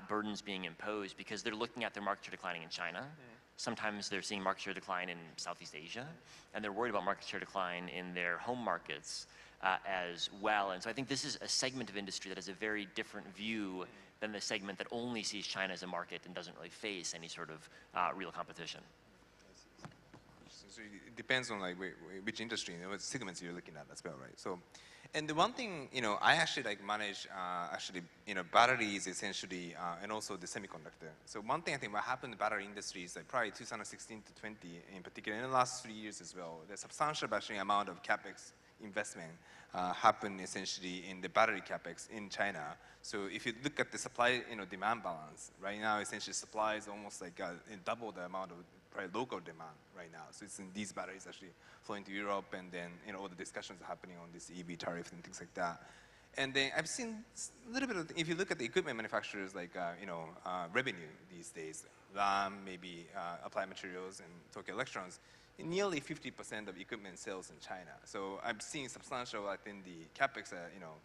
burdens being imposed because they're looking at their market share declining in China. Sometimes they're seeing market share decline in Southeast Asia, and they're worried about market share decline in their home markets as well. And so I think this is a segment of industry that has a very different view than the segment that only sees China as a market and doesn't really face any sort of real competition. So it depends on which industry, what segments you're looking at as well, right? So, and the one thing, I actually manage batteries essentially, and also the semiconductor. So one thing I think what happened in the battery industry is probably 2016 to 20 in particular, in the last 3 years as well, the substantial actually amount of capex investment happened essentially in the battery capex in China. So if you look at the supply, demand balance, right now essentially supply is almost double the amount of probably local demand right now. So it's in these batteries actually flowing to Europe, and then all the discussions are happening on this EV tariff and things like that. And then I've seen a little bit of, if you look at the equipment manufacturers revenue these days, Lam, maybe Applied Materials and Tokyo Electrons, nearly 50% of equipment sales in China. So I'm seeing substantial, I think, the capex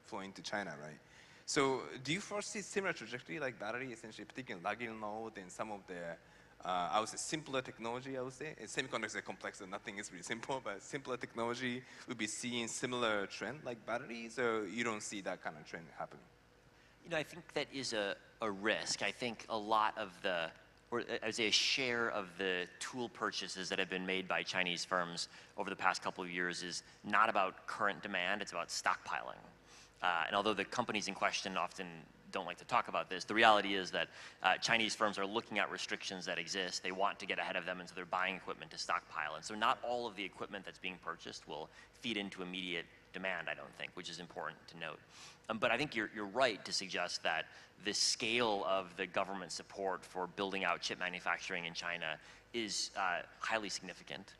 flowing to China, right? So do you foresee similar trajectory like battery, essentially, particularly lagging node and some of the, I would say, simpler technology, I would say? Semiconductors are complex, so nothing is really simple, but simpler technology would be seeing similar trend like batteries, or you don't see that kind of trend happening? I think that is a risk. I think a lot of or I would say a share of the tool purchases that have been made by Chinese firms over the past couple of years is not about current demand, it's about stockpiling. And although the companies in question often don't like to talk about this, the reality is that Chinese firms are looking at restrictions that exist. They want to get ahead of them, and so they're buying equipment to stockpile. And so not all of the equipment that's being purchased will feed into immediate demand, I don't think, which is important to note. But I think you're right to suggest that the scale of the government support for building out chip manufacturing in China is highly significant.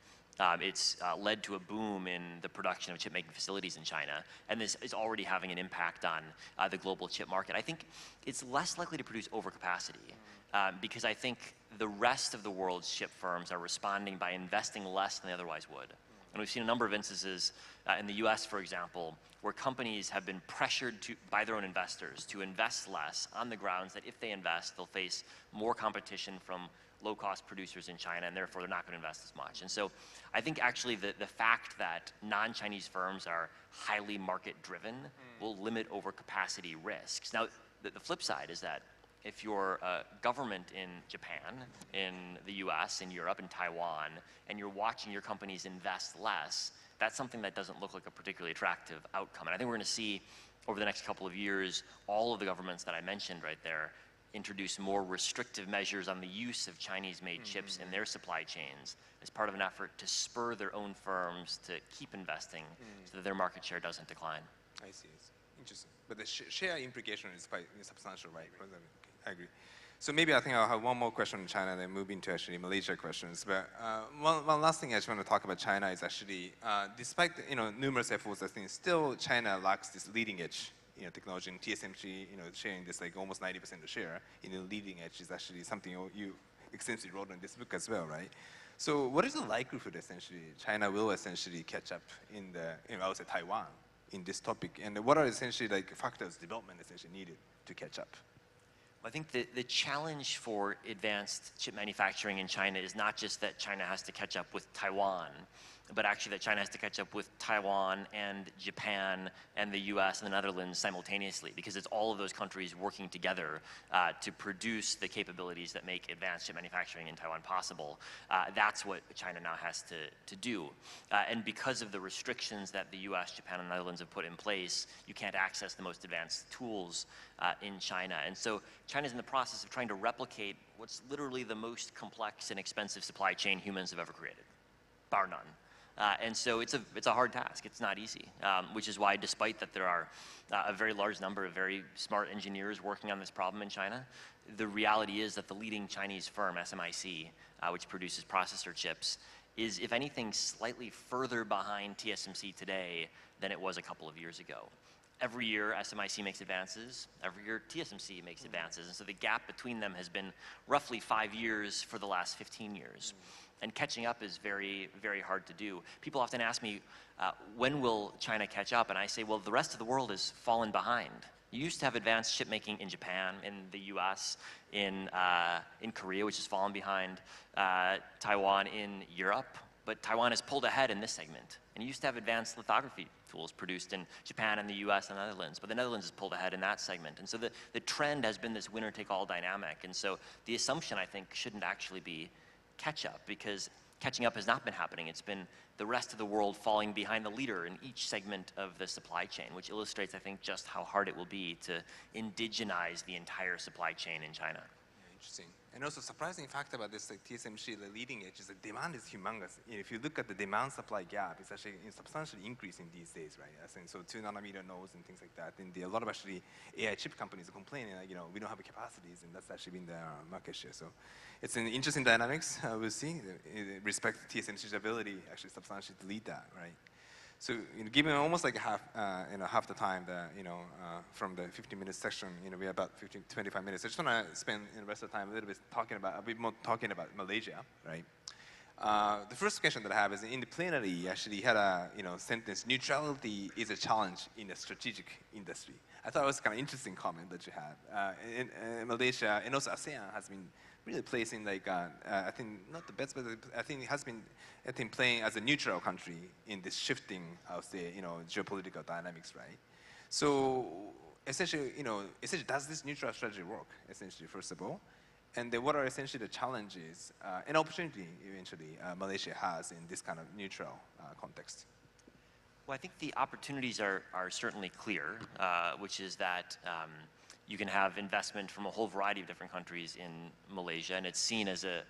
It's led to a boom in the production of chip-making facilities in China, and this is already having an impact on the global chip market. I think it's less likely to produce overcapacity because I think the rest of the world's chip firms are responding by investing less than they otherwise would. And we've seen a number of instances in the US, for example, where companies have been pressured by their own investors to invest less on the grounds that if they invest, they'll face more competition from low-cost producers in China, and therefore they're not going to invest as much. And so I think actually the fact that non-Chinese firms are highly market-driven will limit overcapacity risks. Now, the flip side is that if you're a government in Japan, in the US, in Europe, in Taiwan, and you're watching your companies invest less, that's something that doesn't look like a particularly attractive outcome. And I think we're going to see over the next couple of years, all of the governments that I mentioned right there introduce more restrictive measures on the use of Chinese-made chips in their supply chains as part of an effort to spur their own firms to keep investing so that their market share doesn't decline. I see. Interesting. But the share implication is quite substantial, right? Okay, I agree. So maybe I think I'll have one more question on China, then move into actually Malaysia questions. But one last thing I just want to talk about China is actually, despite numerous efforts, I think still China lacks this leading edge technology, and TSMC, sharing this like almost 90% of the share in the leading edge is actually something you extensively wrote in this book as well, right? So what is the likelihood essentially China will essentially catch up in I would say Taiwan in this topic, and what are essentially like factors development essentially needed to catch up? I think the challenge for advanced chip manufacturing in China is not just that China has to catch up with Taiwan, but actually that China has to catch up with Taiwan and Japan and the US and the Netherlands simultaneously, because it's all of those countries working together to produce the capabilities that make advanced chip manufacturing in Taiwan possible. That's what China now has to do. And because of the restrictions that the US, Japan, and the Netherlands have put in place, you can't access the most advanced tools in China. And so China's in the process of trying to replicate what's literally the most complex and expensive supply chain humans have ever created, bar none. And so it's a hard task. It's not easy, which is why, despite that there are a very large number of very smart engineers working on this problem in China, the reality is that the leading Chinese firm, SMIC, which produces processor chips, is, if anything, slightly further behind TSMC today than it was a couple of years ago. Every year, SMIC makes advances. Every year, TSMC makes advances. And so the gap between them has been roughly 5 years for the last 15 years. And catching up is very, very hard to do. People often ask me, when will China catch up? And I say, well, the rest of the world has fallen behind. You used to have advanced chip making in Japan, in the US, in Korea, which has fallen behind, Taiwan, in Europe. But Taiwan has pulled ahead in this segment. And you used to have advanced lithography tools produced in Japan and the US and the Netherlands, but the Netherlands has pulled ahead in that segment. And so the trend has been this winner-take-all dynamic. And so the assumption, I think, shouldn't actually be catch up, because catching up has not been happening. It's been the rest of the world falling behind the leader in each segment of the supply chain, which illustrates, I think, just how hard it will be to indigenize the entire supply chain in China. Yeah, interesting. And also, surprising fact about this, like TSMC, the leading edge, is the demand is humongous. If you look at the demand-supply gap, it's actually substantially increasing these days, right? So 2-nanometer nodes and things like that. And a lot of actually AI chip companies are complaining, like, we don't have the capacities, and that's actually been their market share. So it's an interesting dynamics. We'll see. Respect TSMC's ability actually substantially to lead that, right? So given almost like half the time that from the 15-minute section, we have about 25 minutes. I just want to spend the rest of the time a bit more talking about Malaysia, right? The first question that I have is, in the plenary, you actually had a sentence: neutrality is a challenge in a strategic industry. I thought it was kind of interesting comment that you had. In Malaysia and also ASEAN has been really placing like I think not the best, but I think it has been playing as a neutral country in this shifting, I would say, geopolitical dynamics, right? So essentially, does this neutral strategy work? Essentially, first of all, and then what are essentially the challenges and opportunity eventually Malaysia has in this kind of neutral context? Well, I think the opportunities are certainly clear, which is that you can have investment from a whole variety of different countries in Malaysia, and it's seen as a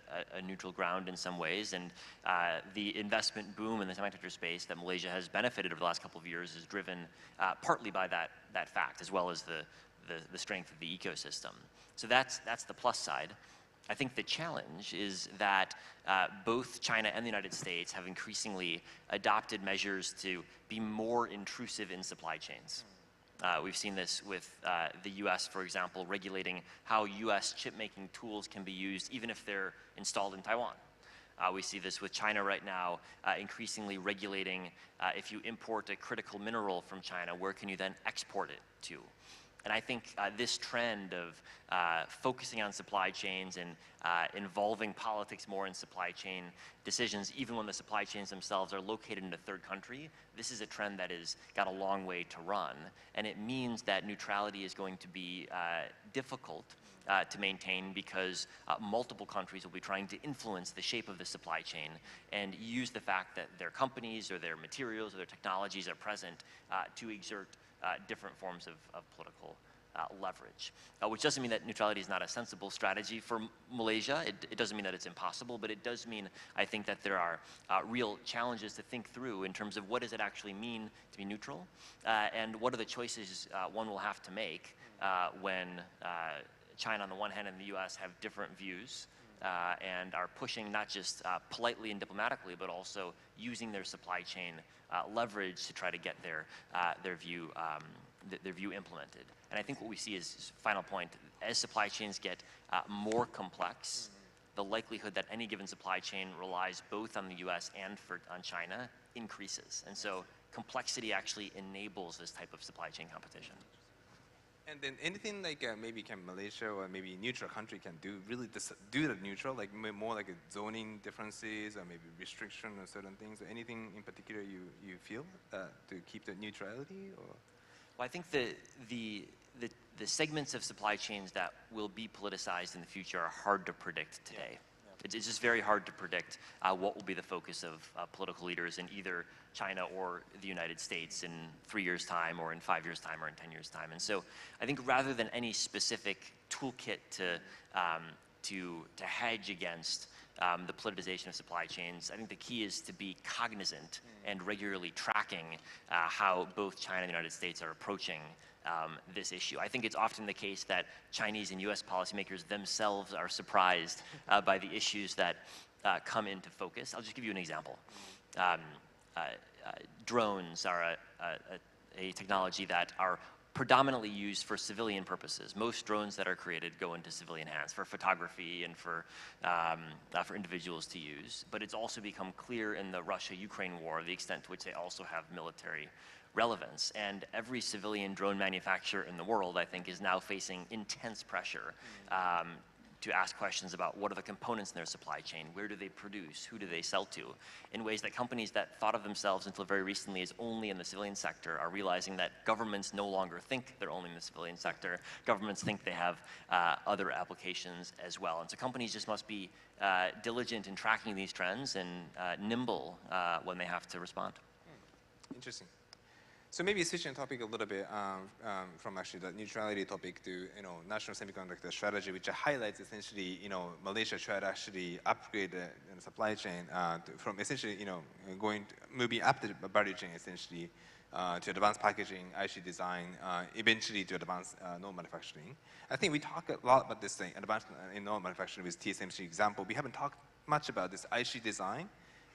neutral ground in some ways. And the investment boom in the semiconductor space that Malaysia has benefited over the last couple of years is driven partly by that fact, as well as the strength of the ecosystem. So that's the plus side. I think the challenge is that both China and the United States have increasingly adopted measures to be more intrusive in supply chains. We've seen this with the US, for example, regulating how US chip-making tools can be used even if they're installed in Taiwan. We see this with China right now, increasingly regulating if you import a critical mineral from China, where can you then export it to? And I think this trend of focusing on supply chains and involving politics more in supply chain decisions, even when the supply chains themselves are located in a third country, this is a trend that has got a long way to run. And it means that neutrality is going to be difficult to maintain, because multiple countries will be trying to influence the shape of the supply chain and use the fact that their companies or their materials or their technologies are present to exert different forms of political leverage, which doesn't mean that neutrality is not a sensible strategy for Malaysia. It doesn't mean that it's impossible, but it does mean, I think, that there are real challenges to think through in terms of what does it actually mean to be neutral, and what are the choices one will have to make when China on the one hand and the US have different views and are pushing not just politely and diplomatically, but also using their supply chain leverage to try to get their view their view implemented. And I think what we see is, final point, as supply chains get more complex, the likelihood that any given supply chain relies both on the US and on China increases. And so complexity actually enables this type of supply chain competition. And then anything like maybe can Malaysia or maybe neutral country can do really do the neutral, like more like a zoning differences or maybe restriction on certain things, or anything in particular you feel to keep the neutrality? Or? Well, I think the segments of supply chains that will be politicized in the future are hard to predict today. It's just very hard to predict what will be the focus of political leaders in either China or the United States in 3 years' time, or in 5 years' time, or in 10 years' time. And so I think rather than any specific toolkit to hedge against the politicization of supply chains, I think the key is to be cognizant and regularly tracking how both China and the United States are approaching this issue. I think it's often the case that Chinese and US policymakers themselves are surprised by the issues that come into focus. I'll just give you an example. Drones are a technology that are predominantly used for civilian purposes. Most drones that are created go into civilian hands for photography and for individuals to use. But it's also become clear in the Russia-Ukraine war the extent to which they also have military relevance. And every civilian drone manufacturer in the world, I think, is now facing intense pressure to ask questions about what are the components in their supply chain, where do they produce, who do they sell to, in ways that companies that thought of themselves until very recently as only in the civilian sector are realizing that governments no longer think they're only in the civilian sector. Governments think they have other applications as well. And so companies just must be diligent in tracking these trends and nimble when they have to respond. Interesting. So maybe switching topic a little bit from actually the neutrality topic to national semiconductor strategy, which highlights essentially Malaysia tried to actually upgrade the supply chain from essentially moving up the value chain essentially to advanced packaging, IC design, eventually to advanced node manufacturing. I think we talk a lot about this thing, advanced node manufacturing with TSMC example. We haven't talked much about this IC design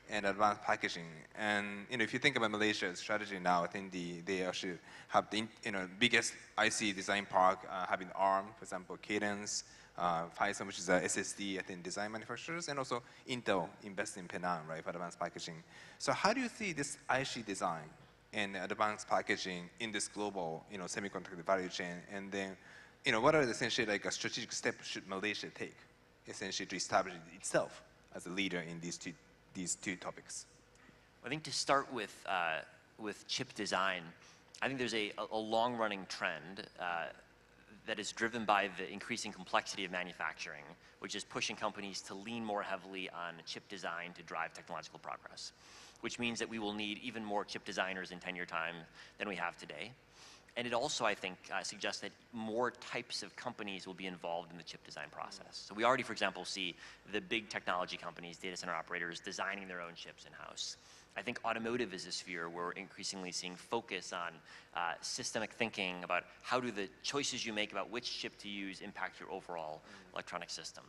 and advanced packaging. And if you think about Malaysia's strategy now, I think they actually have the biggest IC design park, having ARM, for example, Cadence, Phison, which is a SSD, I think, design manufacturers, and also Intel investing in Penang, right, for advanced packaging. So how do you see this IC design and advanced packaging in this global, semiconductor value chain? And then, what are essentially like a strategic step should Malaysia take, essentially, to establish itself as a leader in these two topics? I think to start with chip design, I think there's a long-running trend that is driven by the increasing complexity of manufacturing, which is pushing companies to lean more heavily on chip design to drive technological progress, which means that we will need even more chip designers in 10-year time than we have today. And it also, I think, suggests that more types of companies will be involved in the chip design process. So we already, for example, see the big technology companies, data center operators, designing their own chips in-house. I think automotive is a sphere where we're increasingly seeing focus on systemic thinking about how do the choices you make about which chip to use impact your overall electronic system.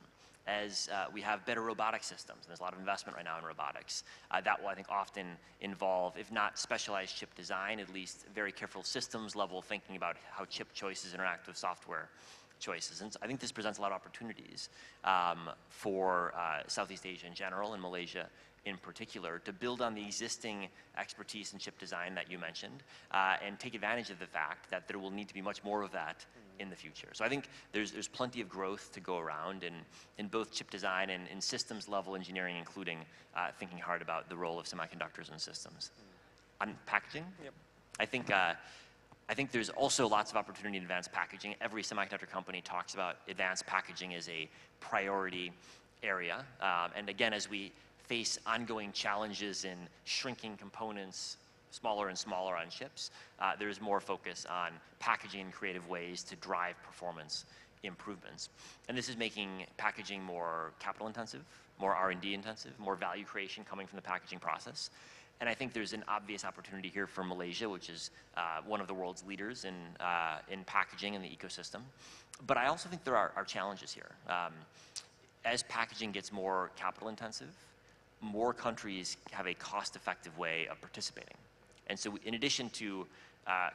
As we have better robotic systems, and there's a lot of investment right now in robotics, that will, I think, often involve, if not specialized chip design, at least very careful systems level thinking about how chip choices interact with software choices. And so I think this presents a lot of opportunities for Southeast Asia in general and Malaysia in particular to build on the existing expertise in chip design that you mentioned and take advantage of the fact that there will need to be much more of that in the future. So I think there's plenty of growth to go around in both chip design and in systems level engineering, including thinking hard about the role of semiconductors and systems. On packaging, I think there's also lots of opportunity in advanced packaging. Every semiconductor company talks about advanced packaging as a priority area. And again, as we face ongoing challenges in shrinking components smaller and smaller on chips, there's more focus on packaging in creative ways to drive performance improvements. And this is making packaging more capital intensive, more R&D intensive, more value creation coming from the packaging process. And I think there's an obvious opportunity here for Malaysia, which is one of the world's leaders in packaging and the ecosystem. But I also think there are challenges here. As packaging gets more capital intensive, more countries have a cost-effective way of participating. And so in addition to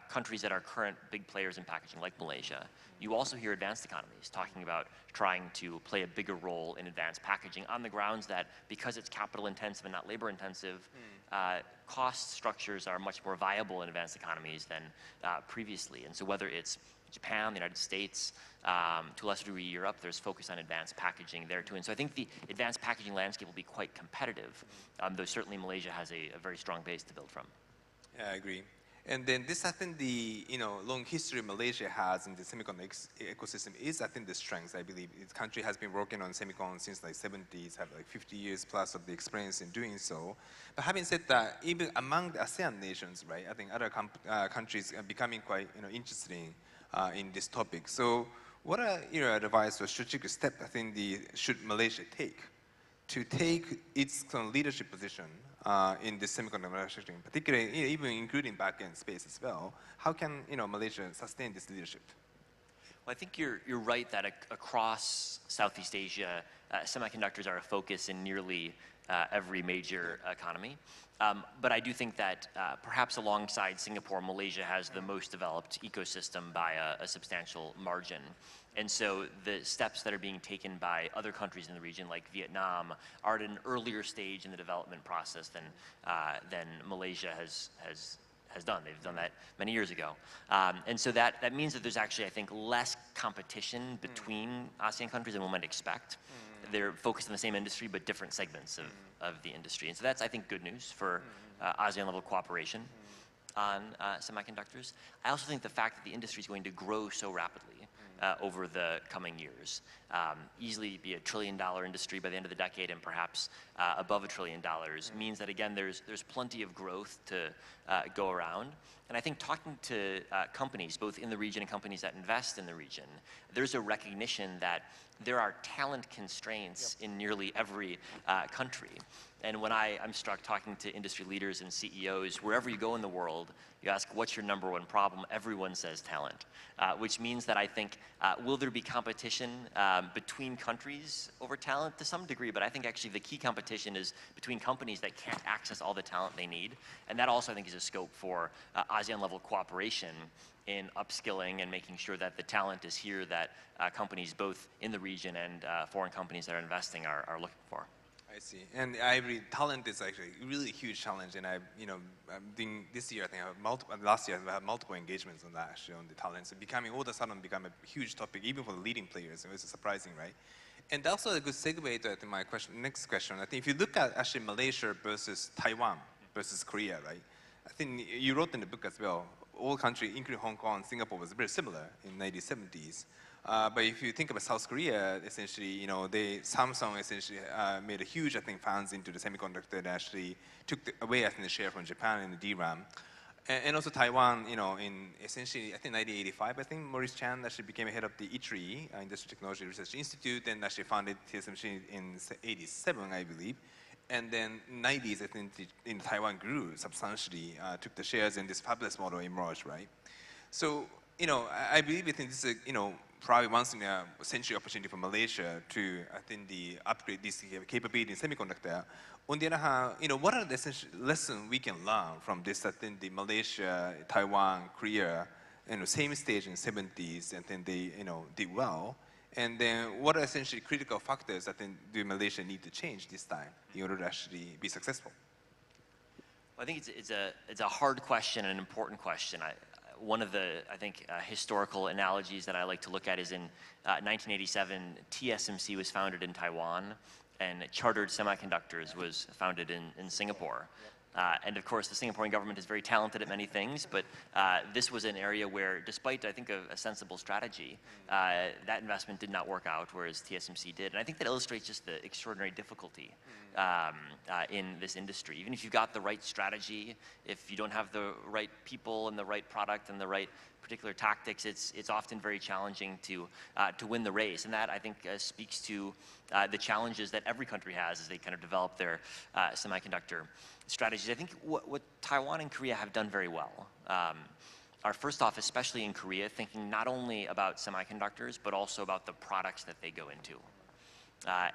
countries that are current big players in packaging like Malaysia, you also hear advanced economies talking about trying to play a bigger role in advanced packaging on the grounds that because it's capital intensive and not labor intensive, cost structures are much more viable in advanced economies than previously. And so whether it's Japan, the United States, to a lesser degree Europe, there's focus on advanced packaging there too. And so I think the advanced packaging landscape will be quite competitive, though certainly Malaysia has a very strong base to build from. Yeah, I agree. And then this, I think, the long history Malaysia has in the semiconductor ecosystem is, I think, the strength. I believe the country has been working on semicon since like 70s, have like 50 years plus of the experience in doing so. But having said that, even among the ASEAN nations, right, I think other countries are becoming quite interested in this topic. So, what are your advice or strategic step I think should Malaysia take to take its leadership position in the semiconductor manufacturing, particularly even including back-end space as well? How can Malaysia sustain this leadership? Well, I think you're right that across Southeast Asia, semiconductors are a focus in nearly every major economy. But I do think that perhaps alongside Singapore, Malaysia has the most developed ecosystem by a substantial margin. And so the steps that are being taken by other countries in the region, like Vietnam, are at an earlier stage in the development process than Malaysia has done. They've done that many years ago. And so that means that there's actually, I think, less competition between ASEAN countries than one might expect. They're focused on the same industry, but different segments of the industry. And so that's, I think, good news for ASEAN-level cooperation on semiconductors. I also think the fact that the industry is going to grow so rapidly over the coming years, easily be $1 trillion industry by the end of the decade and perhaps above $1 trillion, means that, again, there's plenty of growth to go around. And I think talking to companies, both in the region and companies that invest in the region, there's a recognition that there are talent constraints in nearly every country. And when I'm struck talking to industry leaders and CEOs, wherever you go in the world, you ask, what's your number one problem? Everyone says talent, which means that I think, will there be competition between countries over talent? To some degree, but I think actually the key competition is between companies that can't access all the talent they need. And that also, I think, is a scope for ASEAN-level cooperation in upskilling and making sure that the talent is here that companies both in the region and foreign companies that are investing are looking for. I see. And I agree, talent is actually a really huge challenge. And this year, I think last year, I had multiple engagements on that, actually, on the talent. So all of a sudden become a huge topic, even for the leading players. It was surprising, right? And also a good segue to my next question. I think if you look at actually Malaysia versus Taiwan versus Korea, right? I think you wrote in the book as well, all countries, including Hong Kong, Singapore, was very similar in the 1970s. But if you think about South Korea, essentially, Samsung essentially made a huge, I think, funds into the semiconductor and actually took away, I think, the share from Japan in the DRAM. And also Taiwan, in essentially, I think 1985, I think Maurice Chan actually became head of the ITRI, Industrial Technology Research Institute, and actually founded TSMC in 87, I believe. And then 90s, I think, in Taiwan grew substantially, took the shares, and this fabulous model emerged, right? So, I believe this is probably once in a century opportunity for Malaysia to, I think, upgrade this capability in semiconductor. On the other hand, what are the essential lessons we can learn from this? I think the Malaysia, Taiwan, Korea, same stage in the 70s, and then they, did well. And then what are essentially critical factors I think do Malaysia need to change this time in order to actually be successful? I think it's a hard question and an important question. One of the, I think, historical analogies that I like to look at is in 1987, TSMC was founded in Taiwan, and Chartered Semiconductors was founded in Singapore. And of course, the Singaporean government is very talented at many things, but this was an area where, despite, I think, a sensible strategy, that investment did not work out, whereas TSMC did. And I think that illustrates just the extraordinary difficulty in this industry. Even if you've got the right strategy, if you don't have the right people and the right product and the right particular tactics, it's often very challenging to win the race. And that, I think, speaks to the challenges that every country has as they kind of develop their semiconductor strategies. I think what Taiwan and Korea have done very well are, first off, especially in Korea, thinking not only about semiconductors, but also about the products that they go into.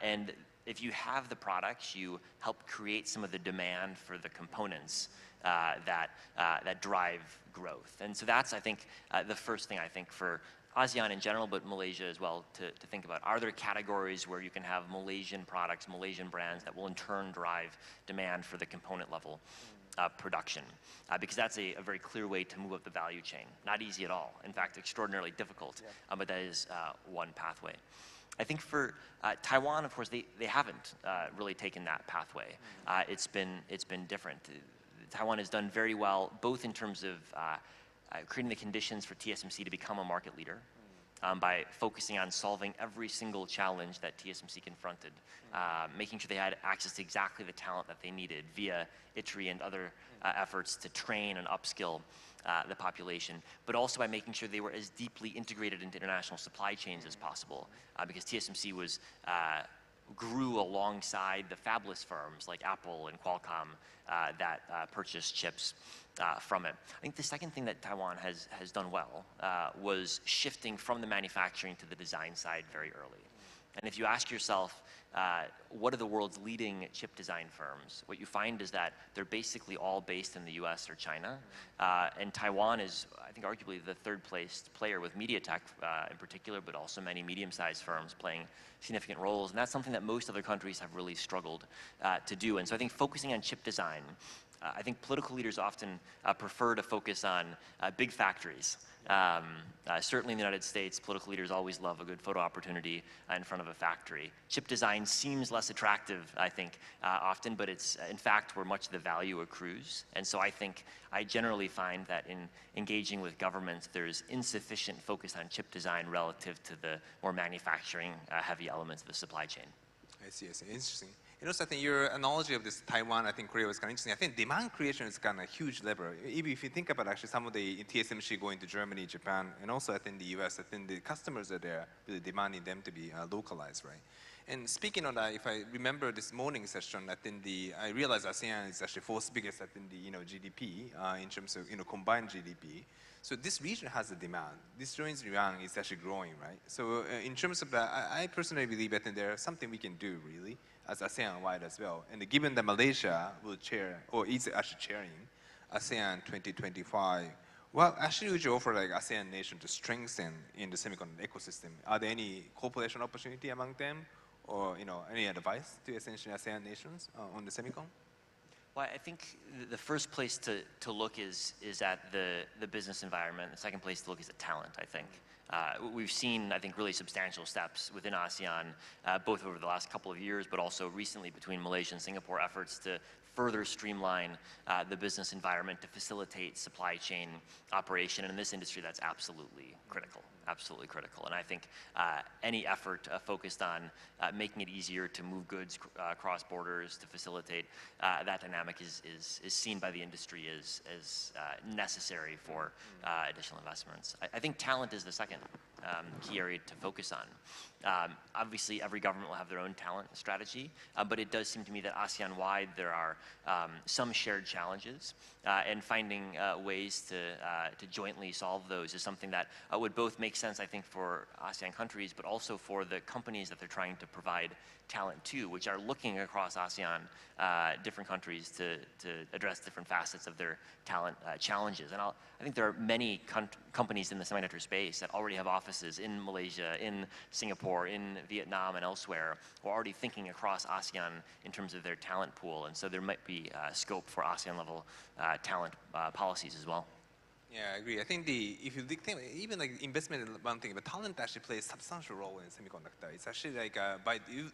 And if you have the products, you help create some of the demand for the components that drive growth. And so that's, I think, the first thing I think for ASEAN in general, but Malaysia as well, to think about. Are there categories where you can have Malaysian products, Malaysian brands that will in turn drive demand for the component level production? Because that's a very clear way to move up the value chain. Not easy at all. In fact, extraordinarily difficult, but that is one pathway. I think for Taiwan, of course, they haven't really taken that pathway. It's been different. Taiwan has done very well, both in terms of creating the conditions for TSMC to become a market leader by focusing on solving every single challenge that TSMC confronted, making sure they had access to exactly the talent that they needed via ITRI and other efforts to train and upskill the population, but also by making sure they were as deeply integrated into international supply chains as possible, because TSMC grew alongside the fabless firms like Apple and Qualcomm that purchased chips from it. I think the second thing that Taiwan has done well was shifting from the manufacturing to the design side very early. And if you ask yourself, what are the world's leading chip design firms? What you find is that they're basically all based in the US or China. And Taiwan is, I think, arguably the third placed player with MediaTek in particular, but also many medium-sized firms playing significant roles. And that's something that most other countries have really struggled to do. And so I think focusing on chip design, I think political leaders often prefer to focus on big factories. Certainly in the United States, political leaders always love a good photo opportunity in front of a factory. Chip design seems less attractive, I think, often, but it's in fact where much of the value accrues. And so I generally find that in engaging with governments, there's insufficient focus on chip design relative to the more manufacturing heavy elements of the supply chain. I see, interesting. And also, I think your analogy of this Taiwan, I think Korea was kind of interesting. I think demand creation is kind of a huge lever. Even if you think about actually some of the TSMC going to Germany, Japan, and also I think the US, I think the customers are there really demanding them to be localized, right? And speaking of that, if I remember this morning session, I think I realized ASEAN is actually fourth biggest, I think, GDP in terms of combined GDP. So this region has a demand. This yuan is actually growing, right? So in terms of that, I personally believe that there's something we can do really as ASEAN-wide as well. And given that Malaysia will chair, or is actually chairing ASEAN 2025, well, actually would you offer like ASEAN nation to strengthen in the semiconductor ecosystem? Are there any cooperation opportunity among them? Or any advice to essentially ASEAN nations on the semicon? Well, I think the first place to look is at the business environment. The second place to look is at talent, I think. We've seen, I think, really substantial steps within ASEAN, both over the last couple of years, but also recently between Malaysia and Singapore efforts to further streamline the business environment to facilitate supply chain operation. And in this industry, that's absolutely critical. Absolutely critical. And I think any effort focused on making it easier to move goods across borders to facilitate that dynamic is seen by the industry as necessary for additional investments. I think talent is the second key area to focus on. Obviously, every government will have their own talent strategy, but it does seem to me that ASEAN-wide there are some shared challenges, and finding ways to jointly solve those is something that would both make sense, I think, for ASEAN countries, but also for the companies that they're trying to provide talent to, which are looking across ASEAN, different countries to address different facets of their talent challenges. And I think there are many companies in the semiconductor space that already have offices in Malaysia, in Singapore, in Vietnam, and elsewhere, who are already thinking across ASEAN in terms of their talent pool. And so there might be scope for ASEAN-level talent policies as well. Yeah, I agree. I think if you think, even like investment is one thing, but talent actually plays a substantial role in semiconductor. It's actually like,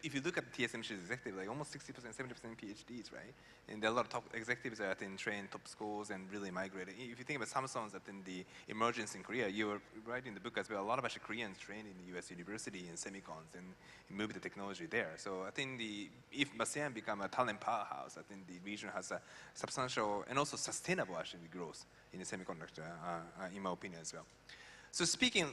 if you look at TSMC's executive, like almost 60%, 70% PhDs, right? And there are a lot of top executives that are trained top schools and really migrated. If you think about Samsung's, the emergence in Korea, you were writing the book as well, a lot of actually Koreans trained in the US university in semicons and moved the technology there. So I think if ASEAN become a talent powerhouse, I think the region has a substantial and also sustainable actually growth in the semiconductor, in my opinion as well. So speaking,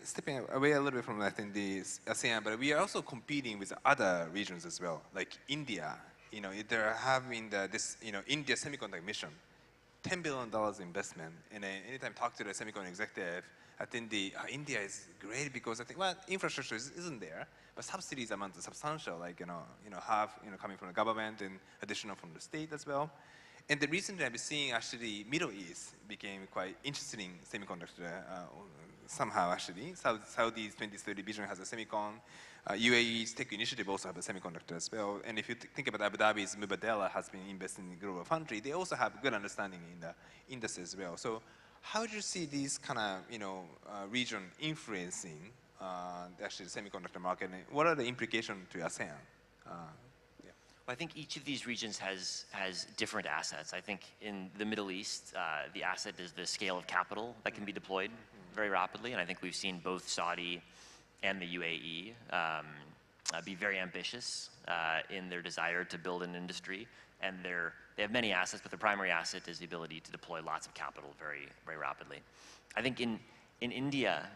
stepping away a little bit from I think the ASEAN, but we are also competing with other regions as well, like India. They're having this, India semiconductor mission, $10 billion investment. And anytime I talk to the semiconductor executive, I think India is great because I think, well, infrastructure isn't there, but subsidies amount substantial, like, half, coming from the government and additional from the state as well. And the recently I've been seeing actually Middle East became quite interesting semiconductor somehow actually. Saudi's 2030 vision has a semicon. UAE's tech initiative also have a semiconductor as well. And if you think about Abu Dhabi's Mubadala has been investing in global foundry, they also have good understanding in the industry as well. So how do you see these kind of, region influencing actually the semiconductor market? And what are the implications to ASEAN? Well, I think each of these regions has different assets. I think in the Middle East, the asset is the scale of capital that can be deployed very rapidly, and I think we've seen both Saudi and the UAE be very ambitious in their desire to build an industry, and they have many assets, but the primary asset is the ability to deploy lots of capital very, very rapidly. I think in India,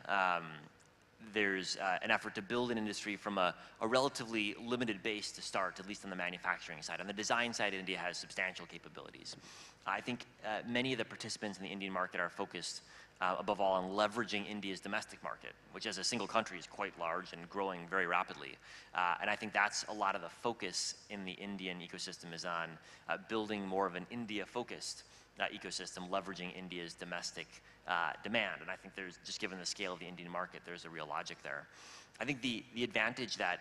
there's an effort to build an industry from a relatively limited base to start, at least on the manufacturing side. On the design side, India has substantial capabilities. I think many of the participants in the Indian market are focused above all on leveraging India's domestic market, which as a single country is quite large and growing very rapidly. And I think that's a lot of the focus in the Indian ecosystem is on building more of an India-focused ecosystem, leveraging India's domestic demand. And I think there's, just given the scale of the Indian market, there's a real logic there. I think the advantage that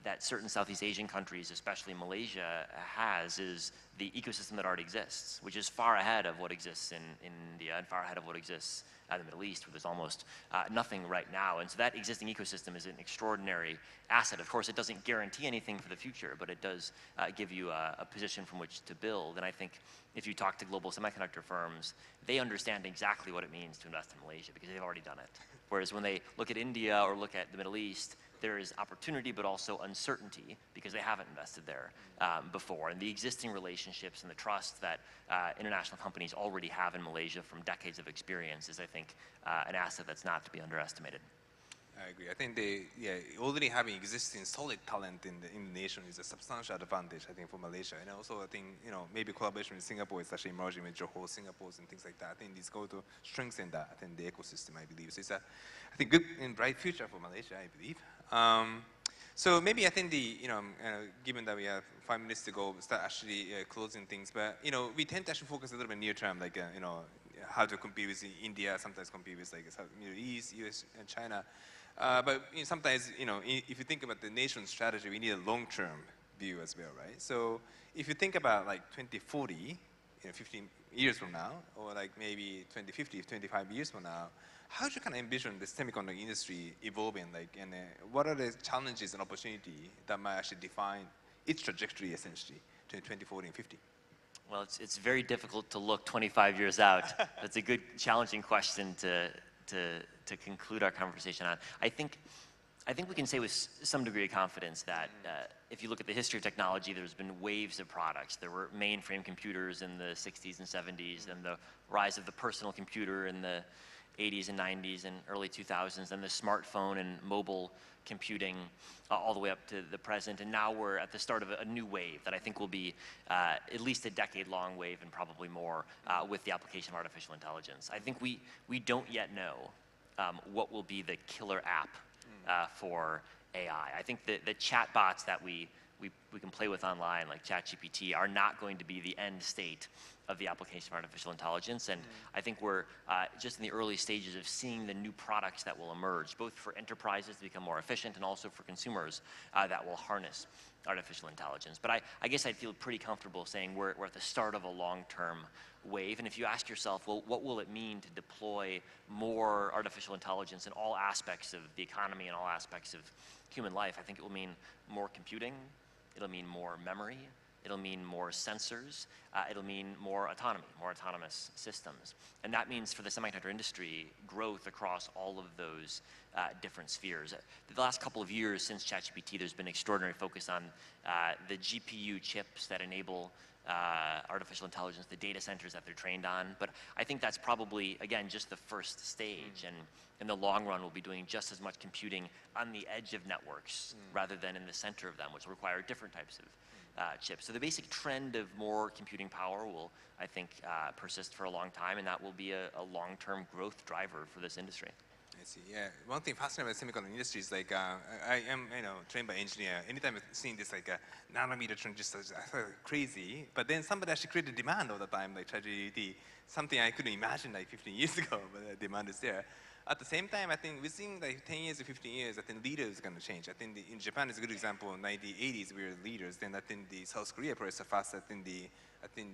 that certain Southeast Asian countries, especially Malaysia, has is the ecosystem that already exists, which is far ahead of what exists in India and far ahead of what exists in the Middle East, where there's almost nothing right now. And so that existing ecosystem is an extraordinary asset. Of course, it doesn't guarantee anything for the future, but it does give you a position from which to build. And I think if you talk to global semiconductor firms, they understand exactly what it means to invest in Malaysia because they've already done it. Whereas when they look at India or look at the Middle East, there is opportunity but also uncertainty because they haven't invested there before. And the existing relationships and the trust that international companies already have in Malaysia from decades of experience is, I think, an asset that's not to be underestimated. I agree. I think already having existing solid talent in the nation is a substantial advantage, I think, for Malaysia. And also, I think, maybe collaboration with Singapore is actually emerging with Johor, Singapore, and things like that. I think it's going to strengthen that, I think, the ecosystem, I believe. So it's a, I think, good and bright future for Malaysia, I believe. So maybe I think given that we have 5 minutes to go, we'll start actually closing things. But, we tend to actually focus a little bit near term, like, how to compete with India, sometimes compete with, like, Middle East, US, and China. But sometimes, if you think about the nation's strategy, we need a long-term view as well, right? So if you think about like 2040, 15 years from now, or like maybe 2050, 25 years from now, how do you kind of envision the semiconductor industry evolving? Like, and what are the challenges and opportunity that might actually define its trajectory essentially to 2040 and 50? Well, it's very difficult to look 25 years out. That's a good, challenging question to conclude our conversation on. I think we can say with some degree of confidence that if you look at the history of technology, there's been waves of products. There were mainframe computers in the 60s and 70s, and the rise of the personal computer in the 80s and 90s and early 2000s, and the smartphone and mobile computing all the way up to the present. And now we're at the start of a new wave that I think will be at least a decade-long wave and probably more with the application of artificial intelligence. I think we don't yet know what will be the killer app for AI. I think the chatbots that we can play with online, like ChatGPT, are not going to be the end state of the application of artificial intelligence. And I think we're just in the early stages of seeing the new products that will emerge, both for enterprises to become more efficient and also for consumers that will harness artificial intelligence. But I guess I'd feel pretty comfortable saying we're at the start of a long-term wave. And if you ask yourself, well, what will it mean to deploy more artificial intelligence in all aspects of the economy and all aspects of human life, I think it will mean more computing, it'll mean more memory, it'll mean more sensors, it'll mean more autonomy, more autonomous systems. And that means for the semiconductor industry, growth across all of those different spheres. The last couple of years since ChatGPT, there's been extraordinary focus on the GPU chips that enable artificial intelligence, the data centers that they're trained on. But I think that's probably, again, just the first stage. And in the long run, we'll be doing just as much computing on the edge of networks rather than in the center of them, which will require different types of chips. So the basic trend of more computing power will, I think, persist for a long time, and that will be a long-term growth driver for this industry. I see. Yeah. One thing fascinating about the semiconductor industry is like I am trained by engineer. Anytime I've seen this like nanometer transistors, I thought crazy. But then somebody actually created demand all the time, like ChatGPT, something I couldn't imagine like 15 years ago. But the demand is there. At the same time, I think within like 10 years or 15 years, I think leaders is going to change. I think in Japan is a good example. In the 1980s, we were leaders. Then I think the South Korea progressed fast. I think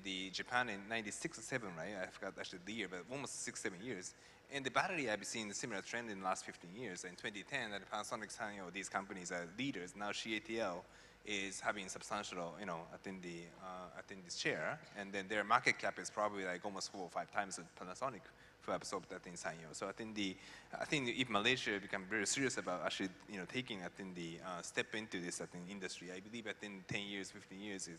the Japan in 96 or 7, right? I forgot actually the year, but almost 6-7 years. And the battery, I've been seeing a similar trend in the last 15 years. In 2010, that Panasonic, these companies are leaders. Now CATL is having substantial, I think this share, and then their market cap is probably like almost 4 or 5 times of Panasonic for absorbed that in Sanyo. So I think if Malaysia become very serious about actually taking the step into this industry, I believe 10 years, 15 years is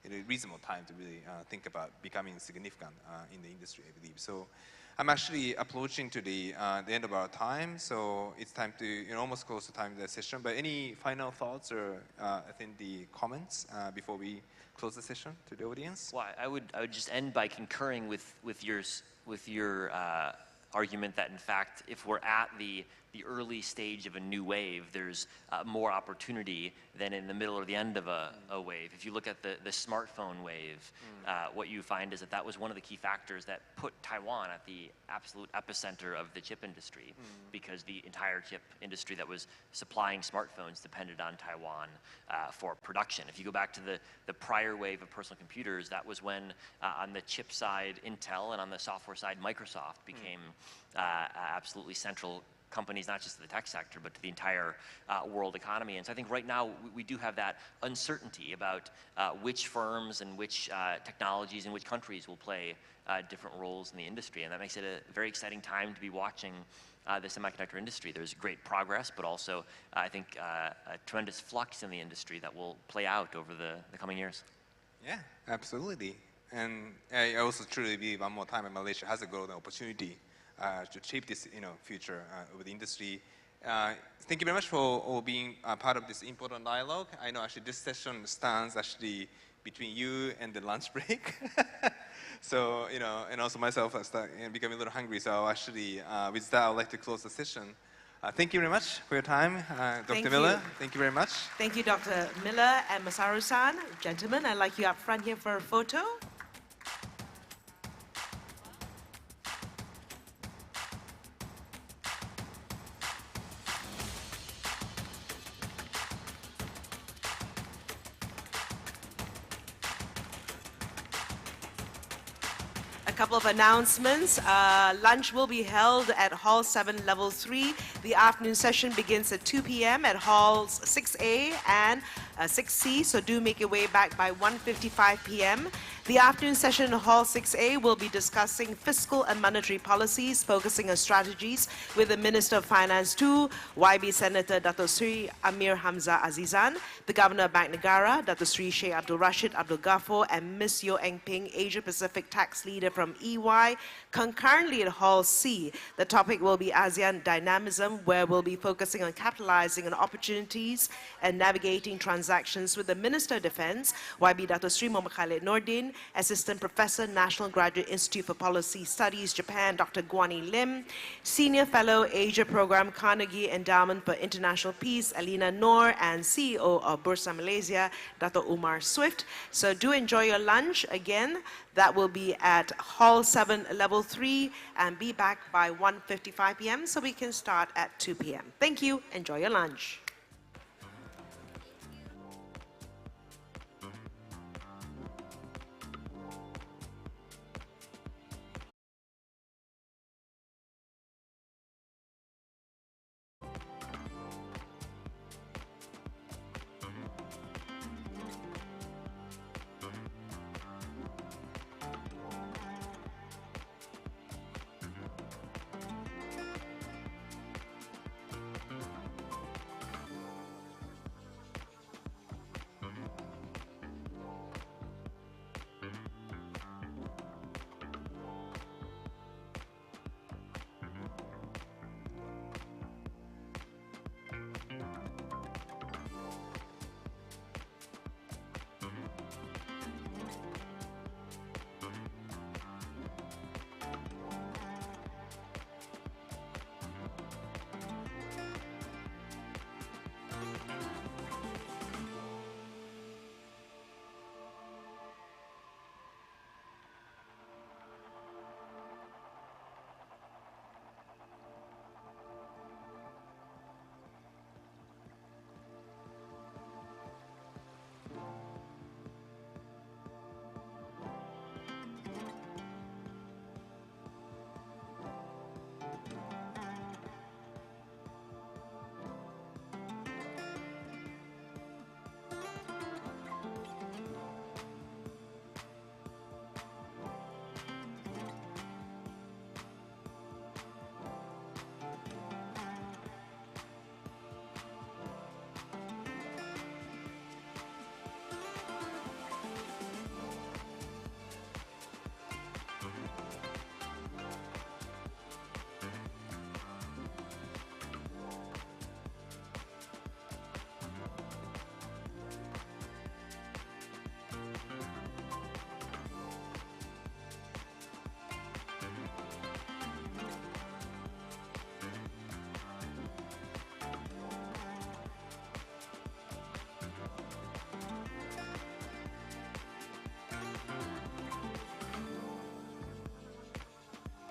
in a reasonable time to really think about becoming significant in the industry, I believe. So I'm actually approaching to the end of our time, so it's time to almost close the time of the session. But any final thoughts or the comments before we close the session to the audience? Well, I would just end by concurring with your argument that in fact, if we're at the early stage of a new wave, there's more opportunity than in the middle or the end of a wave. If you look at the smartphone wave, what you find is that was one of the key factors that put Taiwan at the absolute epicenter of the chip industry, because the entire chip industry that was supplying smartphones depended on Taiwan for production. If you go back to the prior wave of personal computers, that was when on the chip side, Intel, and on the software side, Microsoft became absolutely central companies, not just to the tech sector, but to the entire world economy. And so I think right now we do have that uncertainty about which firms and which technologies and which countries will play different roles in the industry. And that makes it a very exciting time to be watching the semiconductor industry. There's great progress, but also I think a tremendous flux in the industry that will play out over the coming years. Yeah, absolutely. And I also truly believe one more time that Malaysia has a golden opportunity to shape this future of the industry. Thank you very much for all being part of this important dialogue. I know actually this session stands actually between you and the lunch break. So, and also myself, I start becoming a little hungry. So actually, with that, I'd like to close the session. Thank you very much for your time. Dr. Miller, thank you very much. Thank you, Dr. Miller and Masaru-san. Gentlemen, I'd like you up front here for a photo. A couple of announcements. Lunch will be held at Hall 7, Level 3. The afternoon session begins at 2 p.m. at Halls 6A and 6C, so do make your way back by 1:55 p.m. The afternoon session in Hall 6A will be discussing fiscal and monetary policies, focusing on strategies with the Minister of Finance 2, YB Senator Dato Sri Amir Hamzah Azizan, the Governor of Bank Negara, Dato Sri Sheikh Abdul Rashid Abdul Ghaffur, and Ms. Yeo Eng Ping, Asia Pacific Tax Leader from EY. Concurrently at Hall C, the topic will be ASEAN Dynamism, where we'll be focusing on capitalizing on opportunities and navigating transactions with the Minister of Defense, YB Dato Sri Muhammad Khalid Nordin, Assistant Professor, National Graduate Institute for Policy Studies, Japan, Dr. Guani Lim, Senior Fellow, Asia Program, Carnegie Endowment for International Peace, Alina Noor, and CEO of Bursa Malaysia, Dr. Umar Swift. So do enjoy your lunch. Again, that will be at Hall 7, Level 3, and be back by 1:55 p.m. so we can start at 2 p.m. Thank you. Enjoy your lunch.